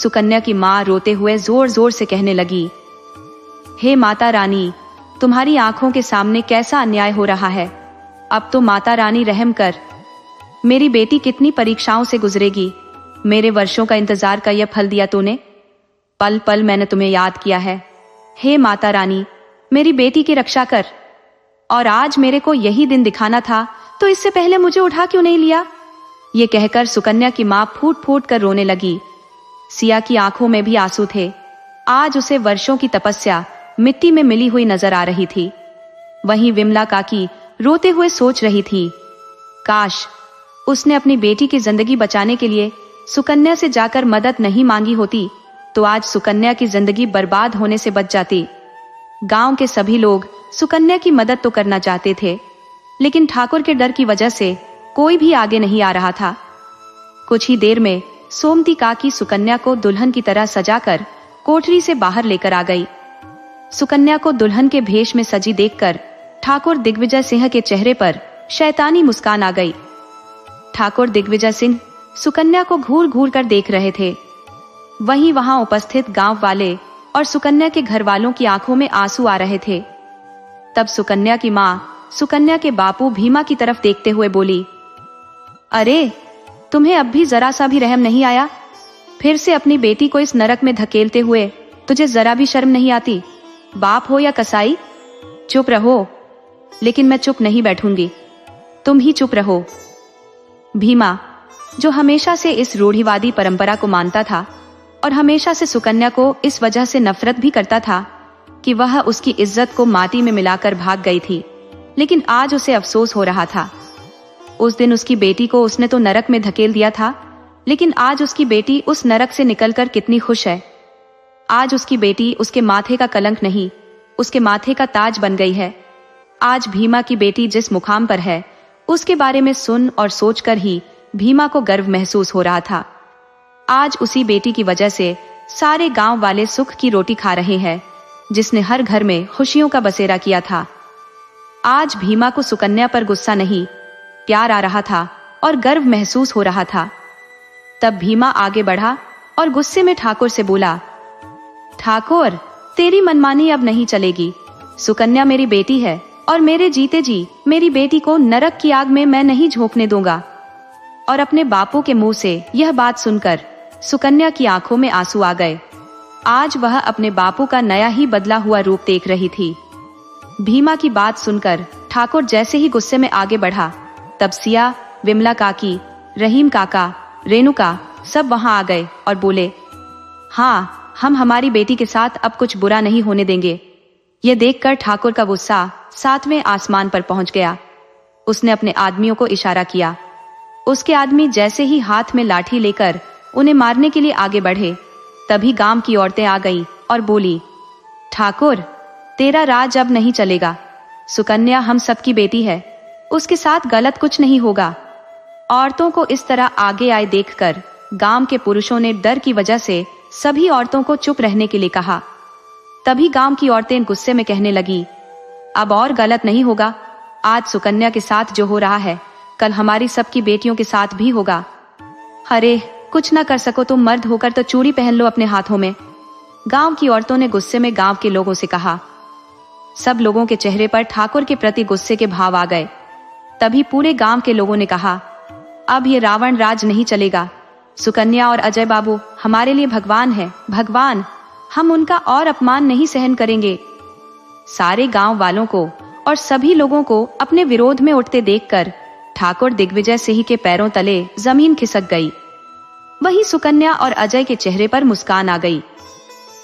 [SPEAKER 1] सुकन्या की मां रोते हुए जोर जोर से कहने लगी, हे माता रानी, तुम्हारी आंखों के सामने कैसा अन्याय हो रहा है। अब तो माता रानी रहम कर। मेरी बेटी कितनी परीक्षाओं से गुजरेगी। मेरे वर्षों का इंतजार का यह फल दिया तूने। पल पल मैंने तुम्हें याद किया है। हे माता रानी, मेरी बेटी की रक्षा कर। और आज मेरे को यही दिन दिखाना था, तो इससे पहले मुझे उठा क्यों नहीं लिया? ये कहकर सुकन्या की मां फूट फूट कर रोने लगी। सिया की आंखों में भी आंसू थे। आज उसे वर्षों की तपस्या मिट्टी में मिली हुई नजर आ रही थी। वहीं विमला काकी रोते हुए सोच रही थी, काश उसने अपनी बेटी की जिंदगी बचाने के लिए सुकन्या से जाकर मदद नहीं मांगी होती, तो आज सुकन्या की जिंदगी बर्बाद होने से बच जाती। गांव के सभी लोग सुकन्या की मदद तो करना चाहते थे, लेकिन ठाकुर के डर की वजह से कोई भी आगे नहीं आ रहा था। कुछ ही देर में सोमती काकी सुकन्या को दुल्हन की तरह सजाकर कोठरी से बाहर लेकर आ गई। सुकन्या को दुल्हन के भेष में सजी देखकर ठाकुर दिग्विजय सिंह के चेहरे पर शैतानी मुस्कान आ गई। ठाकुर दिग्विजय सिंह सुकन्या को घूर घूर कर देख रहे थे। वहीं वहां उपस्थित गांव वाले और सुकन्या के घर वालों की आंखों में आंसू आ रहे थे। तब सुकन्या की मां सुकन्या के बापू भीमा की तरफ देखते हुए बोली, अरे, तुम्हें अब भी जरा सा भी रहम नहीं आया? फिर से अपनी बेटी को इस नरक में धकेलते हुए तुझे जरा भी शर्म नहीं आती? बाप हो या कसाई, चुप रहो। लेकिन मैं चुप नहीं बैठूंगी, तुम ही चुप रहो। भीमा, जो हमेशा से इस रूढ़िवादी परंपरा को मानता था और हमेशा से सुकन्या को इस वजह से नफरत भी करता था कि वह उसकी इज्जत को माटी में मिलाकर भाग गई थी, लेकिन आज उसे अफसोस हो रहा था। उस दिन उसकी बेटी को उसने तो नरक में धकेल दिया था, लेकिन आज उसकी बेटी उस नरक से निकलकर कितनी खुश है। आज उसकी बेटी उसके माथे का कलंक नहीं, उसके माथे का ताज बन गई है। आज भीमा की बेटी जिस मुकाम पर है, उसके बारे में सुन और सोचकर ही भीमा को गर्व महसूस हो रहा था। आज उसी बेटी की वजह से सारे गांव वाले सुख की रोटी खा रहे हैं, जिसने हर घर में खुशियों का बसेरा किया था। आज भीमा को सुकन्या पर गुस्सा नहीं, प्यार आ रहा था और गर्व महसूस हो रहा था। तब भीमा आगे बढ़ा और गुस्से में ठाकुर से बोला, ठाकुर, तेरी मनमानी अब नहीं चलेगी। सुकन्या मेरी बेटी है और मेरे जीते जी मेरी बेटी को नरक की आग में मैं नहीं झोंकने दूंगा। और अपने बापू के मुंह से यह बात सुनकर सुकन्या की आंखों में आंसू आ गए। आज वह अपने बापू का नया ही बदला हुआ रूप देख रही थी। भीमा की बात सुनकर ठाकुर जैसे ही गुस्से में आगे बढ़ा, तब सिया, विमला काकी, रहीम काका, रेणुका सब वहां आ गए और बोले, हाँ, हम हमारी बेटी के साथ अब कुछ बुरा नहीं होने देंगे। ये देखकर ठाकुर का गुस्सा 7वें आसमान पर पहुंच गया। उसने अपने आदमियों को इशारा किया। उसके आदमी जैसे ही हाथ में लाठी लेकर उन्हें मारने के लिए आगे बढ़े, तभी गांव की औरतें आ गईं और बोली, ठाकुर, तेरा राज अब नहीं चलेगा। सुकन्या हम सबकी बेटी है, उसके साथ गलत कुछ नहीं होगा। औरतों को इस तरह आगे आए देखकर गांव के पुरुषों ने डर की वजह से सभी औरतों को चुप रहने के लिए कहा। तभी गांव की औरतें गुस्से में कहने लगी, अब और गलत नहीं होगा। आज सुकन्या के साथ जो हो रहा है, कल हमारी सबकी बेटियों के साथ भी होगा। अरे, कुछ ना कर सको तो मर्द होकर तो चूड़ी पहन लो अपने हाथों में। गांव की औरतों ने गुस्से में गांव के लोगों से कहा। सब लोगों के चेहरे पर ठाकुर के प्रति गुस्से के भाव आ गए। तभी पूरे गांव के लोगों ने कहा, अब ये रावण राज नहीं चलेगा। सुकन्या और अजय बाबू हमारे लिए भगवान है, भगवान। हम उनका और अपमान नहीं सहन करेंगे। सारे गांव वालों को और सभी लोगों को अपने विरोध में उठते देखकर ठाकुर दिग्विजय सिंह के पैरों तले जमीन खिसक गई। वहीं सुकन्या और अजय के चेहरे पर मुस्कान आ गई।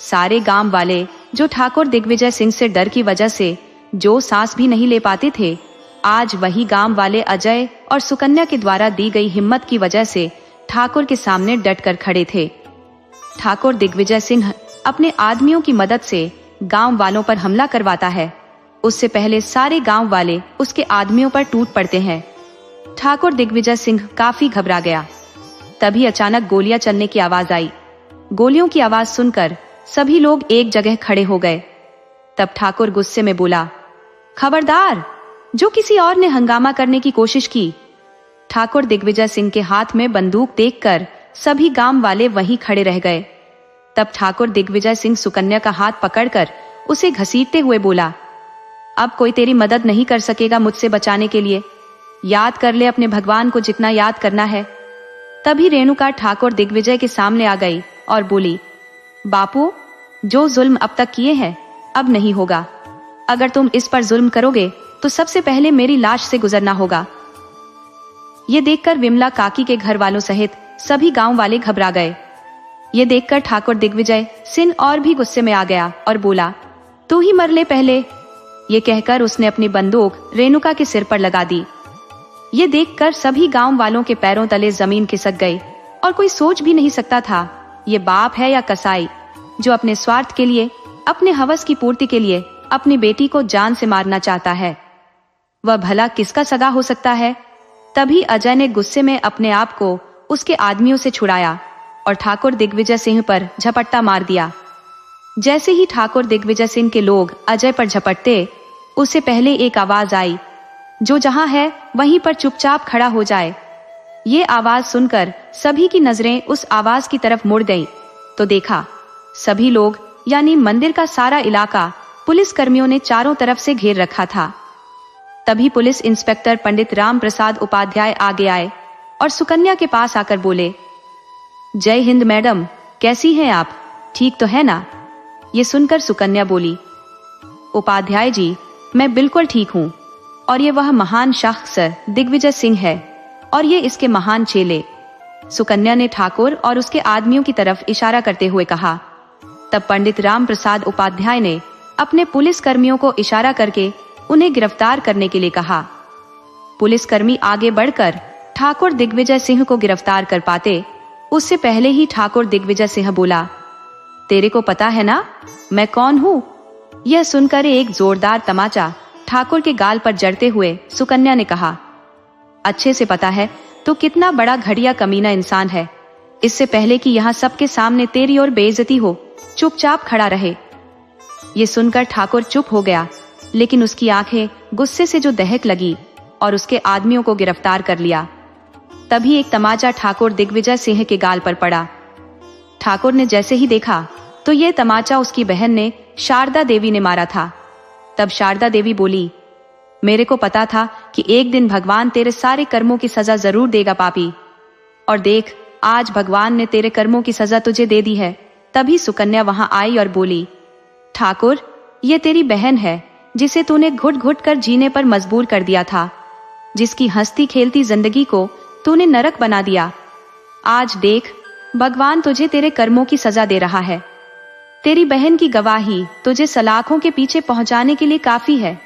[SPEAKER 1] सारे गांव वाले जो ठाकुर दिग्विजय सिंह से डर की वजह से जो सांस भी नहीं ले पाते थे, आज वही गांव वाले अजय और सुकन्या के द्वारा दी गई हिम्मत की वजह से ठाकुर के सामने डटकर खड़े थे। ठाकुर दिग्विजय सिंह अपने आदमियों की मदद से गांव वालों पर हमला करवाता है, उससे पहले सारे गांव वाले उसके आदमियों पर टूट पड़ते हैं। ठाकुर दिग्विजय सिंह काफी घबरा गया। तभी अचानक गोलियां चलने की आवाज आई। गोलियों की आवाज सुनकर सभी लोग एक जगह खड़े हो गए। तब ठाकुर गुस्से में बोला, खबरदार, जो किसी और ने हंगामा करने की कोशिश की। ठाकुर दिग्विजय सिंह के हाथ में बंदूक देखकर सभी गांव वाले वहीं खड़े रह गए। तब ठाकुर दिग्विजय सिंह सुकन्या का हाथ पकड़कर उसे घसीटते हुए बोला, अब कोई तेरी मदद नहीं कर सकेगा मुझसे बचाने के लिए। याद कर ले अपने भगवान को जितना याद करना है। तभी रेणुका ठाकुर दिग्विजय के सामने आ गई और बोली, बापू, जो जुल्म अब तक किए हैं अब नहीं होगा। अगर तुम इस पर जुल्म करोगे तो सबसे पहले मेरी लाश से गुजरना होगा। ये देखकर विमला काकी के घर वालों सहित सभी गांव वाले घबरा गए। ये देखकर ठाकुर दिग्विजय सिंह और भी गुस्से में आ गया और बोला, तू ही मर ले पहले। ये कहकर उसने अपनी बंदूक रेणुका के सिर पर लगा दी। ये देखकर सभी गांव वालों के पैरों तले जमीन खिसक गई और कोई सोच भी नहीं सकता था ये बाप है या कसाई जो अपने स्वार्थ के लिए, अपने हवस की पूर्ति के लिए अपनी बेटी को जान से मारना चाहता है। वह भला किसका सगा हो सकता है। तभी अजय ने गुस्से में अपने आप को उसके आदमियों से छुड़ाया और ठाकुर दिग्विजय सिंह पर झपट्टा मार दिया। जैसे ही ठाकुर दिग्विजय सिंह के लोग अजय पर झपटते, उससे पहले एक आवाज आई, जो जहां है वहीं पर चुपचाप खड़ा हो जाए। ये आवाज सुनकर सभी की नजरें उस आवाज की तरफ मुड़ गईं, तो देखा सभी लोग यानी मंदिर का सारा इलाका पुलिस कर्मियों ने चारों तरफ से घेर रखा था। तभी पुलिस इंस्पेक्टर पंडित राम प्रसाद उपाध्याय आगे आए और सुकन्या के पास आकर बोले, जय हिंद मैडम, कैसी हैं आप, ठीक तो है ना। ये सुनकर सुकन्या बोली, उपाध्याय जी, मैं बिल्कुल ठीक हूँ और ये वह महान शख्स दिग्विजय सिंह है और ये इसके महान चेले। सुकन्या ने ठाकुर और उसके आदमियों की तरफ इशारा करते हुए कहा। तब पंडित राम प्रसाद उपाध्याय ने अपने पुलिस कर्मियों को इशारा करके उन्हें गिरफ्तार करने के लिए कहा। पुलिसकर्मी आगे बढ़कर ठाकुर दिग्विजय सिंह को गिरफ्तार कर पाते, उससे पहले ही ठाकुर दिग्विजय सिंह बोला, तेरे को पता है ना मैं कौन हूँ? यह सुनकर एक जोरदार तमाचा ठाकुर के गाल पर जड़ते हुए सुकन्या ने कहा, अच्छे से पता है तो कितना बड़ा घटिया कमीना इंसान है। इससे पहले कि यहाँ सबके सामने तेरी और बेइज्जती हो, चुपचाप खड़ा रहे। ये सुनकर ठाकुर चुप हो गया, लेकिन उसकी आंखें गुस्से से जो दहक लगी और उसके आदमियों को गिरफ्तार कर लिया। तभी एक तमाचा ठाकुर दिग्विजय सिंह के गाल पर पड़ा। ठाकुर ने जैसे ही देखा तो ये तमाचा उसकी बहन ने शारदा देवी ने मारा था। तब शारदा देवी बोली, मेरे को पता था कि एक दिन भगवान तेरे सारे कर्मों की सजा जरूर देगा पापी, और देख आज भगवान ने तेरे कर्मों की सजा तुझे दे दी है। तभी सुकन्या वहां आई और बोली, ठाकुर ये तेरी बहन है जिसे तूने घुट घुट कर जीने पर मजबूर कर दिया था, जिसकी हंसती खेलती जिंदगी को तूने नरक बना दिया। आज देख भगवान तुझे तेरे कर्मों की सजा दे रहा है। तेरी बहन की गवाही तुझे सलाखों के पीछे पहुंचाने के लिए काफी है,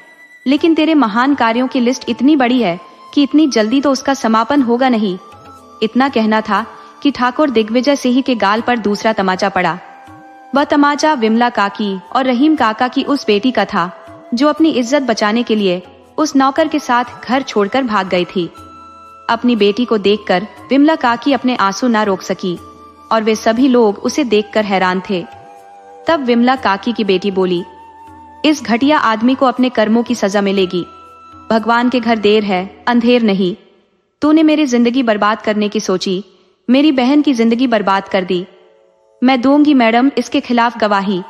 [SPEAKER 1] लेकिन तेरे महान कार्यों की लिस्ट इतनी बड़ी है कि इतनी जल्दी तो उसका समापन होगा नहीं। इतना कहना था कि ठाकुर दिग्विजय सिंह के गाल पर दूसरा तमाचा पड़ा। वह तमाचा विमला काकी और रहीम काका की उस बेटी का था जो अपनी इज्जत बचाने के लिए उस नौकर के साथ घर छोड़कर भाग गई थी। अपनी बेटी को देखकर विमला काकी अपने आंसू ना रोक सकी और वे सभी लोग उसे देखकर हैरान थे। तब विमला काकी की बेटी बोली, इस घटिया आदमी को अपने कर्मों की सजा मिलेगी। भगवान के घर देर है अंधेर नहीं। तूने मेरी जिंदगी बर्बाद करने की सोची, मेरी बहन की जिंदगी बर्बाद कर दी। मैं दूंगी मैडम इसके खिलाफ गवाही।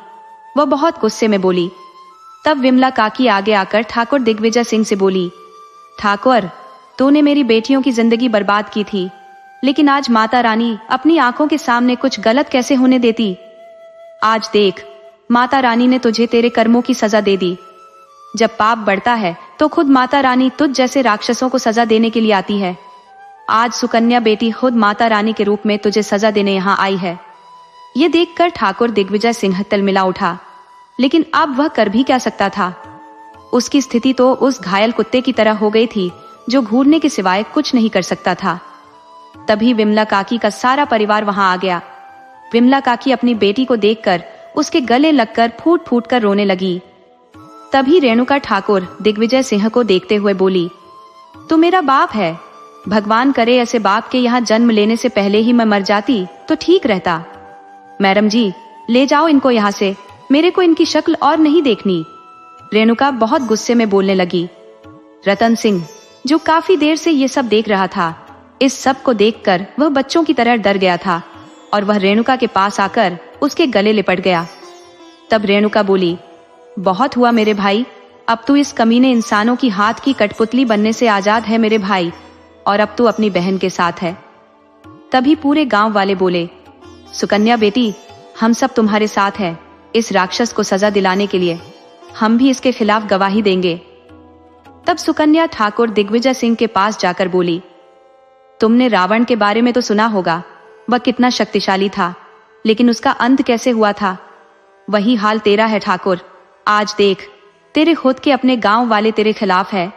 [SPEAKER 1] वह बहुत गुस्से में बोली। तब विमला काकी आगे आकर ठाकुर दिग्विजय सिंह से बोली, ठाकुर तूने मेरी बेटियों की जिंदगी बर्बाद की थी, लेकिन आज माता रानी अपनी आंखों के सामने कुछ गलत कैसे होने देती। आज देख माता रानी ने तुझे तेरे कर्मों की सजा दे दी। जब पाप बढ़ता है तो खुद माता रानी तुझ जैसे राक्षसों को सजा देने के लिए आती है। आज सुकन्या बेटी खुद माता रानी के रूप में तुझे सजा देने यहाँ आई है। ये देखकर ठाकुर दिग्विजय सिंह तिलमिला उठा, लेकिन अब वह कर भी क्या सकता था। उसकी स्थिति तो उस घायल कुत्ते की तरह हो गई थी जो घूरने के सिवाय कुछ नहीं कर सकता था। तभी विमला काकी का सारा परिवार वहां आ गया। विमला काकी अपनी बेटी को देखकर उसके गले लगकर फूट फूट कर रोने लगी। तभी रेणुका ठाकुर दिग्विजय सिंह को देखते हुए बोली, तू मेरा बाप है। भगवान करे ऐसे बाप के यहाँ जन्म लेने से पहले ही मैं मर जाती तो ठीक रहता। मैडम जी ले जाओ इनको यहाँ से, मेरे को इनकी शक्ल और नहीं देखनी। रेणुका बहुत गुस्से में बोलने लगी। रतन सिंह जो काफी देर से ये सब देख रहा था, इस सब को देखकर वह बच्चों की तरह डर गया था और वह रेणुका के पास आकर उसके गले लिपट गया। तब रेणुका बोली, बहुत हुआ मेरे भाई, अब तू इस कमीने इंसानों की हाथ की कठपुतली बनने से आजाद है मेरे भाई, और अब तू अपनी बहन के साथ है। तभी पूरे गांव वाले बोले, सुकन्या बेटी हम सब तुम्हारे साथ हैं। इस राक्षस को सजा दिलाने के लिए हम भी इसके खिलाफ गवाही देंगे। तब सुकन्या ठाकुर दिग्विजय सिंह के पास जाकर बोली, तुमने रावण के बारे में तो सुना होगा, वह कितना शक्तिशाली था, लेकिन उसका अंत कैसे हुआ था। वही हाल तेरा है ठाकुर। आज देख तेरे खुद के अपने गांव वाले तेरे खिलाफ है।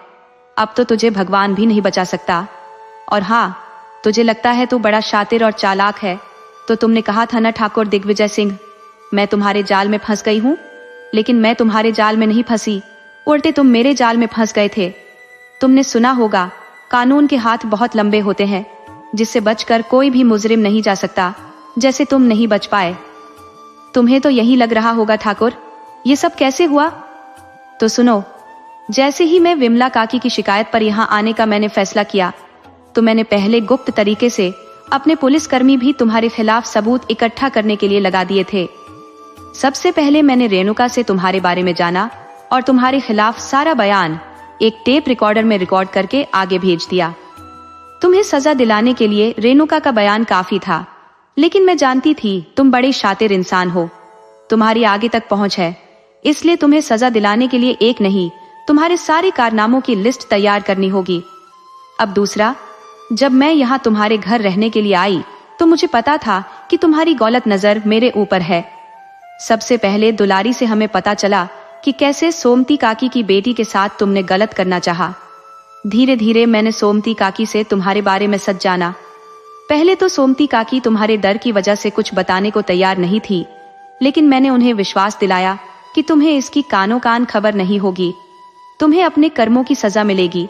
[SPEAKER 1] अब तो तुझे भगवान भी नहीं बचा सकता। और हाँ, तुझे लगता है तू बड़ा शातिर और चालाक है, तो तुमने कहा था ना ठाकुर दिग्विजय सिंह, मैं तुम्हारे जाल में फंस गई हूँ। लेकिन मैं तुम्हारे जाल में नहीं फंसी, उल्टे तुम मेरे जाल में फंस गए थे। तुमने सुना होगा कानून के हाथ बहुत लंबे होते हैं, जिससे बचकर कोई भी मुजरिम नहीं जा सकता, जैसे तुम नहीं बच पाए। तुम्हें तो यही लग रहा होगा ठाकुर, ये सब कैसे हुआ। तो सुनो, जैसे ही मैं विमला काकी की शिकायत पर यहाँ आने का मैंने फैसला किया, तो मैंने पहले गुप्त तरीके से अपने पुलिसकर्मी भी तुम्हारे खिलाफ सबूत इकट्ठा करने के लिए लगा दिए थे। सबसे पहले मैंने रेणुका से तुम्हारे बारे में जाना और तुम्हारे खिलाफ सारा बयान एक टेप रिकॉर्डर में रिकॉर्ड करके आगे भेज दिया। तुम्हें सजा दिलाने के लिए रेणुका का बयान काफी था, लेकिन मैं जानती थी तुम बड़े शातिर इंसान हो, तुम्हारी आगे तक पहुंच है, इसलिए तुम्हें सजा दिलाने के लिए एक नहीं, तुम्हारे सारे कारनामों की लिस्ट तैयार करनी होगी। अब दूसरा, जब मैं यहाँ तुम्हारे घर रहने के लिए आई तो मुझे पता था कि तुम्हारी गलत नजर मेरे ऊपर है। सबसे पहले दुलारी से हमें पता चला कि कैसे सोमती काकी की बेटी के साथ तुमने गलत करना चाहा। धीरे धीरे मैंने सोमती काकी से तुम्हारे बारे में सच जाना। पहले तो सोमती काकी तुम्हारे डर की वजह से कुछ बताने को तैयार नहीं थी, लेकिन मैंने उन्हें विश्वास दिलाया कि तुम्हें इसकी कानो कान खबर नहीं होगी, तुम्हें अपने कर्मों की सजा मिलेगी।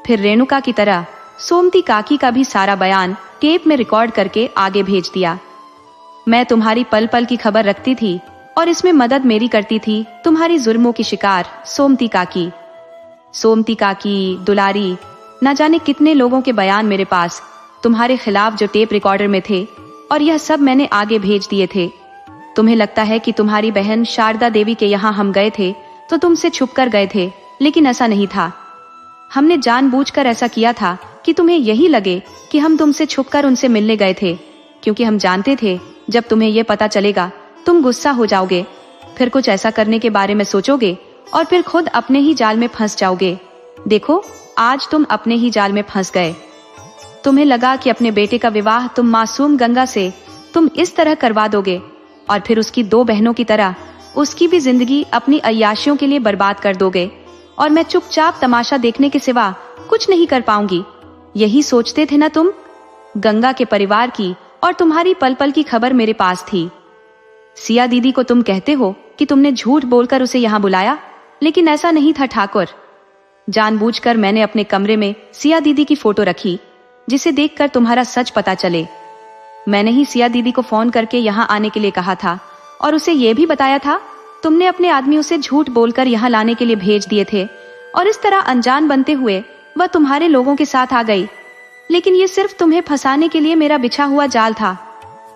[SPEAKER 1] फिर रेणुका की तरह सोमती काकी का भी सारा बयान टेप में रिकॉर्ड करके आगे भेज दिया। मैं तुम्हारी पल पल की खबर रखती थी और इसमें मदद मेरी करती थी तुम्हारी जुर्मों की शिकार सोमती काकी। सोमती काकी, दुलारी, न जाने कितने लोगों के बयान मेरे पास तुम्हारे खिलाफ जो टेप रिकॉर्डर में थे, और यह सब मैंने आगे भेज दिए थे। तुम्हें लगता है कि तुम्हारी बहन शारदा देवी के यहाँ हम गए थे तो तुमसे छुप कर गए थे, लेकिन ऐसा नहीं था। हमने जानबूझकर ऐसा किया था कि तुम्हें यही लगे कि हम तुमसे छुपकर उनसे मिलने गए थे, क्योंकि हम जानते थे जब तुम्हें यह पता चलेगा तुम गुस्सा हो जाओगे, फिर कुछ ऐसा करने के बारे में सोचोगे और फिर खुद अपने ही जाल में फंस जाओगे। देखो, आज तुम अपने ही जाल में फंस गए। तुम्हें लगा कि अपने बेटे का विवाह तुम मासूम गंगा से तुम इस तरह करवा दोगे और फिर उसकी 2 बहनों की तरह उसकी भी जिंदगी अपनी अय्याशियों के लिए बर्बाद कर दोगे, और मैं चुपचाप तमाशा देखने के सिवा कुछ नहीं कर पाऊंगी। यही सोचते थे ना तुम? गंगा के परिवार की और तुम्हारी पल पल की खबर मेरे पास थी। सिया दीदी को तुम कहते हो कि तुमने झूठ बोलकर उसे यहाँ बुलाया, लेकिन ऐसा नहीं था ठाकुर। जानबूझकर मैंने अपने कमरे में सिया दीदी की फोटो रखी, जिसे देखकर तुम्हारा सच पता चले। मैंने ही सिया दीदी को फोन करके यहाँ आने के लिए कहा था और उसे ये भी बताया था तुमने अपने आदमियों से झूठ बोलकर यहाँ लाने के लिए भेज दिए थे, और इस तरह अनजान बनते हुए वह तुम्हारे लोगों के साथ आ गई। लेकिन ये सिर्फ तुम्हें फंसाने के लिए मेरा बिछा हुआ जाल था,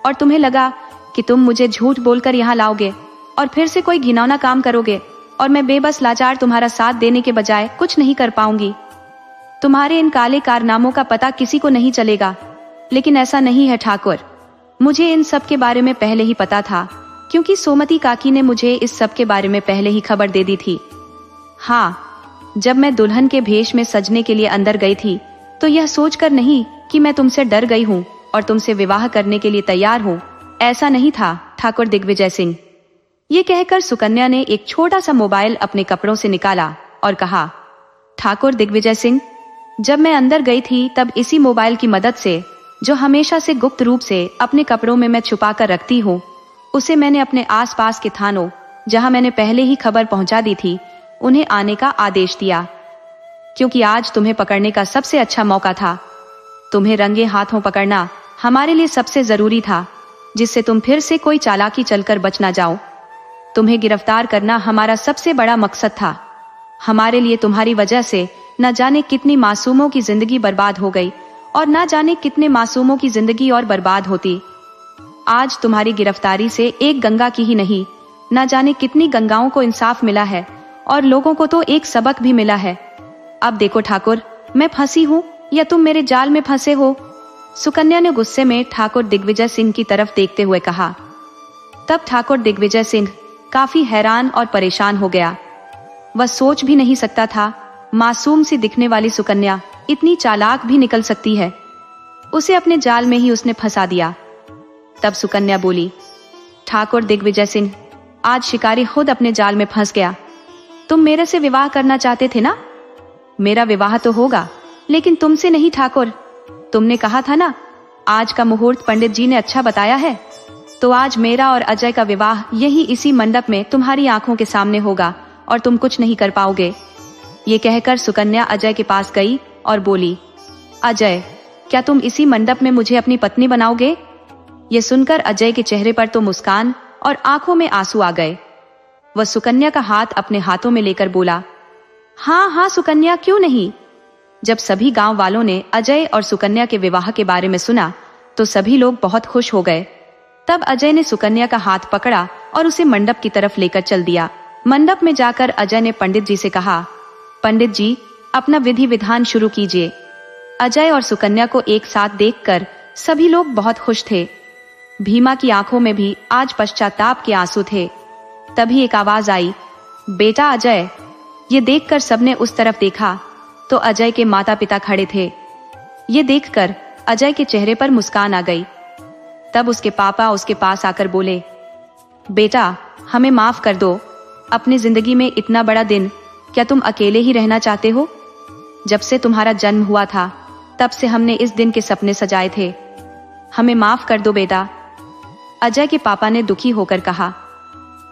[SPEAKER 1] और तुम्हें लगा कि तुम मुझे झूठ बोलकर यहाँ लाओगे और फिर से कोई घिनौना काम करोगे, और मैं बेबस लाचार तुम्हारा साथ देने के बजाय कुछ नहीं कर पाऊंगी। तुम्हारे इन काले कारनामों का पता किसी को नहीं चलेगा, लेकिन ऐसा नहीं है ठाकुर। मुझे इन सब के बारे में पहले ही पता था, क्योंकि सोमती काकी ने मुझे इस सब के बारे में पहले ही खबर दे दी थी। हाँ, जब मैं दुल्हन के भेष में सजने के लिए अंदर गई थी तो यह सोचकर नहीं कि मैं तुमसे डर गई हूँ और तुमसे विवाह करने के लिए तैयार हूँ, ऐसा नहीं था ठाकुर दिग्विजय सिंह। ये कहकर सुकन्या ने एक छोटा सा मोबाइल अपने कपड़ों से निकाला और कहा, ठाकुर दिग्विजय सिंह, जब मैं अंदर गई थी तब इसी मोबाइल की मदद से, जो हमेशा से गुप्त रूप से अपने कपड़ों में मैं छुपा कर रखती हूँ, उसे मैंने अपने आसपास के थानों, जहां मैंने पहले ही खबर पहुंचा दी थी, उन्हें आने का आदेश दिया, क्योंकि आज तुम्हें पकड़ने का सबसे अच्छा मौका था। तुम्हें रंगे हाथों पकड़ना हमारे लिए सबसे जरूरी था, जिससे तुम फिर से कोई चालाकी चलकर बच ना जाओ। तुम्हें गिरफ्तार करना हमारा सबसे बड़ा मकसद था। हमारे लिए तुम्हारी वजह से न जाने कितनी मासूमों की जिंदगी बर्बाद हो गई, और न जाने कितने मासूमों की जिंदगी और बर्बाद होती। आज तुम्हारी गिरफ्तारी से एक गंगा की ही नहीं, न जाने कितनी गंगाओं को इंसाफ मिला है, और लोगों को तो एक सबक भी मिला है। अब देखो ठाकुर, मैं फंसी हूँ या तुम मेरे जाल में फंसे हो? सुकन्या ने गुस्से में ठाकुर दिग्विजय सिंह की तरफ देखते हुए कहा। तब ठाकुर दिग्विजय सिंह काफी हैरान और परेशान हो गया। वह सोच भी नहीं सकता था मासूम सी दिखने वाली सुकन्या इतनी चालाक भी निकल सकती है। उसे अपने जाल में ही उसने फंसा दिया। तब सुकन्या बोली, ठाकुर दिग्विजय सिंह, आज शिकारी खुद अपने जाल में फंस गया। तुम मेरे से विवाह करना चाहते थे ना? मेरा विवाह तो होगा, लेकिन तुमसे नहीं ठाकुर। तुमने कहा था ना, आज का मुहूर्त पंडित जी ने अच्छा बताया है, तो आज मेरा और अजय का विवाह यही इसी मंडप में तुम्हारी आंखों के सामने होगा, और तुम कुछ नहीं कर पाओगे। ये कहकर सुकन्या अजय के पास गई और बोली, अजय, क्या तुम इसी मंडप में मुझे अपनी पत्नी बनाओगे? ये सुनकर अजय के चेहरे पर तो मुस्कान और आंखों में आंसू आ गए। वह सुकन्या का हाथ अपने हाथों में लेकर बोला, हाँ हाँ सुकन्या, क्यों नहीं। जब सभी गांव वालों ने अजय और सुकन्या के विवाह के बारे में सुना तो सभी लोग बहुत खुश हो गए। तब अजय ने सुकन्या का हाथ पकड़ा और उसे मंडप की तरफ लेकर चल दिया। मंडप में जाकर अजय ने पंडित जी से कहा, पंडित जी, अपना विधि विधान शुरू कीजिए। अजय और सुकन्या को एक साथ देखकर सभी लोग बहुत खुश थे। भीमा की आंखों में भी आज पश्चाताप के आंसू थे। तभी एक आवाज आई, बेटा अजय। ये देखकर सबने उस तरफ देखा तो अजय के माता पिता खड़े थे। ये देखकर अजय के चेहरे पर मुस्कान आ गई। तब उसके पापा उसके पास आकर बोले, बेटा, हमें माफ कर दो। अपनी जिंदगी में इतना बड़ा दिन क्या तुम अकेले ही रहना चाहते हो? जब से तुम्हारा जन्म हुआ था तब से हमने इस दिन के सपने सजाए थे, हमें माफ कर दो बेटा, अजय के पापा ने दुखी होकर कहा।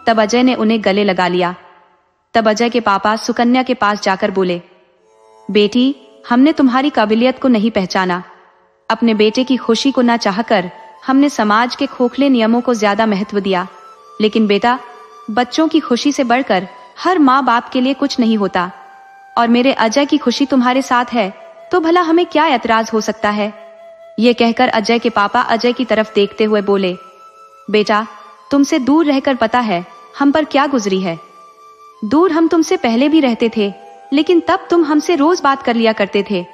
[SPEAKER 1] तब अजय ने उन्हें गले लगा लिया। तब अजय के पापा सुकन्या के पास जाकर बोले, बेटी, हमने तुम्हारी काबिलियत को नहीं पहचाना। अपने बेटे की खुशी को ना चाहकर हमने समाज के खोखले नियमों को ज्यादा महत्व दिया। लेकिन बेटा, बच्चों की खुशी से बढ़कर हर माँ बाप के लिए कुछ नहीं होता, और मेरे अजय की खुशी तुम्हारे साथ है तो भला हमें क्या ऐतराज हो सकता है। ये कहकर अजय के पापा अजय की तरफ देखते हुए बोले, बेटा, तुमसे दूर रहकर पता है हम पर क्या गुजरी है। दूर हम तुमसे पहले भी रहते थे, लेकिन तब तुम हमसे रोज बात कर लिया करते थे।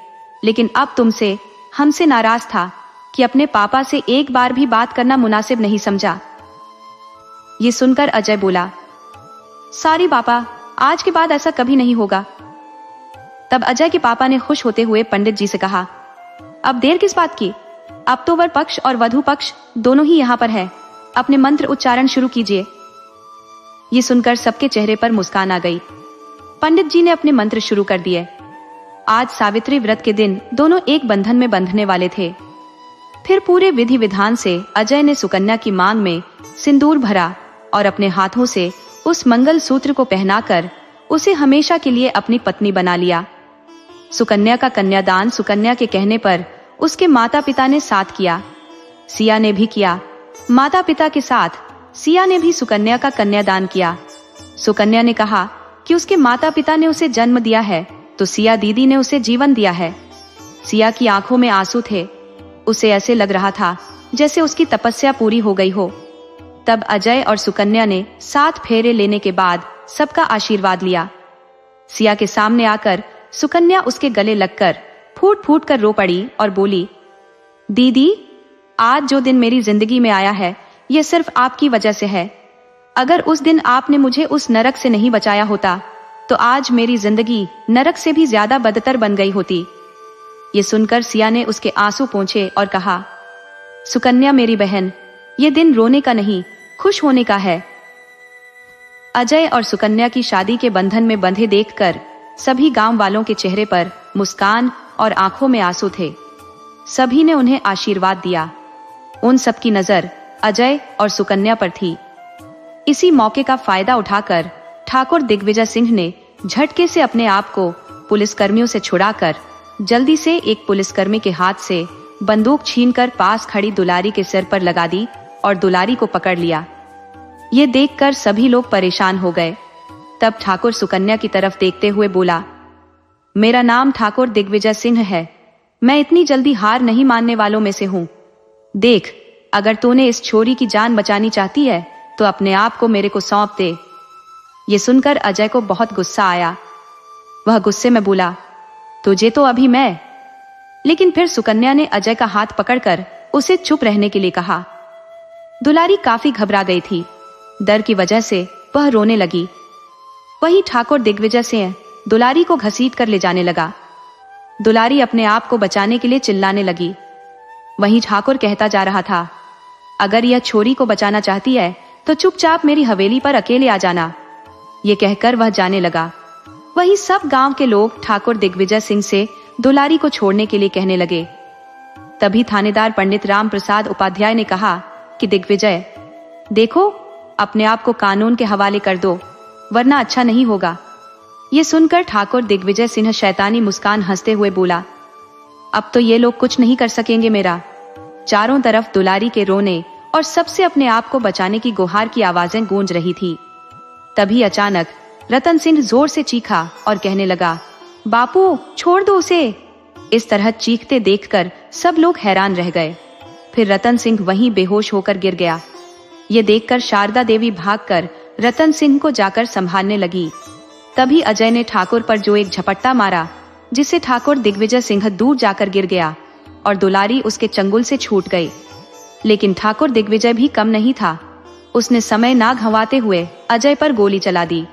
[SPEAKER 1] लेकिन अब तुमसे हमसे नाराज था कि अपने पापा से एक बार भी बात करना मुनासिब नहीं समझा। ये सुनकर अजय बोला, सॉरी पापा, आज के बाद ऐसा कभी नहीं होगा। तब अजय के पापा ने खुश होते हुए पंडित जी से कहा, अब देर किस बात की, अब तो वर पक्ष और वधू पक्ष दोनों ही यहाँ पर है, अपने मंत्र उच्चारण शुरू कीजिए। ये सुनकर सबके चेहरे पर मुस्कान आ गई। पंडित जी ने अपने मंत्र शुरू कर दिए। आज सावित्री व्रत के दिन दोनों एक बंधन में बंधने वाले थे। फिर पूरे विधि विधान से अजय ने सुकन्या की मांग में सिंदूर भरा और अपने हाथों से उस मंगल सूत्र को पहनाकर उसे हमेशा के लिए अपनी पत्नी बना लिया। सुकन्या का कन्यादान सुकन्या के कहने पर उसके माता पिता ने साथ किया। सिया ने भी किया। माता पिता के साथ सिया ने भी सुकन्या का कन्यादान किया। सुकन्या ने कहा कि उसके माता पिता ने उसे जन्म दिया है तो सिया दीदी ने उसे जीवन दिया है। सिया की आंखों में आंसू थे। उसे ऐसे लग रहा था जैसे उसकी तपस्या पूरी हो गई हो। तब अजय और सुकन्या ने 7 फेरे लेने के बाद सबका आशीर्वाद लिया। सिया के सामने आकर सुकन्या उसके गले लगकर फूट फूट कर रो पड़ी और बोली, दीदी, आज जो दिन मेरी जिंदगी में आया है यह सिर्फ आपकी वजह से है। अगर उस दिन आपने मुझे उस नरक से नहीं बचाया होता तो आज मेरी जिंदगी नरक से भी ज्यादा बदतर बन गई होती। ये सुनकर सिया ने उसके आंसू पोंछे और कहा, सुकन्या मेरी बहन, ये दिन रोने का नहीं, खुश होने का है। अजय और सुकन्या की शादी के बंधन में बंधे देखकर सभी गांव वालों के चेहरे पर मुस्कान और आंखों में आंसू थे। सभी ने उन्हें आशीर्वाद दिया। उन सबकी नजर अजय और सुकन्या पर थी। इसी मौके का फायदा उठाकर ठाकुर दिग्विजय सिंह ने झटके से अपने आप को पुलिसकर्मियों से छुड़ाकर जल्दी से एक पुलिसकर्मी के हाथ से बंदूक छीनकर पास खड़ी दुलारी के सिर पर लगा दी और दुलारी को पकड़ लिया। ये देखकर सभी लोग परेशान हो गए। तब ठाकुर सुकन्या की तरफ देखते हुए बोला, मेरा नाम ठाकुर दिग्विजय सिंह है। मैं इतनी जल्दी हार नहीं मानने वालों में से हूं। देख, अगर तूने इस छोरी की जान बचानी चाहती है तो अपने आप को मेरे को सौंप दे। ये सुनकर अजय को बहुत गुस्सा आया। वह गुस्से में बोला, तुझे तो अभी मैं। लेकिन फिर सुकन्या ने अजय का हाथ पकड़कर उसे चुप रहने के लिए कहा। दुलारी काफी घबरा गई थी। डर की वजह से वह रोने लगी। वहीं ठाकुर दिग्विजय सिंह दुलारी को घसीट कर ले जाने लगा। दुलारी अपने आप को बचाने के लिए चिल्लाने लगी। वहीं ठाकुर कहता जा रहा था, अगर यह छोरी को बचाना चाहती है तो चुपचाप मेरी हवेली पर अकेले आ जाना। ये कहकर वह जाने लगा। वहीं सब गांव के लोग ठाकुर दिग्विजय सिंह से दुलारी को छोड़ने के लिए कहने लगे। तभी थानेदार पंडित राम प्रसाद उपाध्याय ने कहा कि दिग्विजय, देखो, अपने आप को कानून के हवाले कर दो, वरना अच्छा नहीं होगा। ये सुनकर ठाकुर दिग्विजय सिंह शैतानी मुस्कान हंसते हुए बोला, अब तो ये लोग कुछ नहीं कर सकेंगे मेरा। चारों तरफ दुलारी के रोने और सबसे अपने आप को बचाने की गुहार की आवाजें गूंज रही थी। तभी अचानक रतन सिंह जोर से चीखा और कहने लगा, बापू, छोड़ दो उसे। इस तरह चीखते देखकर सब लोग हैरान रह गए। फिर रतन सिंह वहीं बेहोश होकर गिर गया। ये देखकर शारदा देवी भागकर रतन सिंह को जाकर संभालने लगी। तभी अजय ने ठाकुर पर जो एक झपट्टा मारा, जिससे ठाकुर दिग्विजय सिंह दूर जाकर गिर गया और दुलारी उसके चंगुल से छूट गई। लेकिन ठाकुर दिग्विजय भी कम नहीं था। उसने समय ना गंवाते हुए अजय पर गोली चला दी।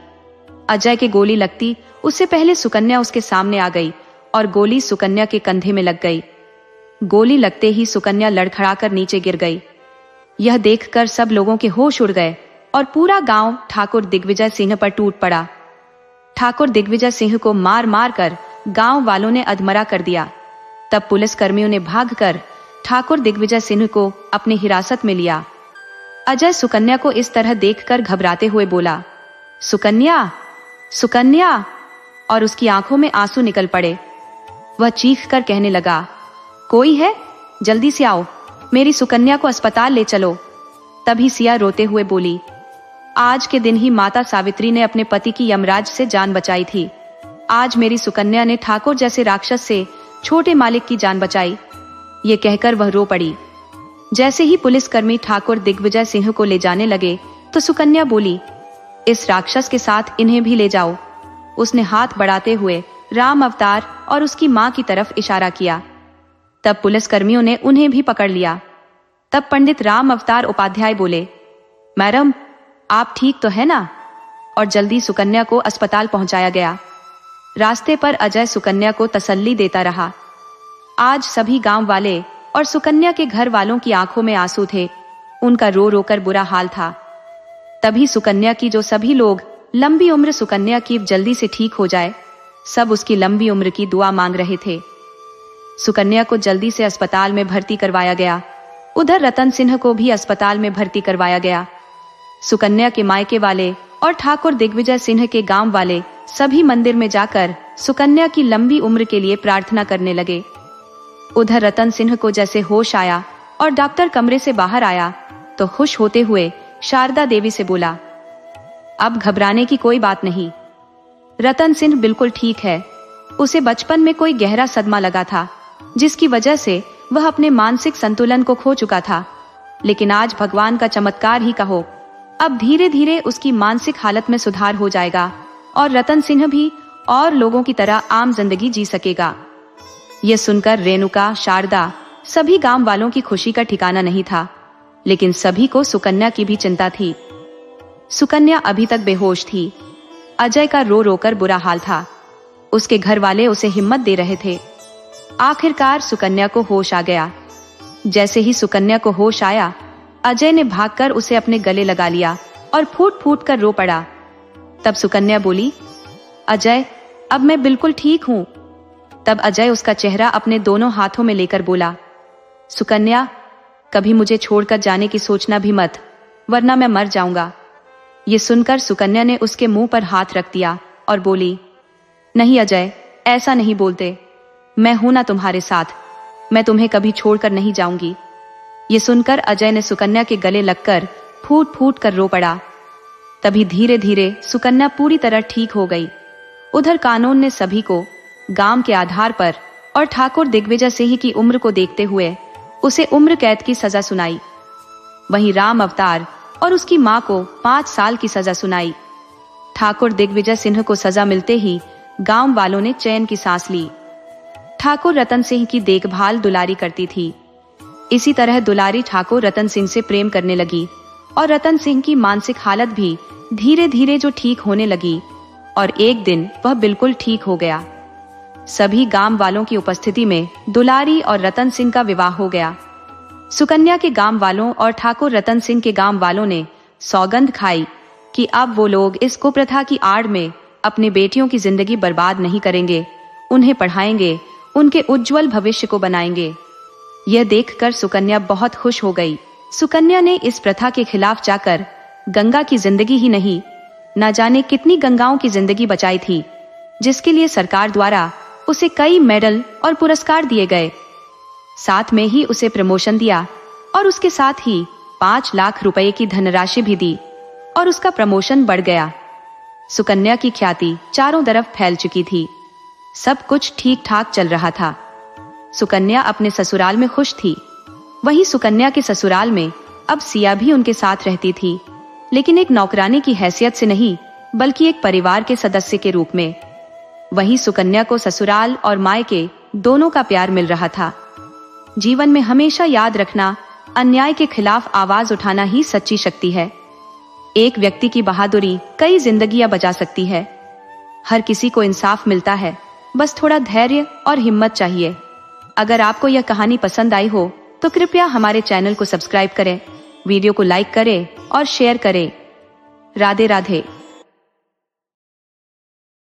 [SPEAKER 1] अजय के गोली लगती उससे पहले सुकन्या उसके सामने आ गई और गोली सुकन्या के कंधे में लग गई। गोली लगते ही सुकन्या लड़खड़ाकर नीचे गिर गई। यह देखकर सब लोगों के होश उड़ गए और पूरा गांव ठाकुर दिग्विजय सिंह पर टूट पड़ा। ठाकुर दिग्विजय सिंह को मार मार कर गांव वालों ने अधमरा कर दिया। तब पुलिस कर्मियों ने भागकर ठाकुर दिग्विजय सिंह को अपनी हिरासत में लिया। अजय सुकन्या को इस तरह देखकर घबराते हुए बोला, सुकन्या, सुकन्या, और उसकी आंखों में आंसू निकल पड़े। वह चीख कर कहने लगा, कोई है? जल्दी से आओ, मेरी सुकन्या को अस्पताल ले चलो। तभी सिया रोते हुए बोली, आज के दिन ही माता सावित्री ने अपने पति की यमराज से जान बचाई थी। आज मेरी सुकन्या ने ठाकुर जैसे राक्षस से छोटे मालिक की जान बचाई। ये कहकर वह रो पड़ी। जैसे ही पुलिसकर्मी ठाकुर दिग्विजय सिंह को ले जाने लगे तो सुकन्या बोली, इस राक्षस के साथ इन्हें भी ले जाओ। उसने हाथ बढ़ाते हुए राम अवतार और उसकी मां की तरफ इशारा किया। तब पुलिसकर्मियों ने उन्हें भी पकड़ लिया। तब पंडित राम अवतार उपाध्याय बोले, मैडम, आप ठीक तो है ना? और जल्दी सुकन्या को अस्पताल पहुंचाया गया। रास्ते पर अजय सुकन्या को तसल्ली देता रहा। आज सभी गांव वाले और सुकन्या के घर वालों की आंखों में आंसू थे। उनका रो रो कर बुरा हाल था। तभी सुकन्या की जो सभी लोग लंबी उम्र सुकन्या की जल्दी से ठीक हो जाए, सब उसकी लंबी उम्र की दुआ मांग रहे थे। सुकन्या को जल्दी से अस्पताल में भर्ती करवाया गया। उधर रतन सिंह को भी अस्पताल में भर्ती करवाया गया। सुकन्या के मायके वाले और ठाकुर दिग्विजय सिंह के गांव वाले सभी मंदिर में जाकर सुकन्या की लंबी उम्र के लिए प्रार्थना करने लगे। उधर रतन सिंह को जैसे होश आया और डॉक्टर कमरे से बाहर आया तो खुश होते हुए शारदा देवी से बोला, अब घबराने की कोई बात नहीं। रतन सिंह बिल्कुल ठीक है। उसे बचपन में कोई गहरा सदमा लगा था, जिसकी वजह से वह अपने मानसिक संतुलन को खो चुका था। लेकिन आज भगवान का चमत्कार ही कहो, अब धीरे धीरे उसकी मानसिक हालत में सुधार हो जाएगा और रतन सिंह भी और लोगों की तरह आम जिंदगी जी सकेगा। यह सुनकर रेणुका, शारदा, सभी गांव वालों की खुशी का ठिकाना नहीं था। लेकिन सभी को सुकन्या की भी चिंता थी। सुकन्या अभी तक बेहोश थी। अजय का रो रो कर बुरा हाल था। उसके घर वाले उसे हिम्मत दे रहे थे। आखिरकार सुकन्या को होश आ गया। जैसे ही सुकन्या को होश आया, अजय ने भागकर उसे अपने गले लगा लिया और फूट फूट कर रो पड़ा। तब सुकन्या बोली, अजय, अब मैं बिल्कुल ठीक हूं। तब अजय उसका चेहरा अपने दोनों हाथों में लेकर बोला, सुकन्या, कभी मुझे छोड़कर जाने की सोचना भी मत, वरना मैं मर जाऊंगा। ये सुनकर सुकन्या ने उसके मुंह पर हाथ रख दिया और बोली, नहीं अजय, ऐसा नहीं बोलते। मैं हूं ना तुम्हारे साथ, मैं तुम्हें कभी छोड़कर नहीं जाऊंगी। ये सुनकर अजय ने सुकन्या के गले लगकर फूट फूट कर रो पड़ा। तभी धीरे धीरे सुकन्या पूरी तरह ठीक हो गई। उधर कानून ने सभी को गांव के आधार पर और ठाकुर दिग्विजय सिंह की उम्र को देखते हुए उसे उम्र कैद की सजा सुनाई। वहीं राम अवतार और उसकी मां को 5 साल की सजा सुनाई। ठाकुर दिग्विजय सिंह को सजा मिलते ही गांव वालों ने चैन की सांस ली। ठाकुर रतन सिंह की देखभाल दुलारी करती थी। इसी तरह दुलारी ठाकुर रतन सिंह से प्रेम करने लगी और रतन सिंह की मानसिक हालत भी धीरे धीरे जो ठीक होने लगी और एक दिन वह बिल्कुल ठीक हो गया। सभी गांव वालों की उपस्थिति में दुलारी और रतन सिंह का विवाह हो गया। सुकन्या के गांव वालों और ठाकुर रतन सिंह के गांव वालों ने सौगंध खाई कि अब वो लोग इस कुप्रथा की आड़ में अपनी बेटियों की जिंदगी बर्बाद नहीं करेंगे, उन्हें पढ़ाएंगे, उनके उज्जवल भविष्य को बनाएंगे। यह देखकर सुकन्या बहुत खुश हो गई। सुकन्या ने इस प्रथा के खिलाफ जाकर गंगा की जिंदगी ही नहीं, न जाने कितनी गंगाओं की जिंदगी बचाई थी, जिसके लिए सरकार द्वारा उसे कई मेडल और पुरस्कार दिए गए। साथ में ही उसे प्रमोशन दिया और उसके साथ ही 5 लाख रुपए की धनराशि भी दी और उसका प्रमोशन बढ़ गया। सुकन्या की ख्याति चारों तरफ फैल चुकी थी। सब कुछ ठीक ठाक चल रहा था। सुकन्या अपने ससुराल में खुश थी। वहीं सुकन्या के ससुराल में अब सिया भी उनके साथ रहती थी, लेकिन एक नौकरानी की हैसियत से नहीं, बल्कि एक परिवार के सदस्य के रूप में। वहीं सुकन्या को ससुराल और मायके दोनों का प्यार मिल रहा था। जीवन में हमेशा याद रखना, अन्याय के खिलाफ आवाज उठाना ही सच्ची शक्ति है। एक व्यक्ति की बहादुरी कई जिंदगियां बचा सकती है। हर किसी को इंसाफ मिलता है, बस थोड़ा धैर्य और हिम्मत चाहिए। अगर आपको यह कहानी पसंद आई हो तो कृपया हमारे चैनल को सब्सक्राइब करें, वीडियो को लाइक करें और शेयर करें। राधे राधे।